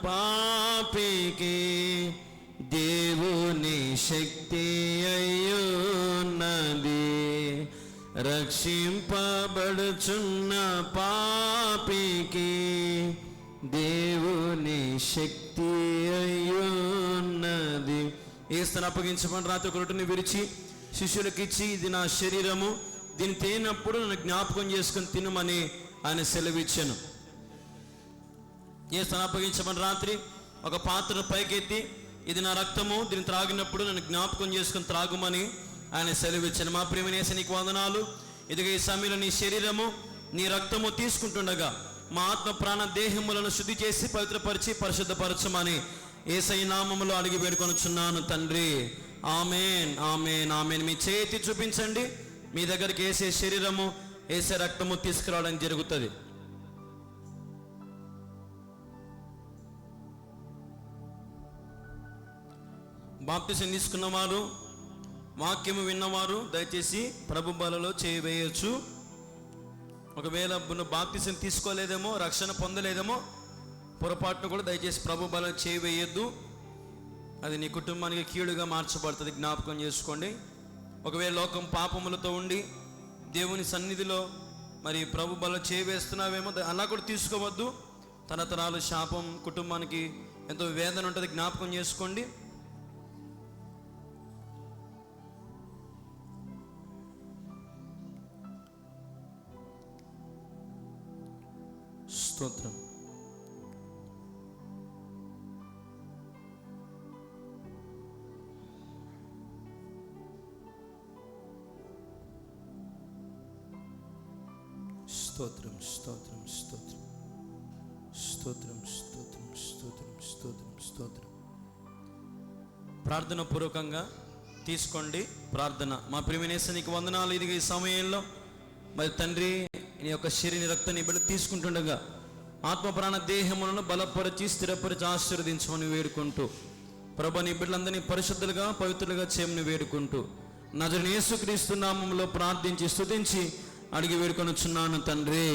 పాపికి దేవుని శక్తి అయ్యున్నది, రక్షింపబడుచున్న పాపికి దేవుని శక్తి అయ్యున్నది. ఏస్తుని అప్పగించమని రాత్రి ఒక రొట్టెని విరిచి శిష్యులకు ఇచ్చి, ఇది నా శరీరము, దీన్ని తినప్పుడు నన్ను జ్ఞాపకం చేసుకుని తినమని ఆయన సెలవిచ్చాను. ఏస్తుని అప్పగించమని రాత్రి ఒక పాత్రను పైకెత్తి, ఇది నా రక్తము, దీన్ని త్రాగినప్పుడు నన్ను జ్ఞాపకం చేసుకుని త్రాగుమని ఆయన సెలవిచ్చాను. మా ప్రియమైన యేసయ్య నీకు వందనాలు. ఇదిగో ఈ సమయంలో నీ శరీరము, నీ రక్తము తీసుకుంటుండగా మా ఆత్మ ప్రాణ దేహములను శుద్ధి చేసి పవిత్రపరిచి పరిశుద్ధపరచమని యేసయ్య నామములో అడిగి వేడుకొనుచున్నాను తండ్రి. ఆమేన్, ఆమేన్, ఆమేన్. మీ చేతి చూపించండి, మీ దగ్గరికి యేసే శరీరము, యేసే రక్తము తీసుకురావడం జరుగుతుంది. బాప్తిసం తీసుకున్నవారు, వాక్యము విన్నవారు దయచేసి ప్రభు బలలో చేయవేయచ్చు. ఒకవేళ బాప్తిసం తీసుకోలేదేమో, రక్షణ పొందలేదేమో, పొరపాటును కూడా దయచేసి ప్రభు బలం చేయవేయద్దు. అది నీ కుటుంబానికి కీడుగా మార్చబడుతుంది, జ్ఞాపకం చేసుకోండి. ఒకవేళ లోకం పాపములతో ఉండి దేవుని సన్నిధిలో మరి ప్రభు బలం చేయవేస్తున్నావేమో, అలా కూడా తీసుకోవద్దు. తరతరాలు శాపం, కుటుంబానికి ఎంతో వేదన ఉంటుంది, జ్ఞాపకం చేసుకోండి. స్తోత్రం. స్తోత్రం స్తోత్రం స్తోత్రం స్తోత్రం స్తోత్రం స్తోత్రం స్తోత్రం స్తోత్రం. ప్రార్థన పూర్వకంగా తీసుకోండి ప్రార్థన. మా ప్రియనేస నీకు వందనాలు. ఇది ఈ సమయంలో మరి తండ్రి నీ యొక్క శరీర రక్తాన్ని బిడ్డ తీసుకుంటుండగా ఆత్మ ప్రాణ దేహములను బలపరిచి స్థిరపరిచి ఆశీర్వదించమని వేడుకుంటూ ప్రభు నీ బిడ్డలందరినీ పరిశుద్ధులుగా పవిత్రులుగా చేయమని వేడుకుంటూ నజరేయుడైన యేసుక్రీస్తు నామములో ప్రార్థించి స్తుతించి అడిగి వేడుకొనుచున్నాను తండ్రి.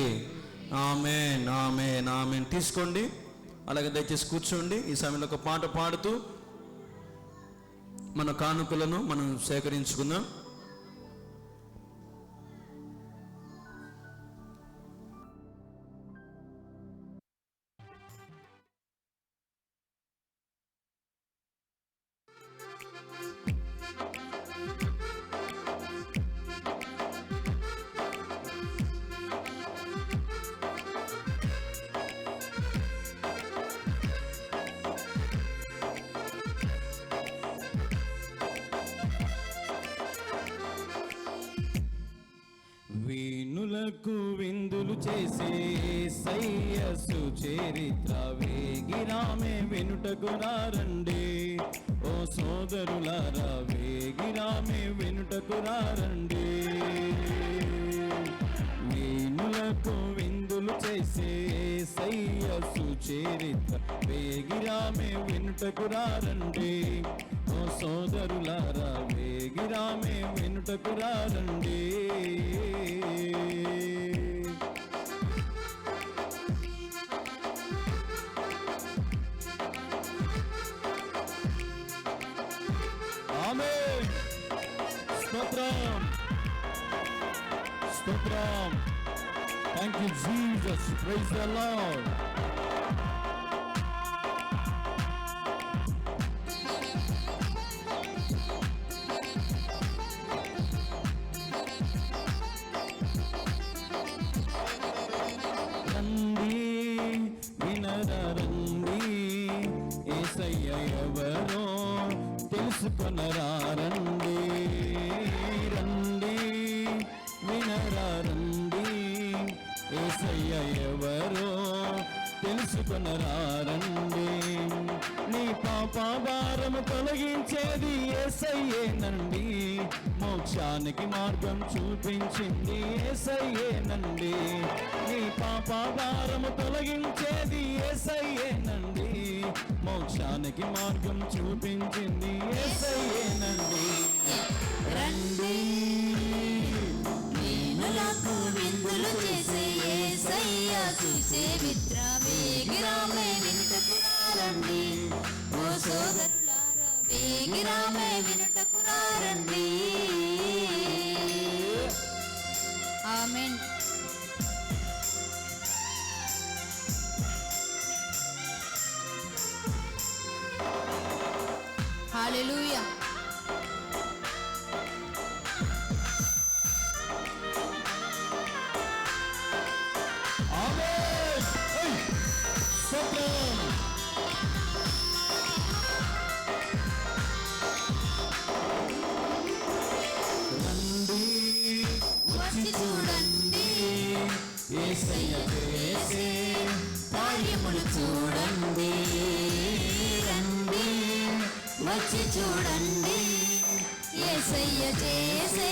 ఆమేన్ ఆమేన్ ఆమేన్. తీసుకోండి. అలాగే దయచేసి కూర్చోండి. ఈ సమయంలో ఒక పాట పాడుతూ మన కానుకలను మనం సేకరించుకుందాం. వీణులకు విందులు చేసే సయ్యసు చరిత్ర వేగిరామే వినుటకు రారండి. ఓ సోదరులారా వేగిరామే వినుటకు రారండి. వీణులకు విందులు చేసే సయ్యసు చరిత్ర వేగిరామే వినుటకు రారండి. ఓ సోదరులారా వేగిరామే వినుటకు రారండి. ఆమేన్. స్తోత్రం స్తోత్రం. Thank you Jesus. Praise the lord. ఎవరో తెలుసుకొనరారండి. రండి వినరారండి. యేసయ్య ఎవరో తెలుసుకొనరారండి. నీ పాప భారము తొలగించేది యేసయ్యేనండి. మోక్షానికి మార్గం చూపించింది యేసయ్యేనండి. నీ పాప భారము తొలగించేది యేసయ్యేనండి. మోక్షానికి మార్గం చూపించింది యేసయ్యేనండి. రండి వీణులకు విందులు చేసే యేసయ్య సుసేవిత్ర వేగిరామే వినుటకు రారండి. ఓ సోదరులారా వేగిరామే వినుటకు రారండి. ఆమేన్. హల్లెలూయా. ఆమేన్. స్తోత్రం. రండి వచ్చి చూడండి యేసయ్య చేసే కార్యములు చూడండి. రండి వచ్చి చూడండి యేసయ్య చేసే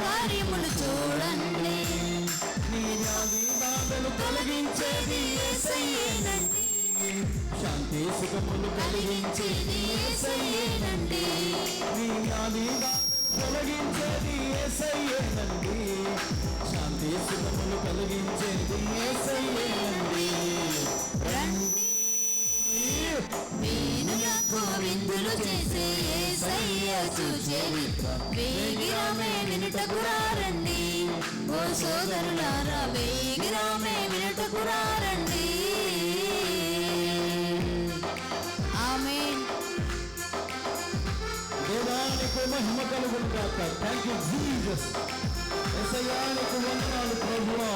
కార్యములు చూడండి. నీ వ్యాధి బాధలు తొలగించేది యేసయ్యేనండి. శాంతి సుఖములు కలిగించేది యేసయ్యేనండి. నీ వ్యాధి బాధలు తొలగించేది యేసయ్యేనండి. శాంతి సుఖములు కలిగించేది యేసయ్యేనండి. రండి వీణులకు విందులు చేసే యేసయ్య సుచరిత్ర వేగిరామే వినుటకు రారండి. ఓ సోదరులారా వేగిరామే వినుటకు రారండి. ఆమేన్. దేవానికి మహిమ కలుగును గాక. Thank you Jesus. యేసయ్యానికి వందనాలు ప్రభువా.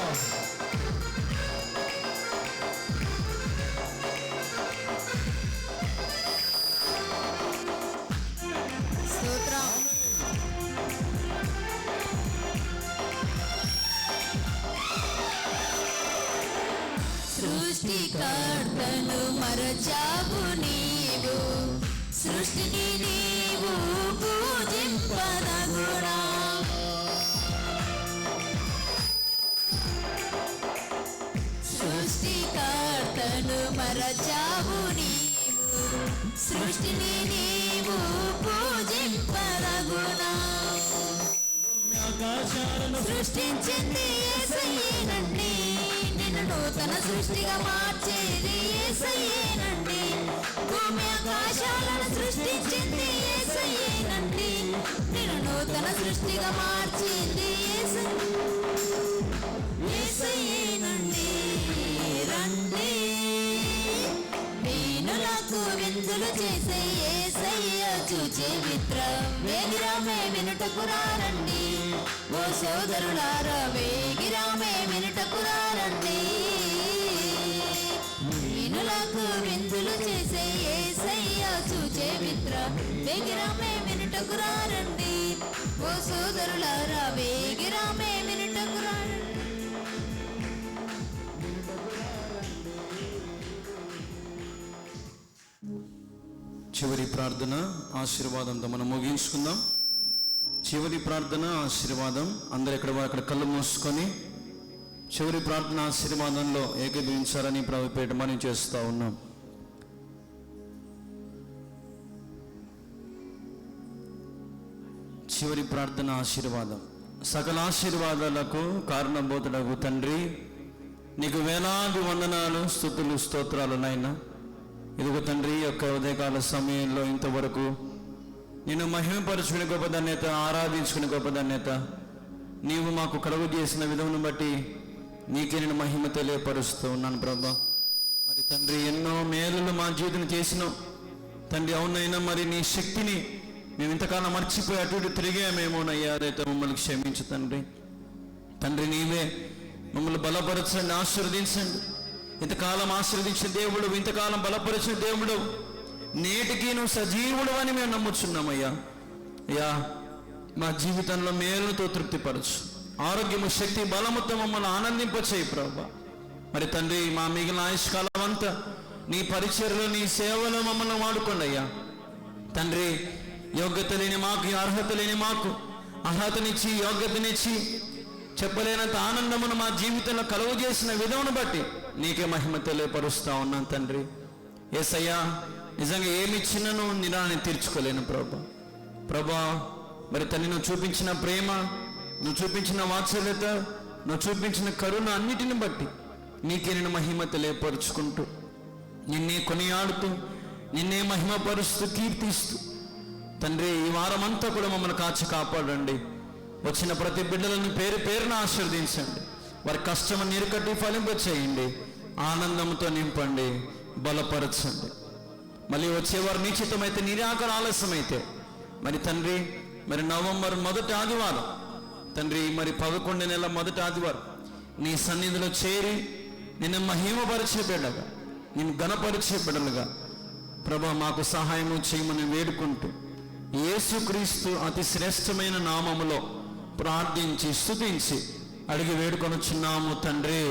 సృష్టికర్తను మరచావు నీవు, సృష్టిని నీవు పూజింపదగునా. సృష్టికర్తను మరచావు నీవు, సృష్టిని నీవు పూజింపదగునా. సృష్టించింది యేసయ్యేనండి, నిన్ను నూతన సృష్టిగా మార్చేది యేసయ్యేనండి. భూమి ఆకాశాలను సృష్టించింది యేసయ్యేనండి, నిన్ను నూతన సృష్టిగా మార్చింది యేసయ్యేనండి. రండి వీణులకు విందులు చేసే యేసయ్య చూచే మిత్రం, వేగిరామే వినుటకు రండి. ఓ సోదరులారా వేగిరామే వినుటకు రండి. వీణులకు విందులు చేసే యేసయ్య చూచే మిత్రం, వేగిరామే వినుటకు రండి. ఓ సోదరులారా వేగిరామే వినుటకు రండి. చివరి ప్రార్థన ఆశీర్వాదంతో మనం ముగించుకుందాం. చివరి ప్రార్థన ఆశీర్వాదం. అందరు అక్కడ కళ్ళు మూసుకొని చివరి ప్రార్థన ఆశీర్వాదంలో ఏకీభవించాలని ప్రభుపేట మనం చేస్తూ ఉన్నాం. చివరి ప్రార్థన ఆశీర్వాదం. సకల ఆశీర్వాదాలకు కారణభూతుడగు తండ్రి, నీకు వేలాది వందనాలు, స్తుతులు, స్తోత్రాలు నాయనా. ఇదిగో తండ్రి, యొక్క ఉదయకాల సమయంలో ఇంతవరకు నిన్ను మహిమపరుచుకునే గొప్ప ధన్యత, ఆరాధించుకునే గొప్ప ధన్యత నీవు మాకు కలుగు చేసిన విధమును బట్టి నీకే నేను మహిమ తెలియపరుస్తూ ఉన్నాను ప్రభా. మరి తండ్రి, ఎన్నో మేలులు మా జీవితం చేసినావు తండ్రి. అవునైనా మరి నీ శక్తిని మేము ఇంతకాలం మర్చిపోయి అటు ఇటు తిరిగామేమోనయ్యా, అయితే మమ్మల్ని క్షమించు తండ్రి. తండ్రి, నీవే మమ్మల్ని బలపరచండి, ఆశీర్వదించండి. ఇంతకాలం ఆశీర్వదించిన దేవుడు, ఇంతకాలం బలపరిచిన దేవుడు, నేటికి నువ్వు సజీవుడు అని మేము నమ్ముచున్నామయ్యా. అయ్యా, మా జీవితంలో మేలుతో తృప్తిపరచు, ఆరోగ్యము, శక్తి, బలముతో మమ్మల్ని ఆనందింపచేయి ప్రభా. మరి తండ్రి, మా మిగిలిన ఆయుష్కాలం అంతా నీ పరిచర్యలో, నీ సేవలో మమ్మల్ని వాడుకోండి అయ్యా. తండ్రి, యోగ్యత లేని మాకు, అర్హత లేని మాకు అర్హతనిచ్చి, యోగ్యతనిచ్చి, చెప్పలేనంత ఆనందమును మా జీవితంలో కలుగు చేసిన విధమును బట్టి నీకే మహిమ తెలియపరుస్తా ఉన్నాను తండ్రి. యేసయ్యా, నిజంగా ఏమిచ్చినను నిరాన్ని తీర్చుకోలేను ప్రభా. మరి తల్లి, నువ్వు చూపించిన ప్రేమ, నువ్వు చూపించిన వాత్సల్యత, నువ్వు చూపించిన కరుణ అన్నిటిని బట్టి నీకే నేను మహిమ తెలియపరుచుకుంటూ, నిన్నే కొనియాడుతూ, నిన్నే మహిమపరుస్తూ, కీర్తిస్తూ తండ్రి, ఈ వారమంతా కూడా మమ్మల్ని కాచి కాపాడండి. వచ్చిన ప్రతి బిడ్డలను పేరు పేరున ఆశీర్వదించండి. వారి కష్టము నీరుకట్టి ఫలింపచేయండి, ఆనందంతో నింపండి, బలపరచండి. మళ్ళీ వచ్చేవారు నిశ్చితమైతే, నిరాకర ఆలస్యమైతే మరి తండ్రి, మరి నవంబర్ మొదటి ఆదివారం తండ్రి, మరి 11 నెలల మొదటి ఆదివారం నీ సన్నిధిలో చేరి నిన్ను మహిమపరిచే బిడ్డగా, నిన్ను ఘనపరిచే బిడ్డలుగా ప్రభా మాకు సహాయము చేయమని వేడుకుంటూ, యేసుక్రీస్తు అతి శ్రేష్టమైన నామములో ప్రార్థించి స్తుతించి అడిగి వేడుకొనుచున్నాము తండ్రి.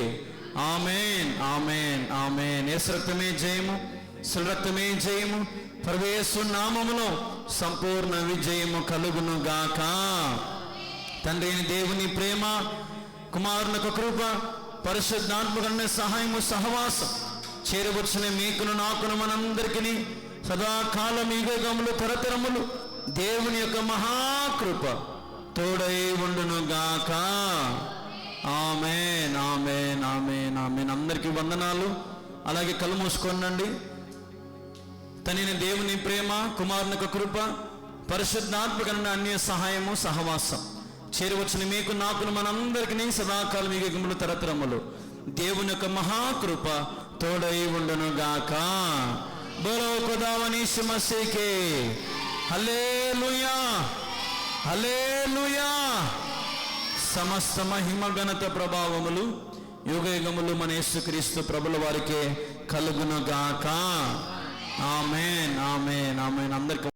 ఆమేన్, ఆమేన్, ఆమేన్. యేసు రక్తమే జయము, సురక్తమే జయము. ప్రభు యేసు నామములో సంపూర్ణ విజయము కలుగును గాక. తండ్రి అయిన దేవుని ప్రేమ, కుమారుని కృప, పరిశుద్ధాత్మకమైన సహాయము, సహవాసం చేరవచ్చిన మీకును నాకును మనందరికీ సదాకాలం, యుగములు, తరతరములు దేవుని యొక్క మహాకృప తోడై ఉండును గాక. ఆమేన్, ఆమేన్, ఆమేన్, ఆమేన్. అందరికీ వందనాలు. అలాగే కళ్ళు మూసుకోండి. తనని దేవుని ప్రేమ, కుమారుని యొక్క కృప, పరిశుద్ధాత్మకమైన అన్య సహాయము, సహవాసం చేరవచ్చిన మీకు నాకును మనందరికీ సదాకాలం, యుగములు, తరతరములు దేవుని యొక్క మహాకృప తోడై ఉండును గాక. బోలో ఖుదావనీస్ మసీకే హల్లెలూయా, హల్లెలూయా. సమస్త మహిమ, ఘనత, ప్రభావములు యుగయుగములు మన యేసుక్రీస్తు ప్రభుల వారికే కలుగును గాక. ఆమేన్, ఆమేన్, ఆమేన్. అందరికీ